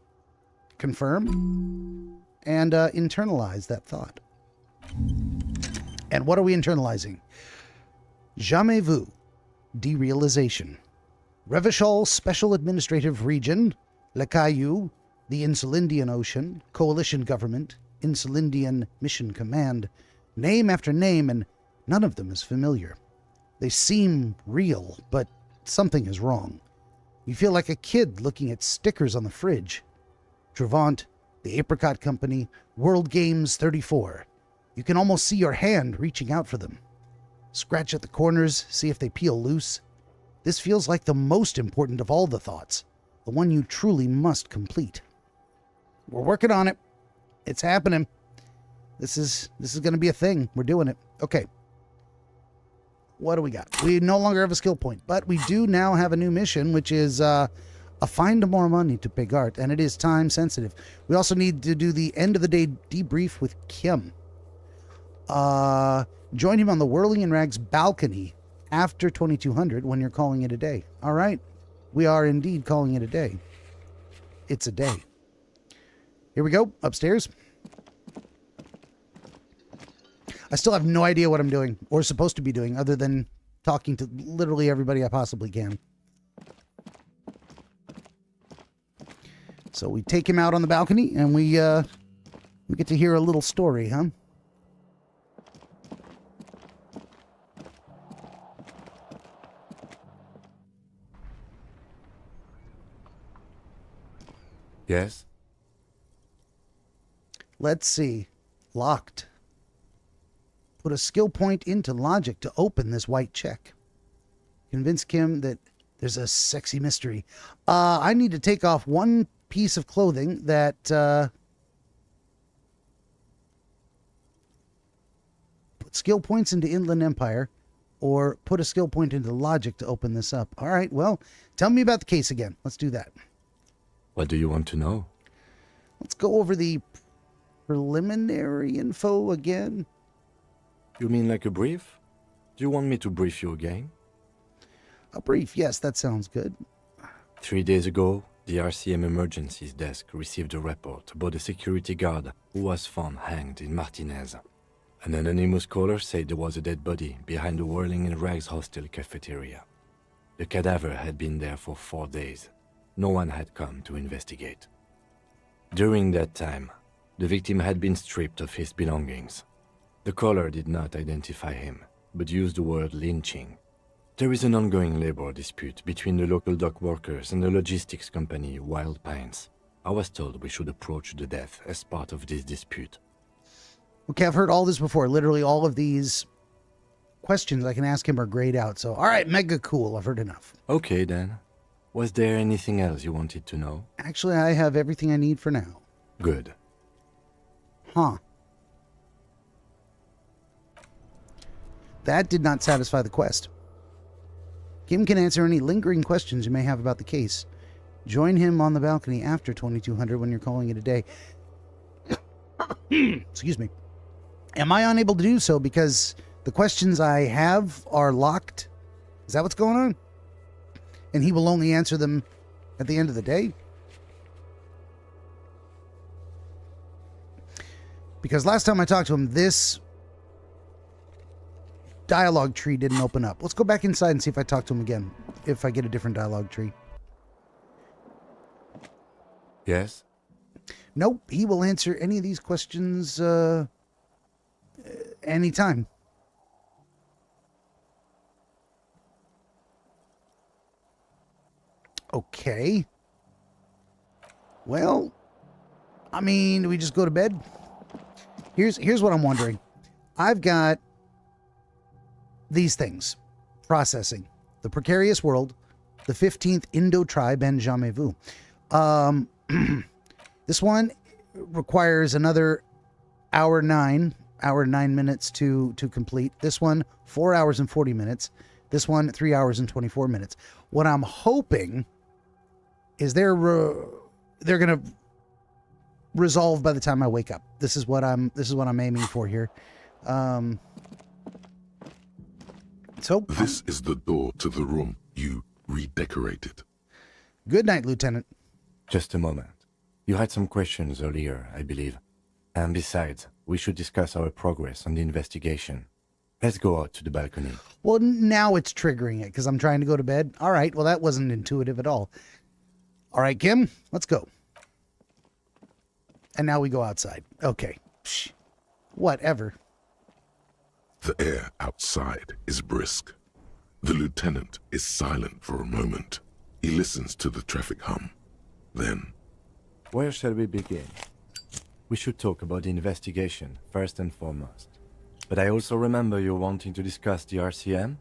confirm, and internalize that thought. And what are we internalizing? Jamais vu derealization. Revachol Special Administrative Region, Le Caillou, the Insulindian Ocean, Coalition Government, Insulindian Mission Command. Name after name, and none of them is familiar. They seem real, but something is wrong. You feel like a kid looking at stickers on the fridge. Trevant, the Apricot Company, World Games 34. You can almost see your hand reaching out for them. Scratch at the corners, see if they peel loose. This feels like the most important of all the thoughts, the one you truly must complete. We're working on it. It's happening. This is going to be a thing. We're doing it. Okay. what do we got? We no longer have a skill point, but we do now have a new mission, which is a find more money to pay guard, and it is time sensitive. We also need to do the end of the day debrief with Kim. Join him on the Whirling in Rags balcony after 2200 when you're calling it a day. All right. We are indeed calling it a day. It's a day. Here we go. Upstairs. I still have no idea what I'm doing or supposed to be doing other than talking to literally everybody I possibly can. So we take him out on the balcony and we get to hear a little story, huh? Yes? Let's see. Locked. Put a skill point into logic to open this white check. Convince Kim that there's a sexy mystery. I need to take off one piece of clothing that... put skill points into Inland Empire or put a skill point into logic to open this up. All right, well, tell me about the case again. Let's do that. What do you want to know? Let's go over the preliminary info again. You mean like a brief? Do you want me to brief you again? A brief, yes, that sounds good. 3 days ago, the RCM Emergencies Desk received a report about a security guard who was found hanged in Martinez. An anonymous caller said there was a dead body behind the Whirling in Rags hostel cafeteria. The cadaver had been there for 4 days. No one had come to investigate. During that time, the victim had been stripped of his belongings. The caller did not identify him, but used the word lynching. There is an ongoing labor dispute between the local dock workers and the logistics company Wild Pines. I was told we should approach the death as part of this dispute. Okay, I've heard all this before. Literally all of these questions I can ask him are grayed out. So, all right, mega cool. I've heard enough. Okay, then. Was there anything else you wanted to know? Actually, I have everything I need for now. Good. Huh. That did not satisfy the quest. Kim can answer any lingering questions you may have about the case. Join him on the balcony after 2200 when you're calling it a day. Excuse me. Am I unable to do so because the questions I have are locked? Is that what's going on? And he will only answer them at the end of the day? Because last time I talked to him, this dialogue tree didn't open up. Let's go back inside and see if I talk to him again. If I get a different dialogue tree. Yes? Nope. He will answer any of these questions anytime. Okay. Well, I mean, do we just go to bed? Here's what I'm wondering. I've got these things. Processing. The Precarious World. The 15th Indo Tribe and Jamais Vu. This one requires another hour 9 minutes to complete. This one, 4 hours and 40 minutes. This one, 3 hours and 24 minutes. What I'm hoping is they're going to resolve by the time I wake up. This is what I'm aiming for here. So this is the door to the room you redecorated. Good night, Lieutenant. Just a moment. You had some questions earlier, I believe. And besides, we should discuss our progress on the investigation. Let's go out to the balcony. Well, now it's triggering it because I'm trying to go to bed. All right, well, that wasn't intuitive at all. All right, Kim, let's go. And now we go outside. Okay. Psh, whatever. The air outside is brisk. The lieutenant is silent for a moment. He listens to the traffic hum. Then, where shall we begin? We should talk about the investigation, first and foremost. But I also remember you wanting to discuss the RCM?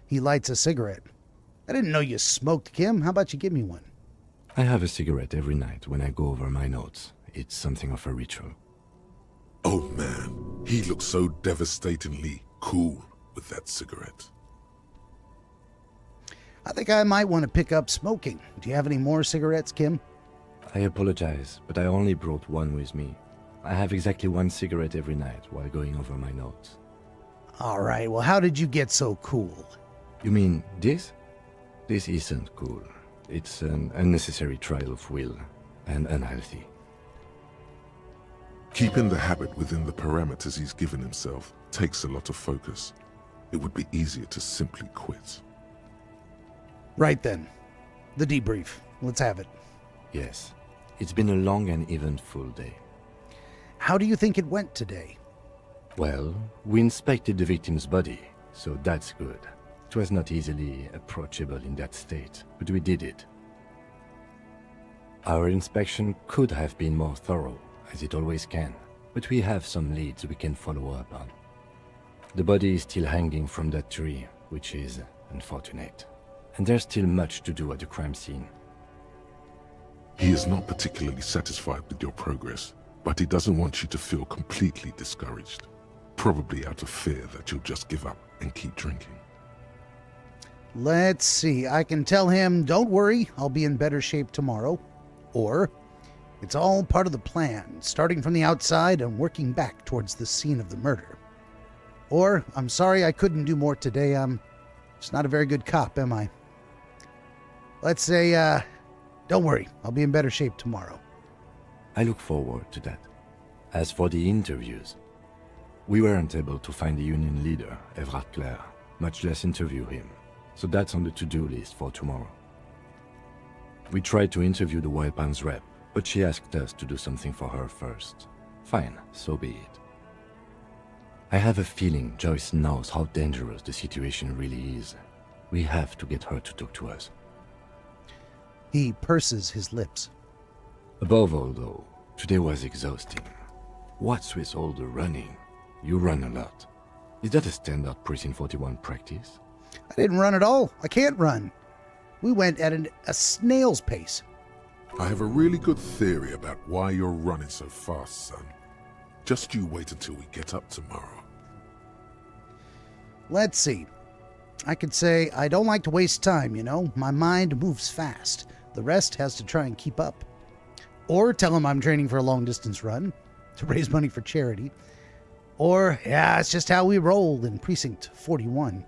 He lights a cigarette. I didn't know you smoked, Kim. How about you give me one? I have a cigarette every night when I go over my notes. It's something of a ritual. oh man, he looks so devastatingly cool. with that cigarette. I think I might want to pick up smoking. Do you have any more cigarettes, Kim? I apologize, but I only brought one with me. I have exactly one cigarette every night while going over my notes. All right, well, how did you get so cool? You mean this? This isn't cool. It's an unnecessary trial of will, and unhealthy. Keeping the habit within the parameters he's given himself takes a lot of focus. It would be easier to simply quit. Right then. The debrief. Let's have it. Yes. It's been a long and eventful day. How do you think it went today? Well, we inspected the victim's body, so that's good. It was not easily approachable in that state, but we did it. Our inspection could have been more thorough, as it always can, but we have some leads we can follow up on. The body is still hanging from that tree, which is unfortunate, and there's still much to do at the crime scene. He is not particularly satisfied with your progress, but he doesn't want you to feel completely discouraged. Probably out of fear that you'll just give up and keep drinking. Let's see. I can tell him, don't worry, I'll be in better shape tomorrow. Or, it's all part of the plan, starting from the outside and working back towards the scene of the murder. Or, I'm sorry I couldn't do more today. I'm just not a very good cop, am I? Let's say, don't worry, I'll be in better shape tomorrow. I look forward to that. As for the interviews, we weren't able to find the union leader, Everard Clare, much less interview him, so that's on the to-do list for tomorrow. We tried to interview the Wild Pines rep, but she asked us to do something for her first. Fine, so be it. I have a feeling Joyce knows how dangerous the situation really is. We have to get her to talk to us. He purses his lips. Above all, though, today was exhausting. What's with all the running? You run a lot. Is that a standard Precinct 41 practice? I didn't run at all. I can't run. We went at a snail's pace. I have a really good theory about why you're running so fast, son. Just you wait until we get up tomorrow. Let's see. I could say I don't like to waste time, you know. My mind moves fast. The rest has to try and keep up. Or tell him I'm training for a long-distance run to raise money for charity. Or, yeah, it's just how we roll in Precinct 41.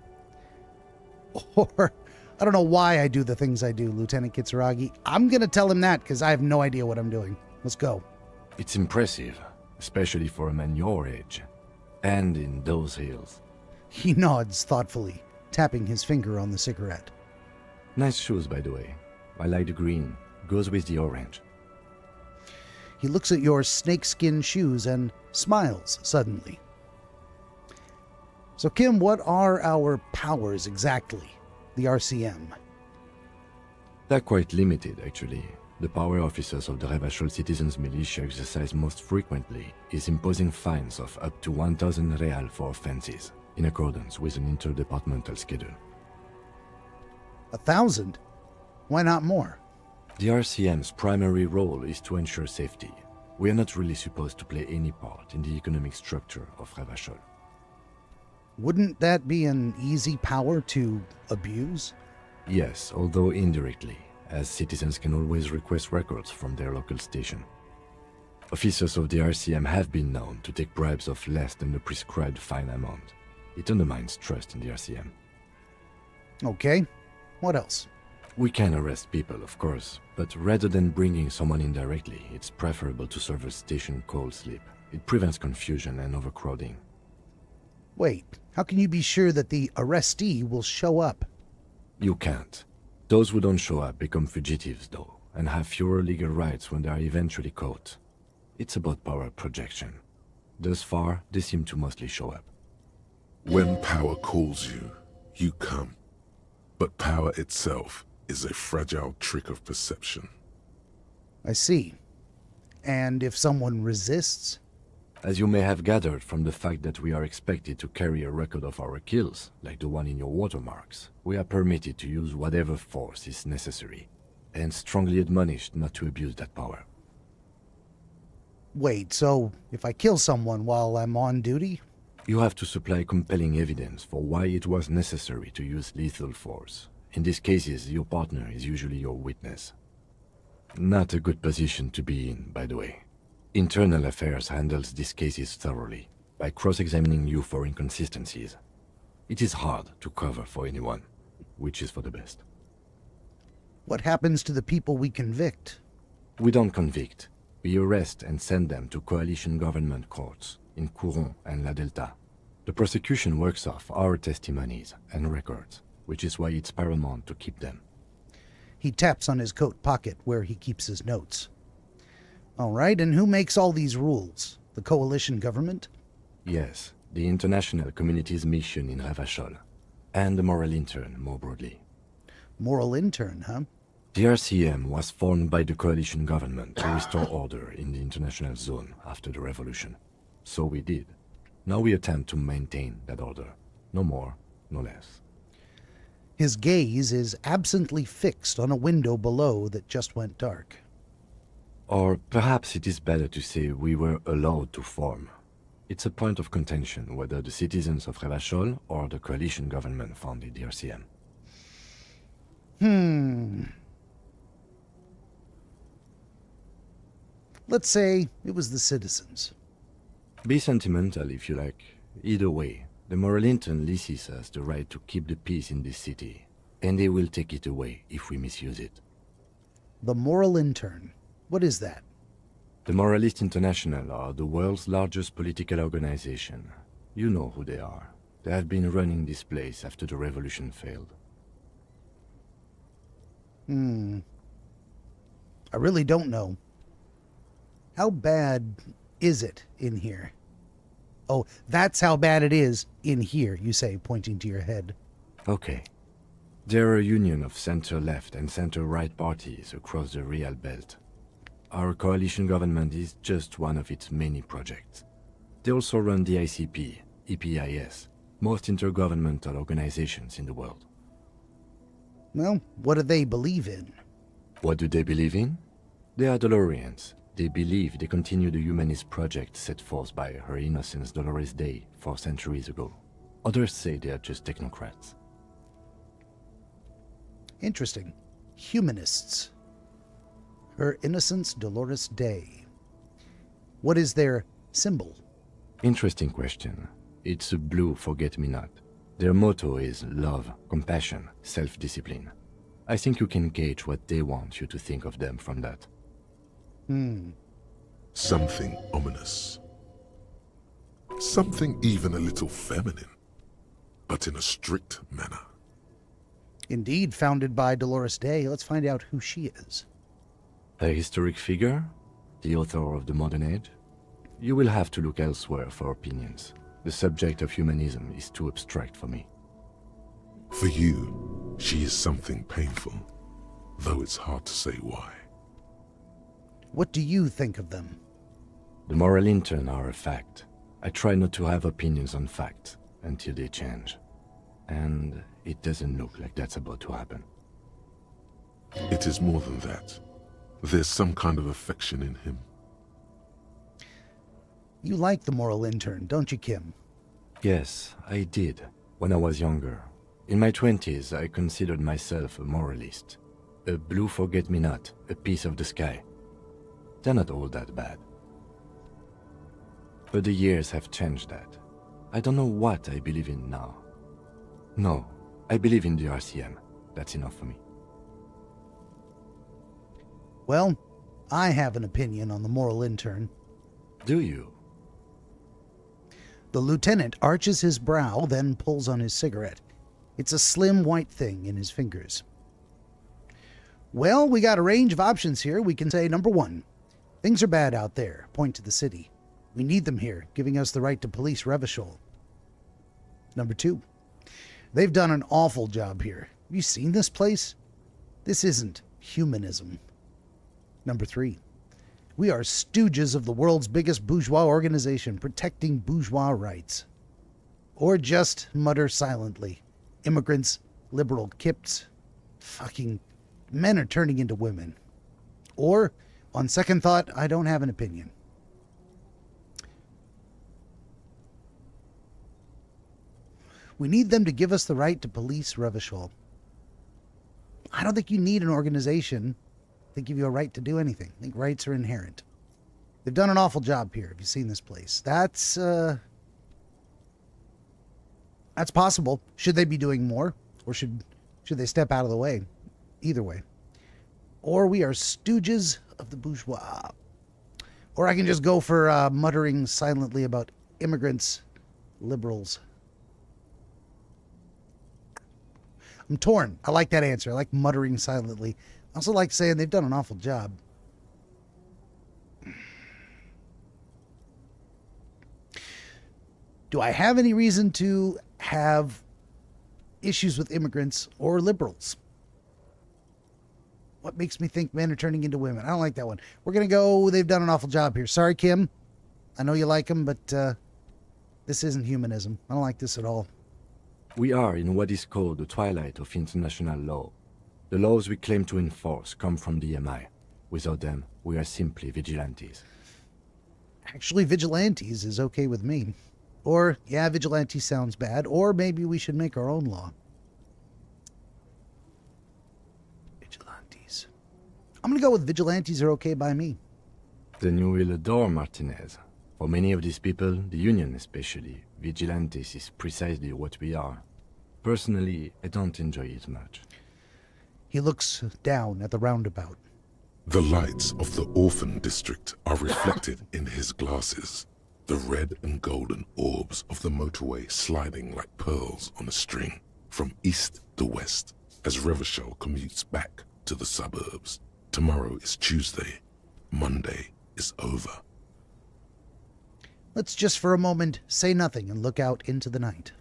Or, I don't know why I do the things I do, Lieutenant Kitsuragi. I'm going to tell him that because I have no idea what I'm doing. Let's go. It's impressive, especially for a man your age. And in those hills. He nods thoughtfully, tapping his finger on the cigarette. Nice shoes, by the way. I like the green. Goes with the orange. He looks at your snakeskin shoes and smiles suddenly. So, Kim, what are our powers exactly? The RCM. They're quite limited, actually. The power officers of the Revachol Citizens Militia exercise most frequently is imposing fines of up to 1,000 real for offenses, in accordance with an interdepartmental schedule. 1,000? Why not more? The RCM's primary role is to ensure safety. We are not really supposed to play any part in the economic structure of Revachol. Wouldn't that be an easy power to abuse? Yes, although indirectly, as citizens can always request records from their local station. Officers of the RCM have been known to take bribes of less than the prescribed fine amount. It undermines trust in the RCM. Okay. What else? We can arrest people, of course, but rather than bringing someone in directly, it's preferable to serve a station cold sleep. It prevents confusion and overcrowding. Wait, how can you be sure that the arrestee will show up? You can't. Those who don't show up become fugitives, though, and have fewer legal rights when they are eventually caught. It's about power projection. Thus far, they seem to mostly show up. When power calls you, you come. But power itself is a fragile trick of perception. I see. And if someone resists? As you may have gathered from the fact that we are expected to carry a record of our kills, like the one in your watermarks, we are permitted to use whatever force is necessary, and strongly admonished not to abuse that power. Wait, so if I kill someone while I'm on duty? You have to supply compelling evidence for why it was necessary to use lethal force. In these cases, your partner is usually your witness. Not a good position to be in, by the way. Internal Affairs handles these cases thoroughly, by cross-examining you for inconsistencies. It is hard to cover for anyone, which is for the best. What happens to the people we convict? We don't convict. We arrest and send them to coalition government courts in Couron and La Delta. The prosecution works off our testimonies and records, which is why it's paramount to keep them. He taps on his coat pocket where he keeps his notes. All right, and who makes all these rules? The coalition government? Yes, the international community's mission in Ravachol, and the moral intern more broadly. Moral intern, huh? The RCM was formed by the coalition government to restore order in the international zone after the revolution. So we did. Now we attempt to maintain that order. No more, no less. His gaze is absently fixed on a window below that just went dark. Or perhaps it is better to say we were allowed to form. It's a point of contention whether the citizens of Ravachol or the coalition government founded the RCM. Let's say it was the citizens. Be sentimental if you like. Either way, the moral intern leases us the right to keep the peace in this city, and they will take it away if we misuse it. The moral intern. What is that? The Moralist International are the world's largest political organization. You know who they are. They have been running this place after the revolution failed. I really don't know. How bad is it in here? Oh, that's how bad it is in here, you say, pointing to your head. Okay. There are a union of center-left and center-right parties across the Real Belt. Our coalition government is just one of its many projects. They also run the ICP, EPIS, most intergovernmental organizations in the world. Well, what do they believe in? What do they believe in? They are Dolorians. They believe they continue the humanist project set forth by Her Innocence Dolores Day 4 centuries ago. Others say they are just technocrats. Interesting. Humanists. Her Innocence Dolores Day. What is their symbol? Interesting question. It's a blue forget-me-not. Their motto is love, compassion, self-discipline. I think you can gauge what they want you to think of them from that. Something ominous. Something even a little feminine, but in a strict manner. Indeed, founded by Dolores Day. Let's find out who she is. A historic figure? The author of the modern age? You will have to look elsewhere for opinions. The subject of humanism is too abstract for me. For you, she is something painful, though it's hard to say why. What do you think of them? The moral intern are a fact. I try not to have opinions on facts until they change. And it doesn't look like that's about to happen. It is more than that. There's some kind of affection in him. You like the moral intern, don't you, Kim? Yes, I did, when I was younger. In my 20s, I considered myself a moralist. A blue forget-me-not, a piece of the sky. They're not all that bad. But the years have changed that. I don't know what I believe in now. No, I believe in the RCM. That's enough for me. Well, I have an opinion on the moral intern. Do you? The lieutenant arches his brow, then pulls on his cigarette. It's a slim white thing in his fingers. Well, we got a range of options here. We can say, number one, things are bad out there. Point to the city. We need them here, giving us the right to police Ravachol. Number two, they've done an awful job here. Have you seen this place? This isn't humanism. Number three, we are stooges of the world's biggest bourgeois organization protecting bourgeois rights. Or just mutter silently, immigrants, liberal kips, fucking men are turning into women. Or, on second thought, I don't have an opinion. We need them to give us the right to police Revachol. I don't think you need an organization to give you a right to do anything. I think rights are inherent. They've done an awful job here. Have you seen this place? That's possible. Should they be doing more? Or should they step out of the way? Either way. Or we are stooges of the bourgeois. Or I can just go for muttering silently about immigrants, liberals. I'm torn. I like that answer. I like muttering silently. I also like saying they've done an awful job. Do I have any reason to have issues with immigrants or liberals? What makes me think men are turning into women? I don't like that one. We're going to go, they've done an awful job here. Sorry, Kim. I know you like them, but this isn't humanism. I don't like this at all. We are in what is called the twilight of international law. The laws we claim to enforce come from the MI. Without them, we are simply vigilantes. Actually, vigilantes is okay with me. Or, yeah, vigilante sounds bad. Or maybe we should make our own law. Vigilantes. I'm going to go with vigilantes are okay by me. Then you will adore Martinez. For many of these people, the Union especially, vigilantes is precisely what we are. Personally, I don't enjoy it much. He looks down at the roundabout. The lights of the orphan district are reflected in his glasses, the red and golden orbs of the motorway sliding like pearls on a string from east to west as Revachol commutes back to the suburbs. Tomorrow is Tuesday. Monday is over. Let's just for a moment say nothing and look out into the night.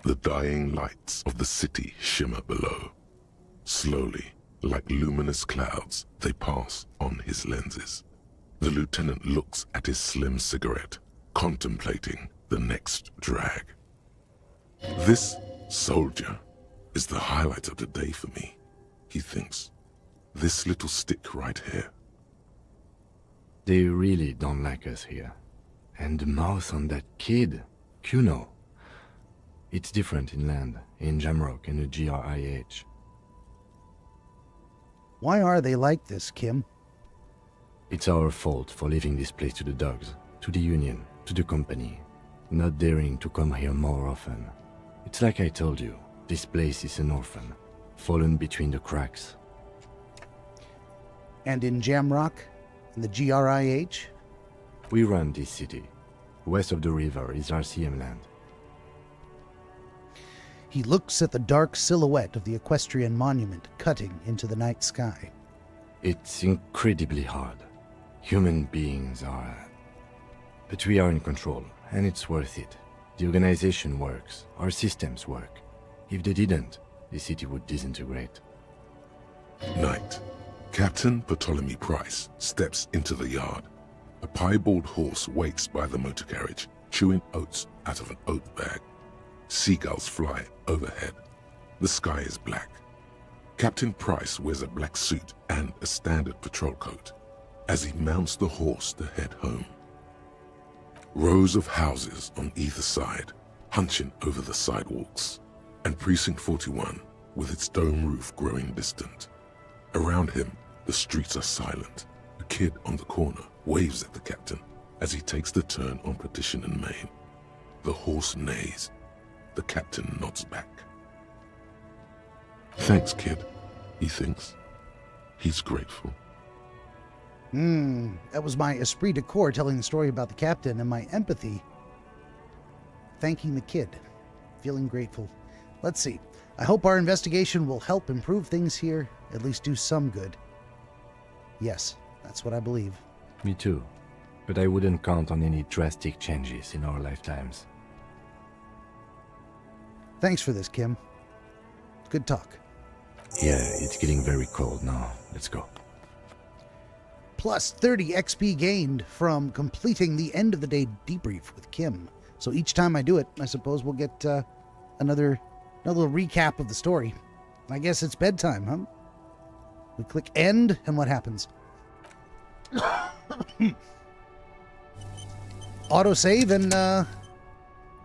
The dying lights of the city shimmer below. Slowly, like luminous clouds, they pass on his lenses. The lieutenant looks at his slim cigarette, contemplating the next drag. This soldier is the highlight of the day for me, he thinks. This little stick right here. They really don't like us here. And the mouth on that kid, Kuno. It's different inland, in Jamrock and the GRIH. Why are they like this, Kim? It's our fault for leaving this place to the dogs, to the Union, to the company, not daring to come here more often. It's like I told you, this place is an orphan, fallen between the cracks. And in Jamrock, in the GRIH? We run this city. West of the river is RCM land. He looks at the dark silhouette of the equestrian monument cutting into the night sky. It's incredibly hard. Human beings are... But we are in control, and it's worth it. The organization works. Our systems work. If they didn't, the city would disintegrate. Night. Captain Ptolemy Price steps into the yard. A piebald horse waits by the motor carriage, chewing oats out of an oat bag. Seagulls fly overhead. The sky is black. Captain Price wears a black suit and a standard patrol coat as he mounts the horse to head home. Rows of houses on either side, hunching over the sidewalks, and Precinct 41 with its dome roof growing distant. Around him, the streets are silent. A kid on the corner waves at the captain as he takes the turn on Petition and Main. The horse neighs. The captain nods back. Thanks, kid, he thinks. He's grateful. That was my esprit de corps telling the story about the captain and my empathy. Thanking the kid. Feeling grateful. Let's see. I hope our investigation will help improve things here, at least do some good. Yes, that's what I believe. Me too. But I wouldn't count on any drastic changes in our lifetimes. Thanks for this, Kim. Good talk. Yeah, it's getting very cold now. Let's go. Plus 30 XP gained from completing the end of the day debrief with Kim. So each time I do it, I suppose we'll get another little recap of the story. I guess it's bedtime, huh? We click end, and what happens? Autosave, and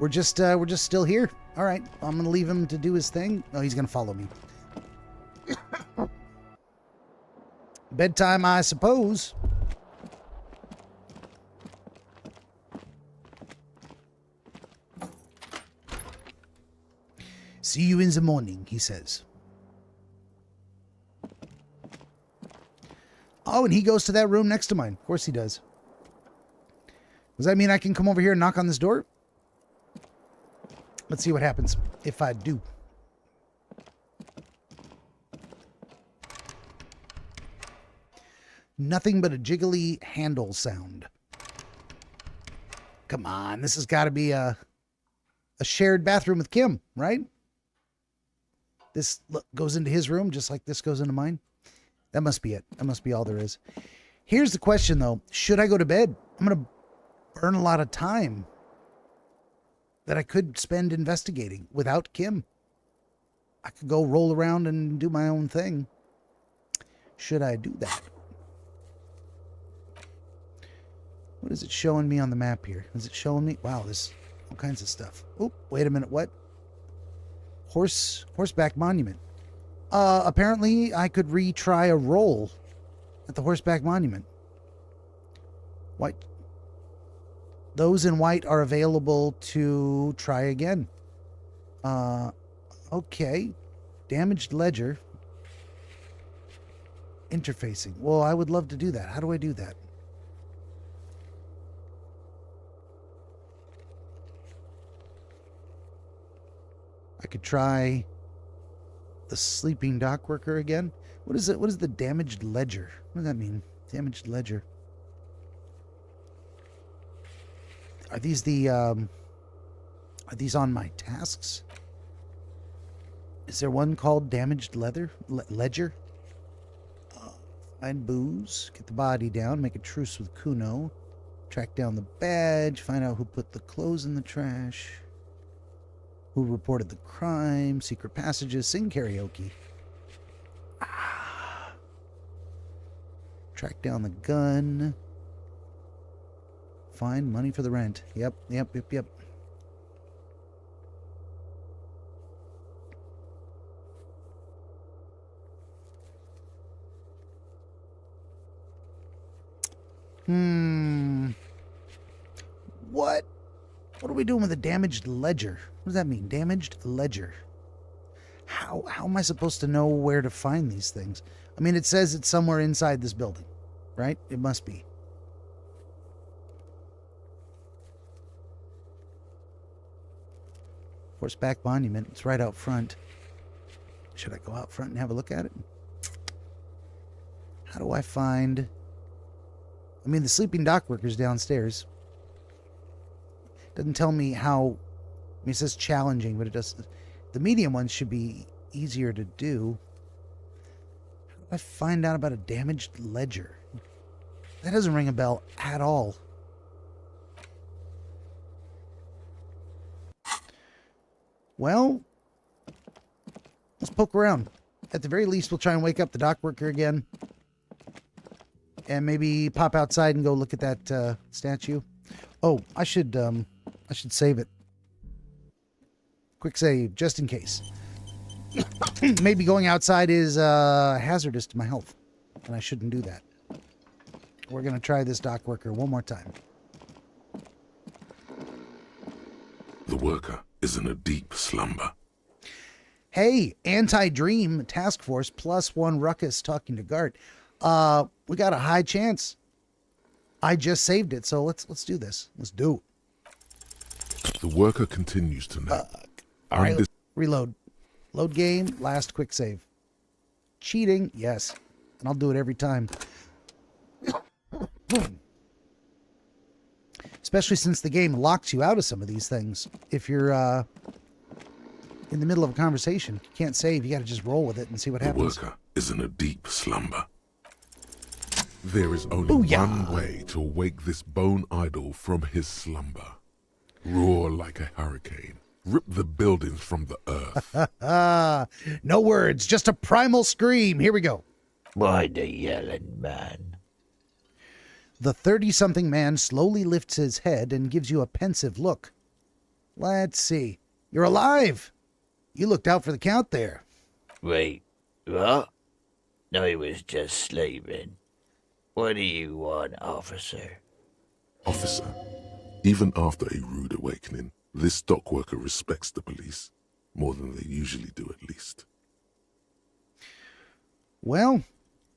we're just still here. All right, I'm gonna leave him to do his thing. Oh, he's gonna follow me. Bedtime, I suppose. See you in the morning, he says. Oh, and he goes to that room next to mine. Of course he does. Does that mean I can come over here and knock on this door? Let's see what happens if I do. Nothing but a jiggly handle sound. Come on, this has got to be a shared bathroom with Kim, right? This goes into his room just like this goes into mine. That must be it. That must be all there is. Here's the question, though. Should I go to bed? I'm going to burn a lot of time that I could spend investigating without Kim. I could go roll around and do my own thing. Should I do that? What is it showing me on the map here? Is it showing me? Wow, there's all kinds of stuff. Oh, wait a minute. What? Horseback monument. Apparently I could retry a roll at the horseback monument. White. Those in white are available to try again. Okay. Damaged ledger. Interfacing. Well, I would love to do that. How do I do that? I could try the sleeping dock worker again. What is it? What is the damaged ledger? What does that mean? Damaged ledger. Are these the are these on my tasks? Is there one called damaged ledger? Find booze, get the body down, make a truce with Kuno, track down the badge, find out who put the clothes in the trash. Who reported the crime? Secret passages. Sing karaoke. Track down the gun. Find money for the rent. Yep. What? What are we doing with a damaged ledger? What does that mean? Damaged ledger. How am I supposed to know where to find these things? I mean, it says it's somewhere inside this building, right? It must be. Horseback monument. It's right out front. Should I go out front and have a look at it? How do I find... I mean, the sleeping dock worker's downstairs. Doesn't tell me how... I mean, it says challenging, but it does... The medium ones should be easier to do. How do I find out about a damaged ledger? That doesn't ring a bell at all. Well, let's poke around. At the very least, we'll try and wake up the dock worker again. And maybe pop outside and go look at that statue. Oh, I should save it. Quick save, just in case. Maybe going outside is hazardous to my health. And I shouldn't do that. We're going to try this dock worker one more time. The worker is in a deep slumber. Hey, anti-dream task force +1 ruckus talking to Gart. We got a high chance. I just saved it, so let's do this. Let's do it. The worker continues to nag. All right, reload. Load game, last quick save. Cheating, yes. And I'll do it every time. Especially since the game locks you out of some of these things. If you're in the middle of a conversation, you can't save, you gotta just roll with it and see what happens. The worker is in a deep slumber. There is only one way to wake this bone idol from his slumber. Roar like a hurricane. Rip the buildings from the earth. No words, just a primal scream. Here we go. Why the yelling, man? The 30-something man slowly lifts his head and gives you a pensive look. Let's see. You're alive! You looked out for the count there. Wait, what? I was just sleeping. What do you want, officer? Officer, even after a rude awakening, this dock worker respects the police more than they usually do, at least. Well,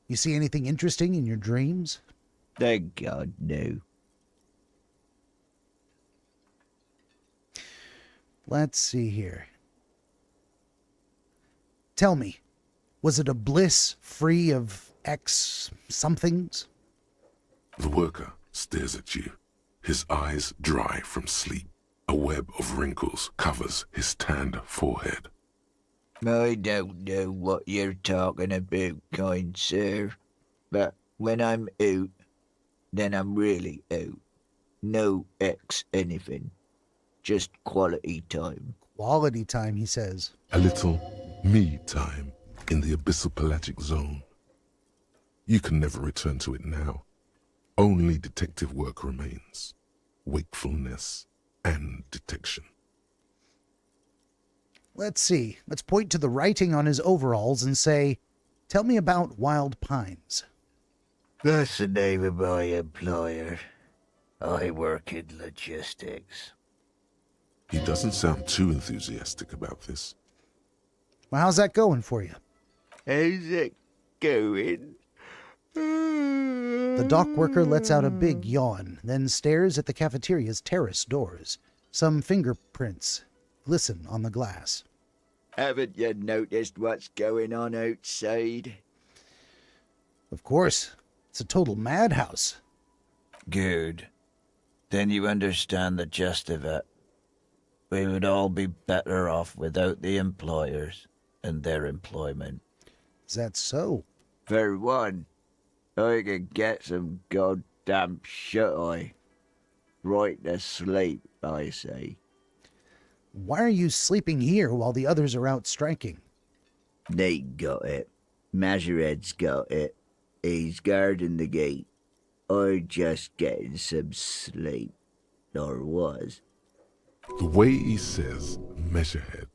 you see anything interesting in your dreams? Thank God, no. Let's see here. Tell me, was it a bliss free of X somethings? The worker stares at you, his eyes dry from sleep. A web of wrinkles covers his tanned forehead. I don't know what you're talking about, kind sir. But when I'm out, then I'm really out. No X anything. Just quality time. Quality time, he says. A little me time in the abyssal pelagic zone. You can never return to it now. Only detective work remains. Wakefulness and detection. Let's see. Let's point to the writing on his overalls and say, tell me about Wild Pines. That's the name of my employer. I work in logistics. He doesn't sound too enthusiastic about this. Well, how's that going for you? How's it going? The dock worker lets out a big yawn, then stares at the cafeteria's terrace doors. Some fingerprints glisten on the glass. Haven't you noticed what's going on outside? Of course. It's a total madhouse. Good. Then you understand the gist of it. We would all be better off without the employers and their employment. Is that so? For one, I could get some goddamn shut-eye. Right to sleep, I say. Why are you sleeping here while the others are out striking? They got it. Majoret's got it. He's guarding the gate. I'm just getting some sleep. Or was. The way he says measurehead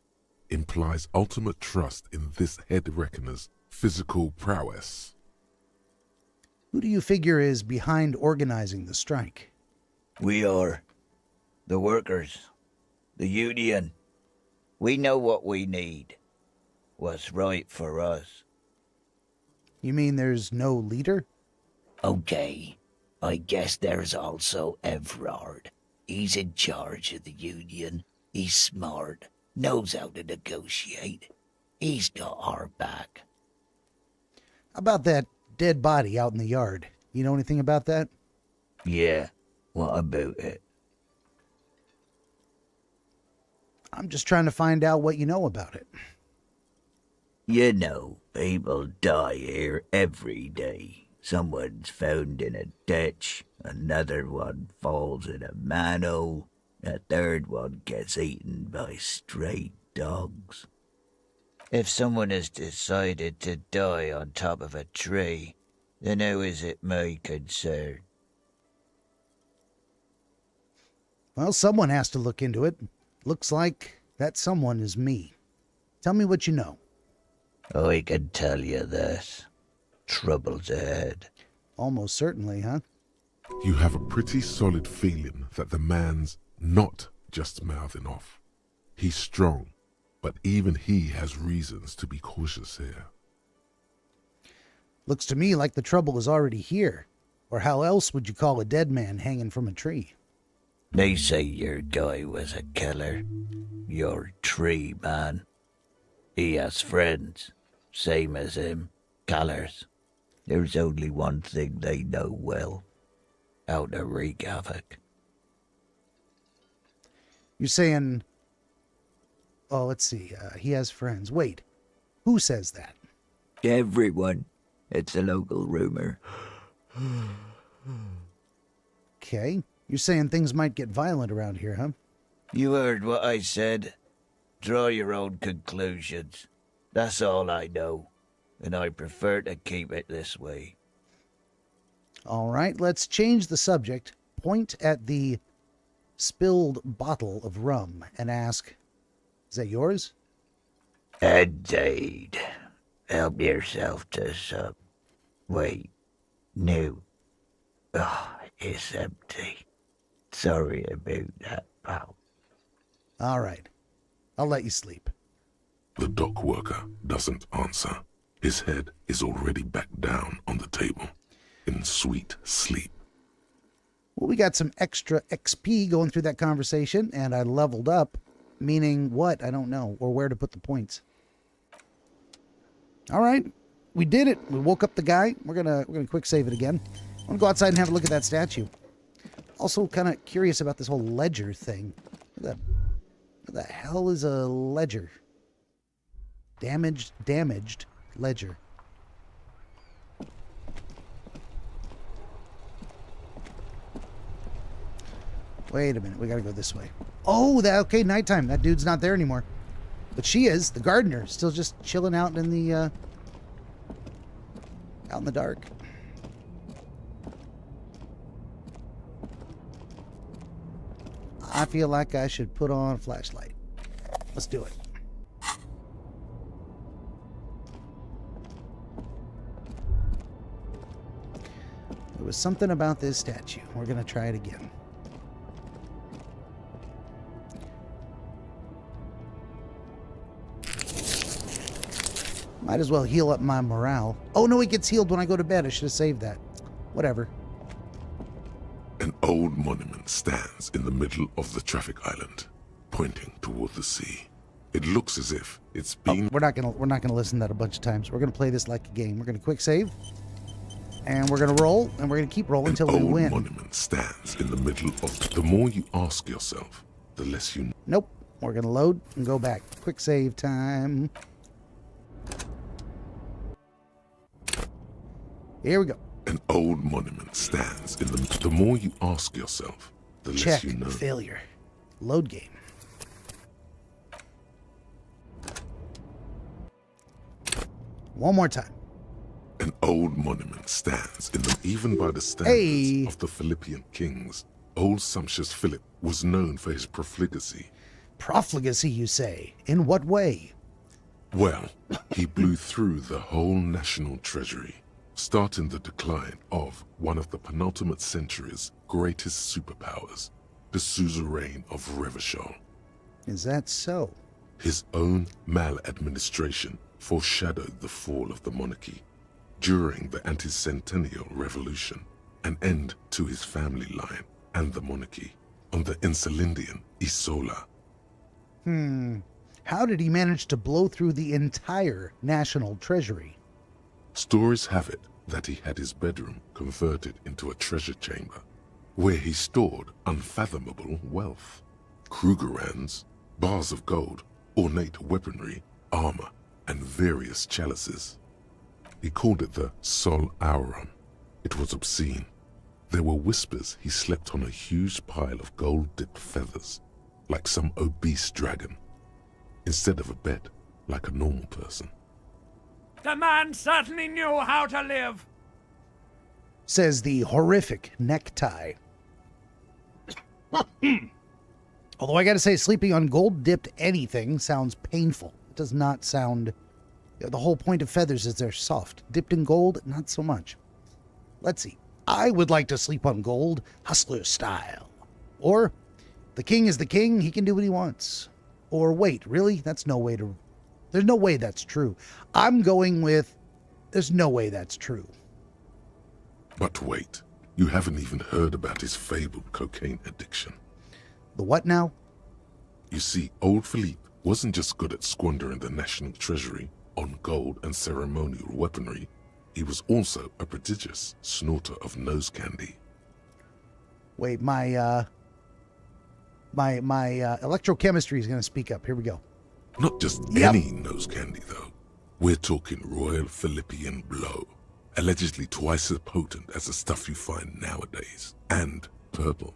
implies ultimate trust in this head reckoner's physical prowess. Who do you figure is behind organizing the strike? We are. The workers. The union. We know what we need. What's right for us. You mean there's no leader? Okay. I guess there's also Everard. He's in charge of the union. He's smart. Knows how to negotiate. He's got our back. How about that dead body out in the yard? You know anything about that? Yeah. What about it? I'm just trying to find out what you know about it. You know, people die here every day. Someone's found in a ditch, another one falls in a manhole, a third one gets eaten by stray dogs. If someone has decided to die on top of a tree, then how is it my concern? Well, someone has to look into it. Looks like that someone is me. Tell me what you know. I can tell you this. Trouble's ahead. Almost certainly, huh? You have a pretty solid feeling that the man's not just mouthing off. He's strong, but even he has reasons to be cautious here. Looks to me like the trouble is already here. Or how else would you call a dead man hanging from a tree? They say your guy was a killer. Your tree man. He has friends, same as him, killers. There's only one thing they know well. How to wreak havoc. You're saying... Oh, let's see. He has friends. Wait. Who says that? Everyone. It's a local rumor. Okay. You're saying things might get violent around here, huh? You heard what I said. Draw your own conclusions. That's all I know, and I prefer to keep it this way. All right, let's change the subject. Point at the spilled bottle of rum and ask, "Is that yours?" Indeed. Help yourself to some. Wait. No. Oh, it's empty. Sorry about that, pal. All right. I'll let you sleep. The dock worker doesn't answer. His head is already back down on the table, in sweet sleep. Well, we got some extra XP going through that conversation, and I leveled up, meaning what? I don't know, or where to put the points. All right, we did it. We woke up the guy. We're gonna quick save it again. I'm gonna go outside and have a look at that statue. Also, kind of curious about this whole ledger thing. What the hell is a ledger? Damaged ledger. Wait a minute, we gotta go this way. Oh, okay, nighttime. That dude's not there anymore. But she is, the gardener, still just chilling out in the dark. I feel like I should put on a flashlight. Let's do it. There was something about this statue. We're gonna try it again. Might as well heal up my morale. Oh no, it gets healed when I go to bed. I should have saved that. Whatever. An old monument stands in the middle of the traffic island, pointing toward the sea. It looks as if it's been... We're not gonna listen to that a bunch of times. We're gonna play this like a game. We're gonna quick save, and we're gonna roll, and we're gonna keep rolling until we win. An old monument stands in the middle of... The more you ask yourself, the less you know. Nope. We're gonna load and go back. Quick save time. Here we go. An old monument stands in the more you ask yourself, the less you know. Failure. Load game. One more time. An old monument stands in even by the standards of the Philippian kings. Old sumptuous Philip was known for his profligacy. Profligacy, you say? In what way? Well, he blew through the whole national treasury, starting the decline of one of the penultimate century's greatest superpowers, the suzerain of Revachol. Is that so? His own maladministration foreshadowed the fall of the monarchy. During the anti-centennial revolution, an end to his family line and the monarchy on the Insulindian Isola. How did he manage to blow through the entire national treasury? Stories have it that he had his bedroom converted into a treasure chamber, where he stored unfathomable wealth. Krugerrands, bars of gold, ornate weaponry, armor, and various chalices. He called it the Sol Aurum. It was obscene. There were whispers he slept on a huge pile of gold-dipped feathers, like some obese dragon, instead of a bed, like a normal person. The man certainly knew how to live, says the horrific necktie. Although I gotta say, sleeping on gold-dipped anything sounds painful. It does not sound... The whole point of feathers is they're soft. Dipped in gold, not so much. Let's see. I would like to sleep on gold, hustler style. Or, the king is the king, he can do what he wants. Or wait, really? That's no way to... There's no way that's true. I'm going with, there's no way that's true. But wait, you haven't even heard about his fabled cocaine addiction. The what now? You see, old Philippe wasn't just good at squandering the national treasury on gold and ceremonial weaponry. He was also a prodigious snorter of nose candy. Wait, my electrochemistry is going to speak up. Here we go. Not just any nose candy, though. We're talking Royal Philippian Blow, allegedly twice as potent as the stuff you find nowadays, and purple.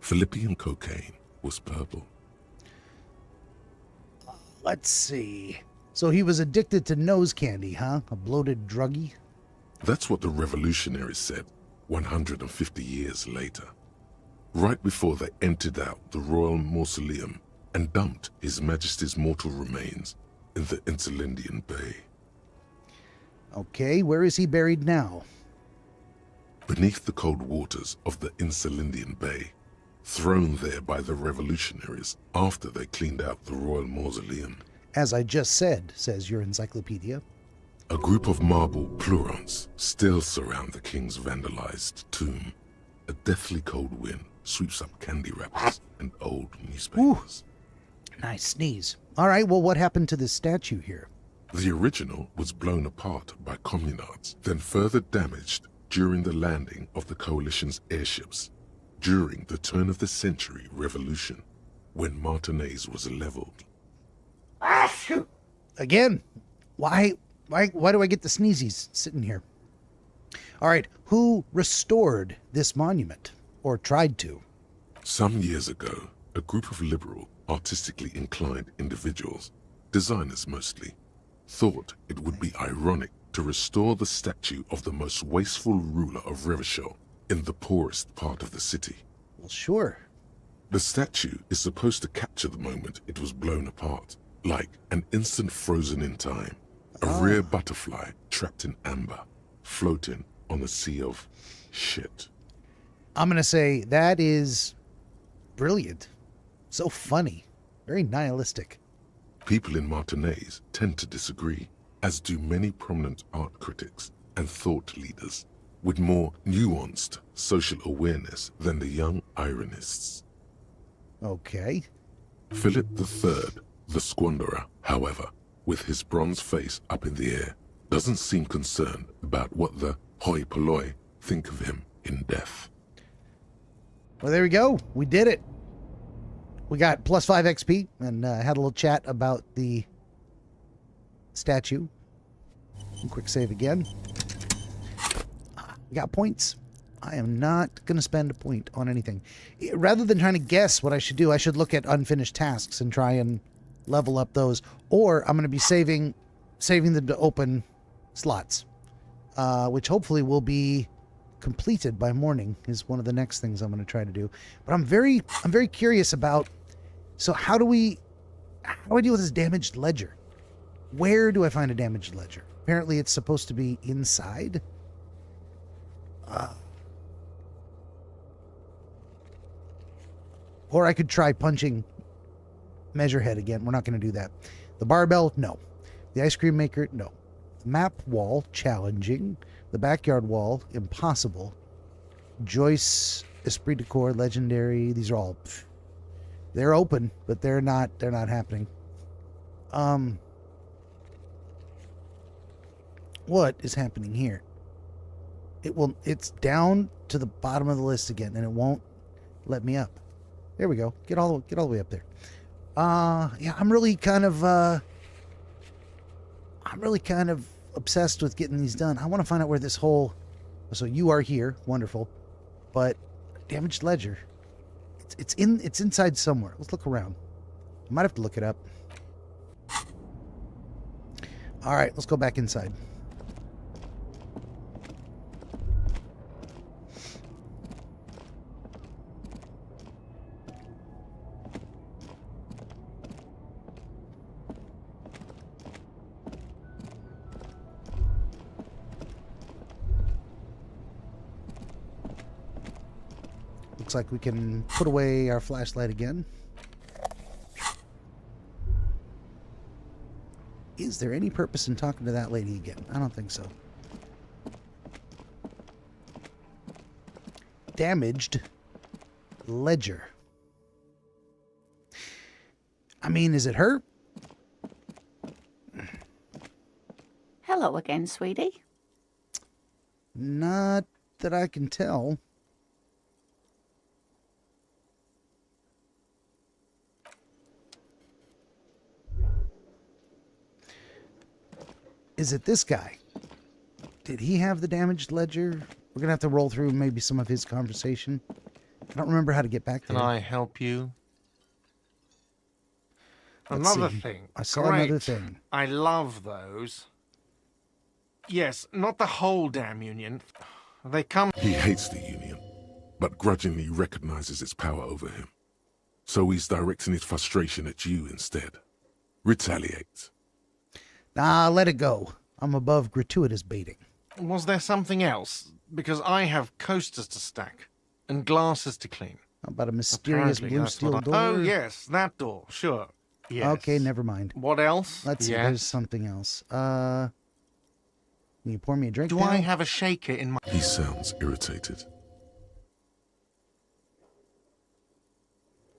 Philippian cocaine was purple. Let's see. So he was addicted to nose candy, huh? A bloated druggie? That's what the revolutionaries said 150 years later. right before they emptied out the royal mausoleum and dumped His Majesty's mortal remains in the Insulindian Bay. Okay, where is he buried now? Beneath the cold waters of the Insulindian Bay, thrown there by the revolutionaries after they cleaned out the royal mausoleum. As I just said, says your encyclopedia. A group of marble pleurons still surround the king's vandalized tomb. A deathly cold wind sweeps up candy wrappers and old newspapers. Ooh, nice sneeze. All right, well, what happened to this statue here? The original was blown apart by communards, then further damaged during the landing of the coalition's airships during the turn-of-the-century revolution, when Martinez was leveled. Again, why do I get the sneezies sitting here? All right, who restored this monument, or tried to? Some years ago, a group of liberal, artistically inclined individuals, designers mostly, thought it would be ironic to restore the statue of the most wasteful ruler of Revachol in the poorest part of the city. Well, sure. The statue is supposed to capture the moment it was blown apart, like an instant frozen in time, a rare butterfly trapped in amber, floating on a sea of shit. I'm going to say that is brilliant. So funny. Very nihilistic. People in Martinez tend to disagree, as do many prominent art critics and thought leaders with more nuanced social awareness than the young ironists. Okay. Philip III, the squanderer, however, with his bronze face up in the air, doesn't seem concerned about what the hoi polloi think of him in death. Well, there we go. We did it. We got +5 XP and had a little chat about the statue. Quick save again. We got points. I am not going to spend a point on anything. Rather than trying to guess what I should do, I should look at unfinished tasks and try and level up those. Or I'm going to be saving them to open slots, which hopefully will be completed by morning, is one of the next things I'm going to try to do. But I'm very curious about, so how do I deal with this damaged ledger? Where do I find a damaged ledger? Apparently it's supposed to be inside. Or I could try punching Measurehead again. We're not going to do that. The barbell, no. The ice cream maker, no. The map wall, challenging. The backyard wall, impossible. Joyce, Esprit de Corps, legendary. These are all, they're open, but they're not happening. What is happening here? It's down to the bottom of the list again, and it won't let me up. There we go. Get all the way up there. Yeah, I'm really kind of obsessed with getting these done. I want to find out where this whole, so you are here, wonderful, but damaged ledger, it's inside somewhere. Let's look around. I might have to look it up. All right, let's go back inside. Looks like we can put away our flashlight again. Is there any purpose in talking to that lady again? I don't think so. Damaged ledger. I mean, is it her? Hello again, sweetie. Not that I can tell. Is it this guy? Did he have the damaged ledger? We're going to have to roll through maybe some of his conversation. I don't remember how to get back there. Can I help you? Let's Another see. thing. I saw Great. another thing. I love those. Yes, not the whole damn union. They come... He hates the Union, but grudgingly recognizes its power over him. So he's directing his frustration at you instead. Retaliate. Nah, let it go. I'm above gratuitous baiting. Was there something else? Because I have coasters to stack and glasses to clean. How about a mysterious Apparently, blue that's steel what door? Oh, yes, that door, sure. Yes. Okay, never mind. What else? Let's see, Yes. there's something else. Can you pour me a drink Do now? I have a shaker in my... He sounds irritated.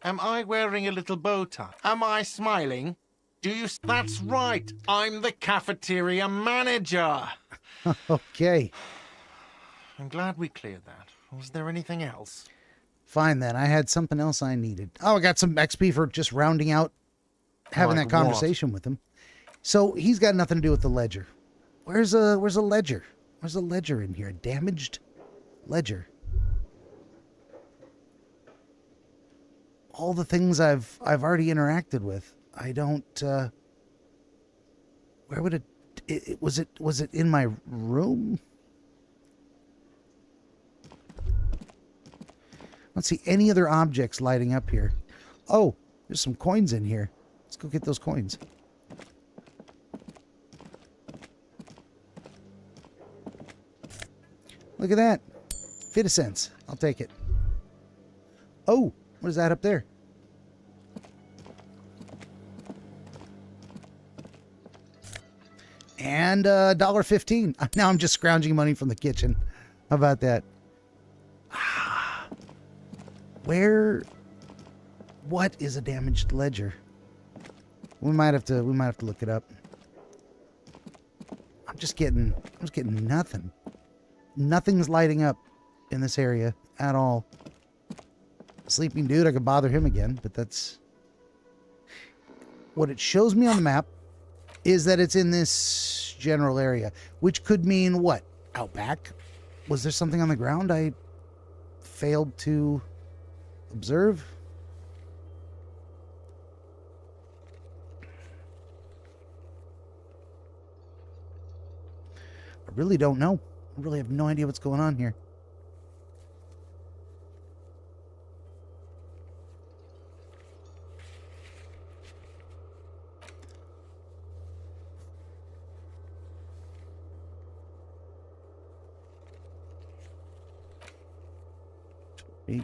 Am I wearing a little bow tie? Am I smiling? Do you... That's right, I'm the cafeteria manager. Okay. I'm glad we cleared that. Was there anything else? Fine then. I had something else I needed. Oh, I got some XP for just rounding out, having Like that conversation with him. So he's got nothing to do with the ledger. Where's a ledger? Where's a ledger in here? A damaged ledger. All the things I've already interacted with. I don't. Where would it was it in my room? I don't see any other objects lighting up here. Oh, there's some coins in here. Let's go get those coins. Look at that. 50 cents. I'll take it. Oh, what is that up there? And $1.15. Now I'm just scrounging money from the kitchen. How about that? What is a damaged ledger? We might have to look it up. I'm just getting nothing. Nothing's lighting up in this area at all. Sleeping dude, I could bother him again, but that's what it shows me on the map is that it's in this general area, which could mean what? Out back? Was there something on the ground I failed to observe? I really don't know. I really have no idea what's going on here.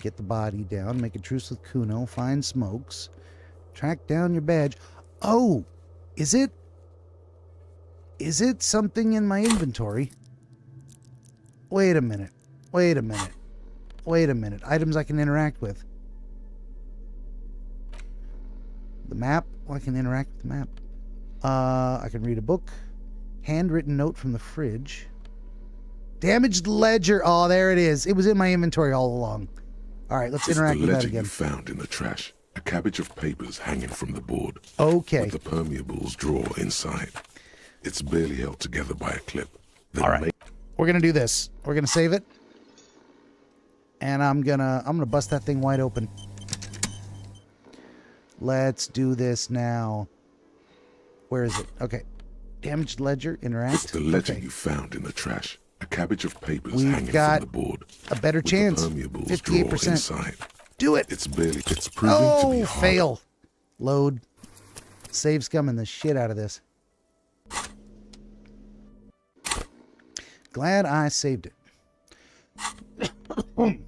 Get the body down, make a truce with Kuno, find smokes, track down your badge. Oh, is it something in my inventory? Wait a minute. Items I can interact with. The map? Well, I can interact with the map. I can read a book. Handwritten note from the fridge. Damaged ledger. Oh, there it is. It was in my inventory all along. All right, let's interact with that again. It's the ledger you found in the trash. A cabbage of papers hanging from the board. Okay. With the permeables drawer inside. It's barely held together by a clip. Then all right. We're going to do this. We're going to save it. And I'm going to bust that thing wide open. Let's do this now. Where is it? Okay. Damaged ledger, interact. It's the ledger you found in the trash. A cabbage of papers We've hanging got from the board. A better chance. 58%. Do it. It's proving to be hard. Fail. Load. Save scumming the shit out of this. Glad I saved it.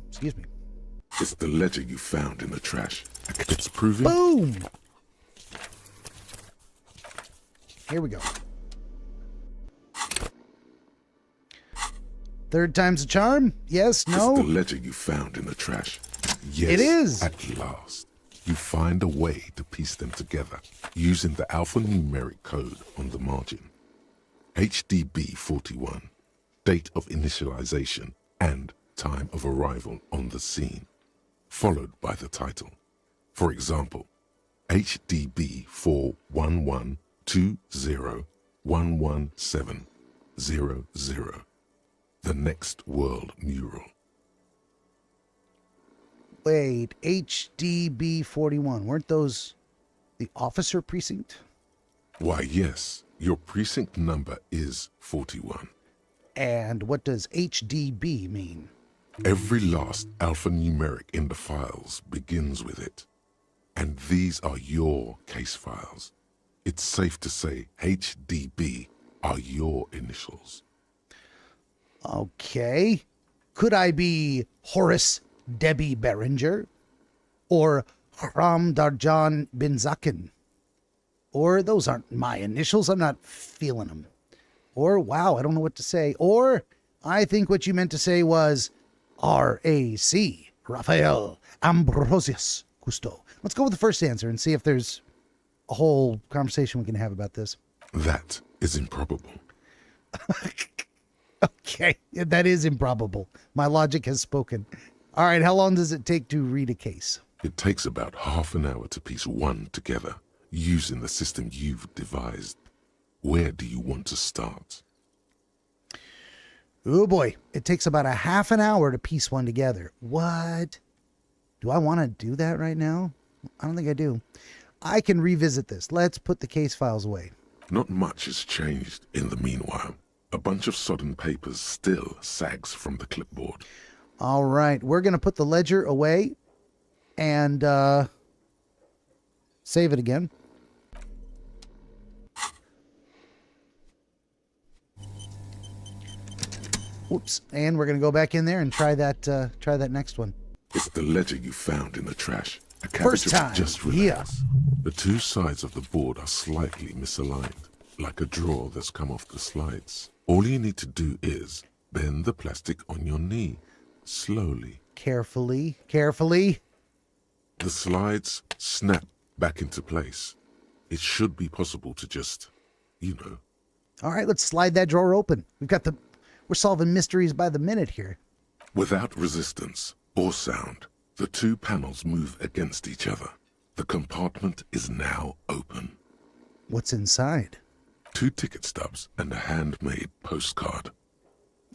Excuse me. It's the ledger you found in the trash. It's proving... Boom! Here we go. Third time's a charm? Yes, no? It's the ledger you found in the trash. Yes, it is. At last, you find a way to piece them together using the alphanumeric code on the margin. HDB 41, date of initialization and time of arrival on the scene, followed by the title. For example, HDB 41120111700. The Next World Mural. Wait, HDB 41. Weren't those the officer precinct? Why, yes. Your precinct number is 41. And what does HDB mean? Every last alphanumeric in the files begins with it. And these are your case files. It's safe to say HDB are your initials. Okay. Could I be Horace Debbie Beringer? Or Hram Darjan bin Zakin? Or those aren't my initials, I'm not feeling them. Or, wow, I don't know what to say. Or, I think what you meant to say was R.A.C. Raphael Ambrosius Cousteau. Let's go with the first answer and see if there's a whole conversation we can have about this. That is improbable. Okay, that is improbable. My logic has spoken. All right, how long does it take to read a case? It takes about half an hour to piece one together, using the system you've devised. Where do you want to start? Oh boy, it takes about a half an hour to piece one together. What? Do I want to do that right now? I don't think I do. I can revisit this. Let's put the case files away. Not much has changed in the meanwhile. A bunch of sodden papers still sags from the clipboard. All right, we're going to put the ledger away and save it again. Oops, and we're going to go back in there and try that next one. It's the ledger you found in the trash. A First cabbage of time, just relax. The two sides of the board are slightly misaligned, like a drawer that's come off the slides. All you need to do is bend the plastic on your knee, slowly. Carefully, carefully. The slides snap back into place. It should be possible to just, All right, let's slide that drawer open. We're solving mysteries by the minute here. Without resistance or sound, the two panels move against each other. The compartment is now open. What's inside? 2 ticket stubs and a handmade postcard.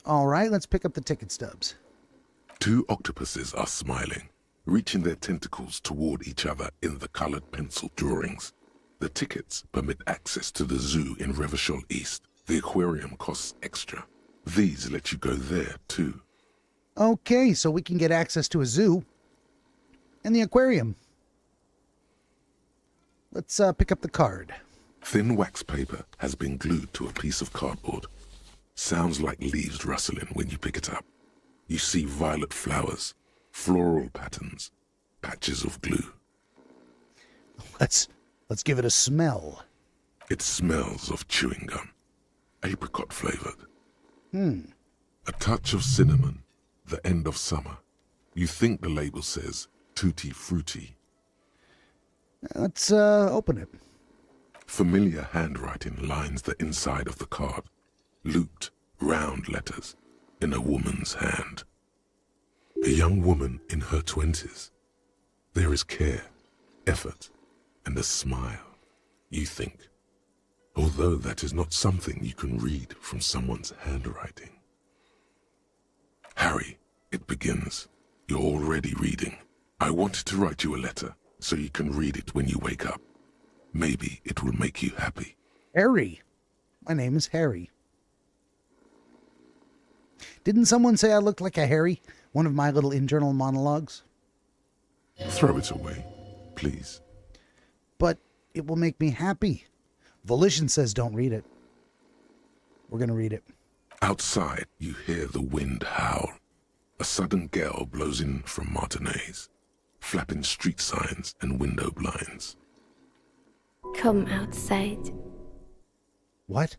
All right, let's pick up the ticket stubs. 2 octopuses are smiling, reaching their tentacles toward each other in the colored pencil drawings. The tickets permit access to the zoo in Revachol East. The aquarium costs extra. These let you go there, too. Okay, so we can get access to a zoo and the aquarium. Let's pick up the card. Thin wax paper has been glued to a piece of cardboard. Sounds like leaves rustling when you pick it up. You see violet flowers, floral patterns, patches of glue. Let's give it a smell. It smells of chewing gum, apricot flavored. A touch of cinnamon, the end of summer. You think the label says tutti frutti. Let's open it. Familiar handwriting lines the inside of the card. Looped, round letters in a woman's hand. A young woman in her 20s. There is care, effort, and a smile, you think. Although that is not something you can read from someone's handwriting. Harry, it begins. You're already reading. I wanted to write you a letter so you can read it when you wake up. Maybe it will make you happy. Harry. My name is Harry. Didn't someone say I looked like a Harry? One of my little internal monologues? Throw it away, please. But it will make me happy. Volition says don't read it. We're going to read it. Outside, you hear the wind howl. A sudden gale blows in from Martinez, flapping street signs and window blinds. Come outside. What?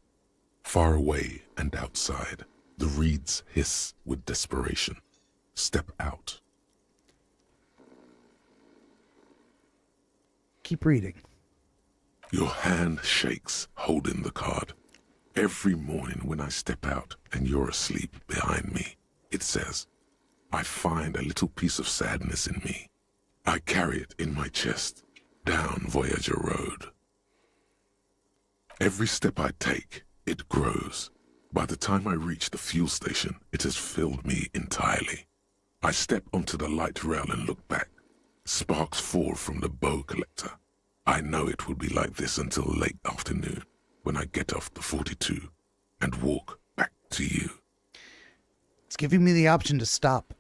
Far away and outside, the reeds hiss with desperation. Step out. Keep reading. Your hand shakes, holding the card. Every morning when I step out and you're asleep behind me, it says, I find a little piece of sadness in me. I carry it in my chest, down Voyager Road. Every step I take, it grows. By the time I reach the fuel station, it has filled me entirely. I step onto the light rail and look back. Sparks fall from the bow collector. I know it will be like this until late afternoon, when I get off the 42 and walk back to you. It's giving me the option to stop.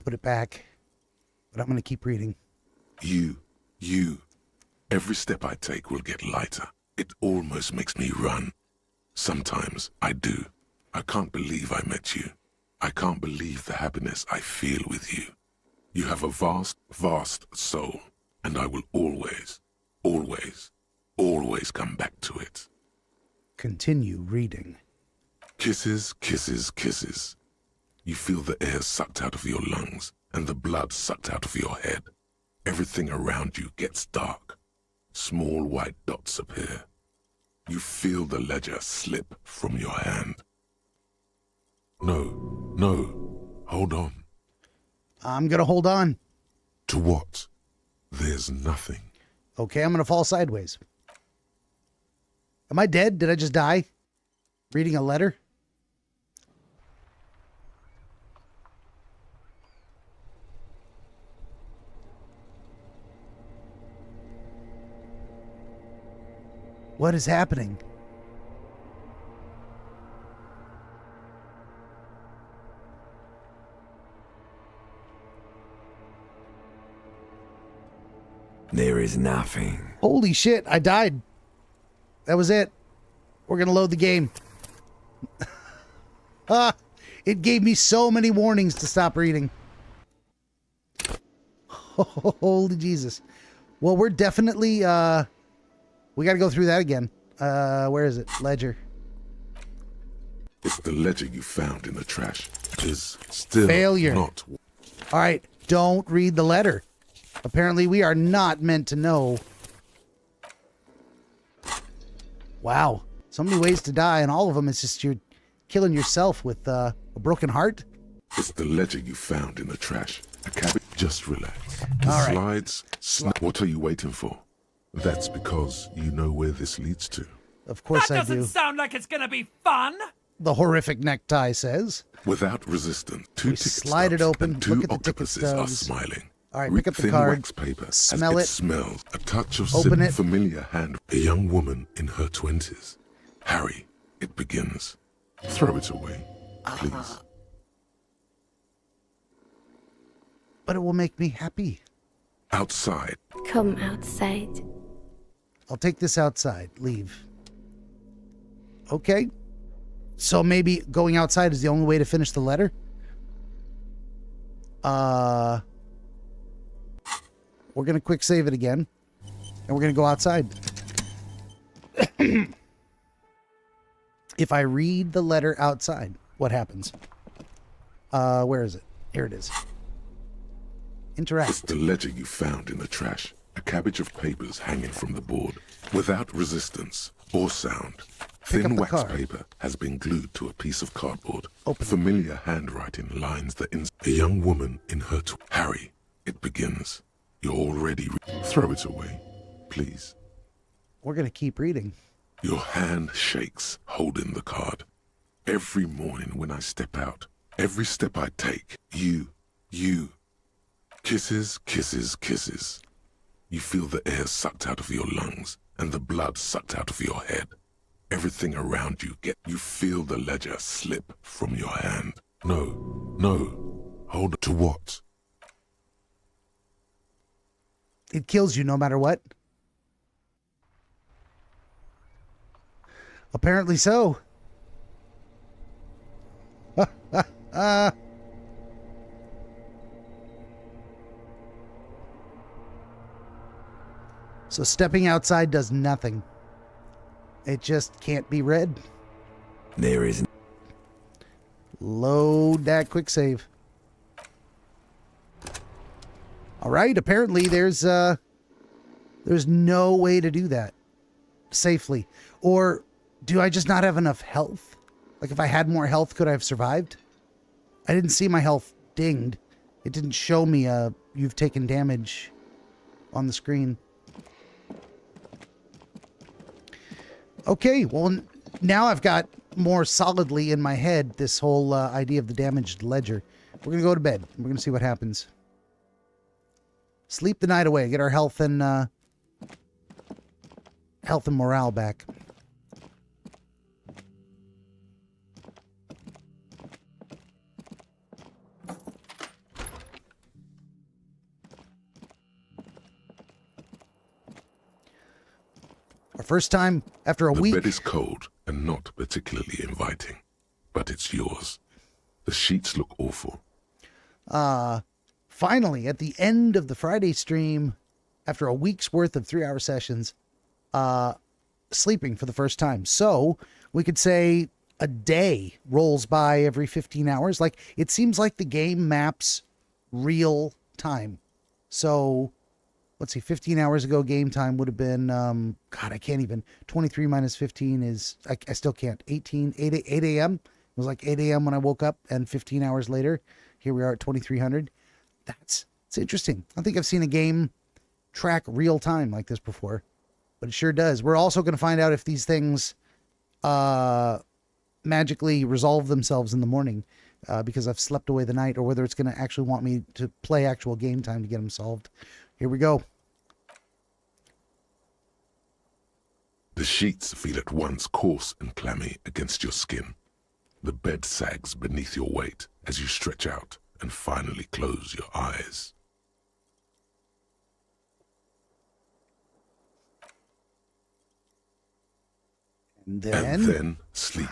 put it back. But I'm going to keep reading. You. Every step I take will get lighter. It almost makes me run. Sometimes I do. I can't believe I met you. I can't believe the happiness I feel with you. You have a vast, vast soul, and I will always, always, always come back to it. Continue reading. Kisses, kisses, kisses. You feel the air sucked out of your lungs and the blood sucked out of your head. Everything around you gets dark. Small white dots appear. You feel the ledger slip from your hand. No, hold on. I'm going to hold on. To what? There's nothing. Okay, I'm going to fall sideways. Am I dead? Did I just die? Reading a letter? What is happening? There is nothing. Holy shit, I died. That was it. We're going to load the game. It gave me so many warnings to stop reading. Holy Jesus. Well, we're definitely, we got to go through that again. Where is it? Ledger. It's the ledger you found in the trash. Is still Failure. not. All right, don't read the letter. Apparently, we are not meant to know. Wow. So many ways to die, and all of them is just you're killing yourself with a broken heart. It's the ledger you found in the trash. A cabbage. Just relax. The All right. slides. What are you waiting for? That's because you know where this leads to. Of course That I do. doesn't sound like it's gonna be fun. The horrific necktie says. Without resistance, two We ticket slide it stubs open, and two look at the ticket octopuses are stubs. smiling. All right, Read pick up the thin card, wax paper smell as it. smells. A touch of Open it. familiar hand. A young woman in her 20s. Harry, it begins. Throw it away, please. But it will make me happy. Outside. Come outside. I'll take this outside. Leave. Okay. So maybe going outside is the only way to finish the letter? We're going to quick save it again. And we're going to go outside. If I read the letter outside, what happens? Where is it? Here it is. Interact. It's the ledger you found in the trash. A cabbage of papers hanging from the board. Without resistance or sound. Pick up Thin the wax card. paper has been glued to a piece of cardboard. Open it. Familiar handwriting lines the A young woman in her Harry, it begins. You're already throw it away, please. We're going to keep reading. Your hand shakes, holding the card. Every morning when I step out, every step I take, you. Kisses, kisses, kisses. You feel the air sucked out of your lungs and the blood sucked out of your head. Everything around you you feel the ledger slip from your hand. No. Hold to what? It kills you no matter what. Apparently so. So stepping outside does nothing. It just can't be read. There is Load that quick save. All right, apparently there's no way to do that safely. Or do I just not have enough health? Like if I had more health, could I have survived? I didn't see my health dinged. It didn't show me you've taken damage on the screen. Okay, well, now I've got more solidly in my head this whole idea of the damaged ledger. We're going to go to bed. We're going to see what happens. Sleep the night away. Get our health and morale back. first time after a The week. bed is cold and not particularly inviting, but it's yours. The sheets look awful. Finally, at the end of the Friday stream, after a week's worth of 3-hour sessions, sleeping for the first time. So we could say a day rolls by every 15 hours. Like, it seems like the game maps real time. So let's see, 15 hours ago, game time would have been, God, I can't even. 23 minus 15 is, I still can't. 8 a.m. It was like 8 a.m. when I woke up, and 15 hours later, here we are at 2300. It's interesting. I don't think I've seen a game track real time like this before, but it sure does. We're also going to find out if these things magically resolve themselves in the morning because I've slept away the night, or whether it's going to actually want me to play actual game time to get them solved. Here we go. The sheets feel at once coarse and clammy against your skin. The bed sags beneath your weight as you stretch out and finally close your eyes. And then sleep.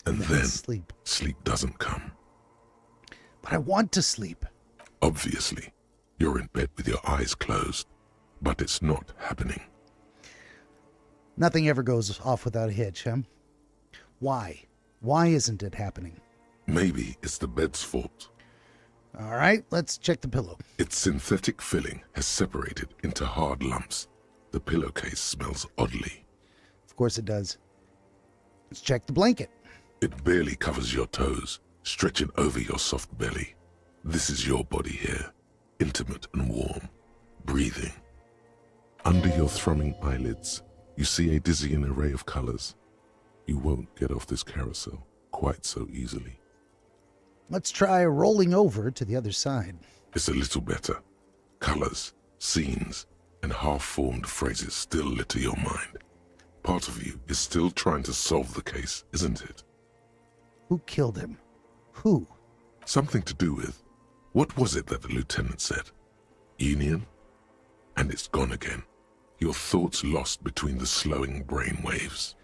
And then sleep. Sleep doesn't come. But I want to sleep. Obviously, you're in bed with your eyes closed, but it's not happening. Nothing ever goes off without a hitch, huh? Why? Why isn't it happening? Maybe it's the bed's fault. All right, let's check the pillow. Its synthetic filling has separated into hard lumps. The pillowcase smells oddly. Of course it does. Let's check the blanket. It barely covers your toes, stretching over your soft belly. This is your body here, intimate and warm, breathing. Under your thrumming eyelids, you see a dizzying array of colors. You won't get off this carousel quite so easily. Let's try rolling over to the other side. It's a little better. Colors, scenes, and half-formed phrases still litter your mind. Part of you is still trying to solve the case, isn't it? Who killed him? Who? Something to do with, what was it that the lieutenant said? Union? And it's gone again. Your thoughts lost between the slowing brain waves.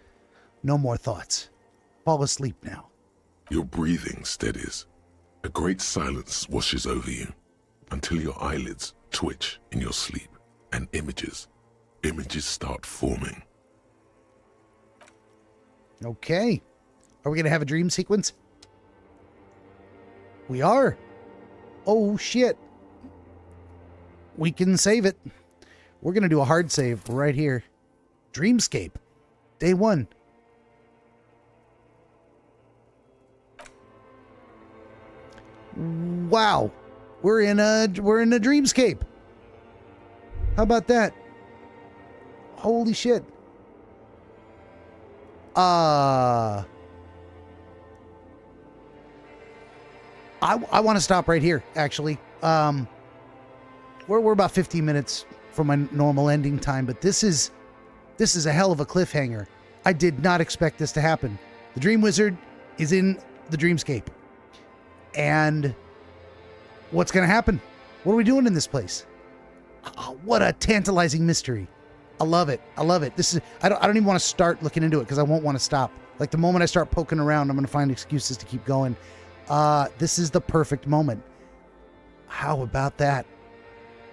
No more thoughts. Fall asleep now. Your breathing steadies. A great silence washes over you until your eyelids twitch in your sleep and images start forming. Okay. Are we going to have a dream sequence? We are. Oh, shit. We can save it. We're going to do a hard save right here. Dreamscape. Day 1. Wow. We're in a dreamscape. How about that? Holy shit. I want to stop right here, actually. We're about 15 minutes from my normal ending time, but this is a hell of a cliffhanger. I did not expect this to happen. The DreamWizard is in the dreamscape. And what's going to happen? What are we doing in this place? Oh, what a tantalizing mystery. I love it. I love it. This is I don't even want to start looking into it because I won't want to stop. Like, the moment I start poking around, I'm going to find excuses to keep going. This is the perfect moment. How about that?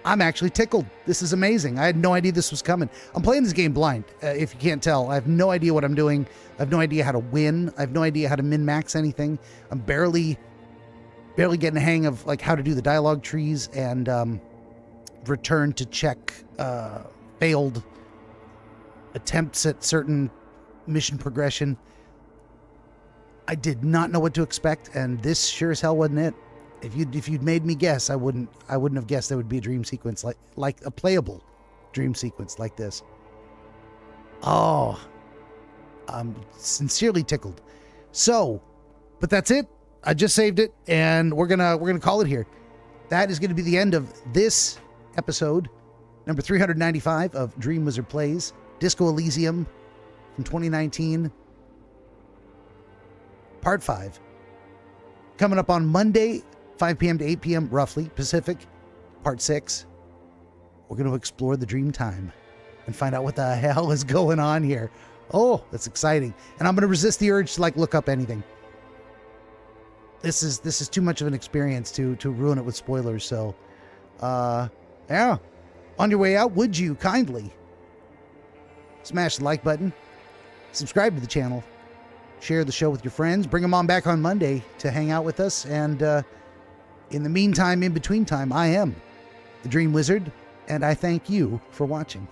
I'm actually tickled. This is amazing. I had no idea this was coming. I'm playing this game blind, if you can't tell. I have no idea what I'm doing. I have no idea how to win. I have no idea how to min-max anything. I'm barely getting the hang of like how to do the dialogue trees and return to check failed attempts at certain mission progression. I did not know what to expect, and this sure as hell wasn't it. If you'd made me guess, I wouldn't have guessed there would be a dream sequence like a playable dream sequence like this. Oh, I'm sincerely tickled. So, but that's it. I just saved it, and we're gonna call it here. That is gonna be the end of this episode, number 395 of DreamWizard Plays Disco Elysium from 2019, Part 5. Coming up on Monday, 5 p.m. to 8 p.m. roughly Pacific, Part 6. We're going to explore the dream time. and find out what the hell is going on here. Oh, that's exciting. And I'm going to resist the urge to like look up anything. This is too much of an experience to ruin it with spoilers. So, yeah. On your way out, would you kindly smash the like button, subscribe to the channel, share the show with your friends, bring them on back on Monday to hang out with us. And in the meantime, in between time, I am the Dream Wizard, and I thank you for watching.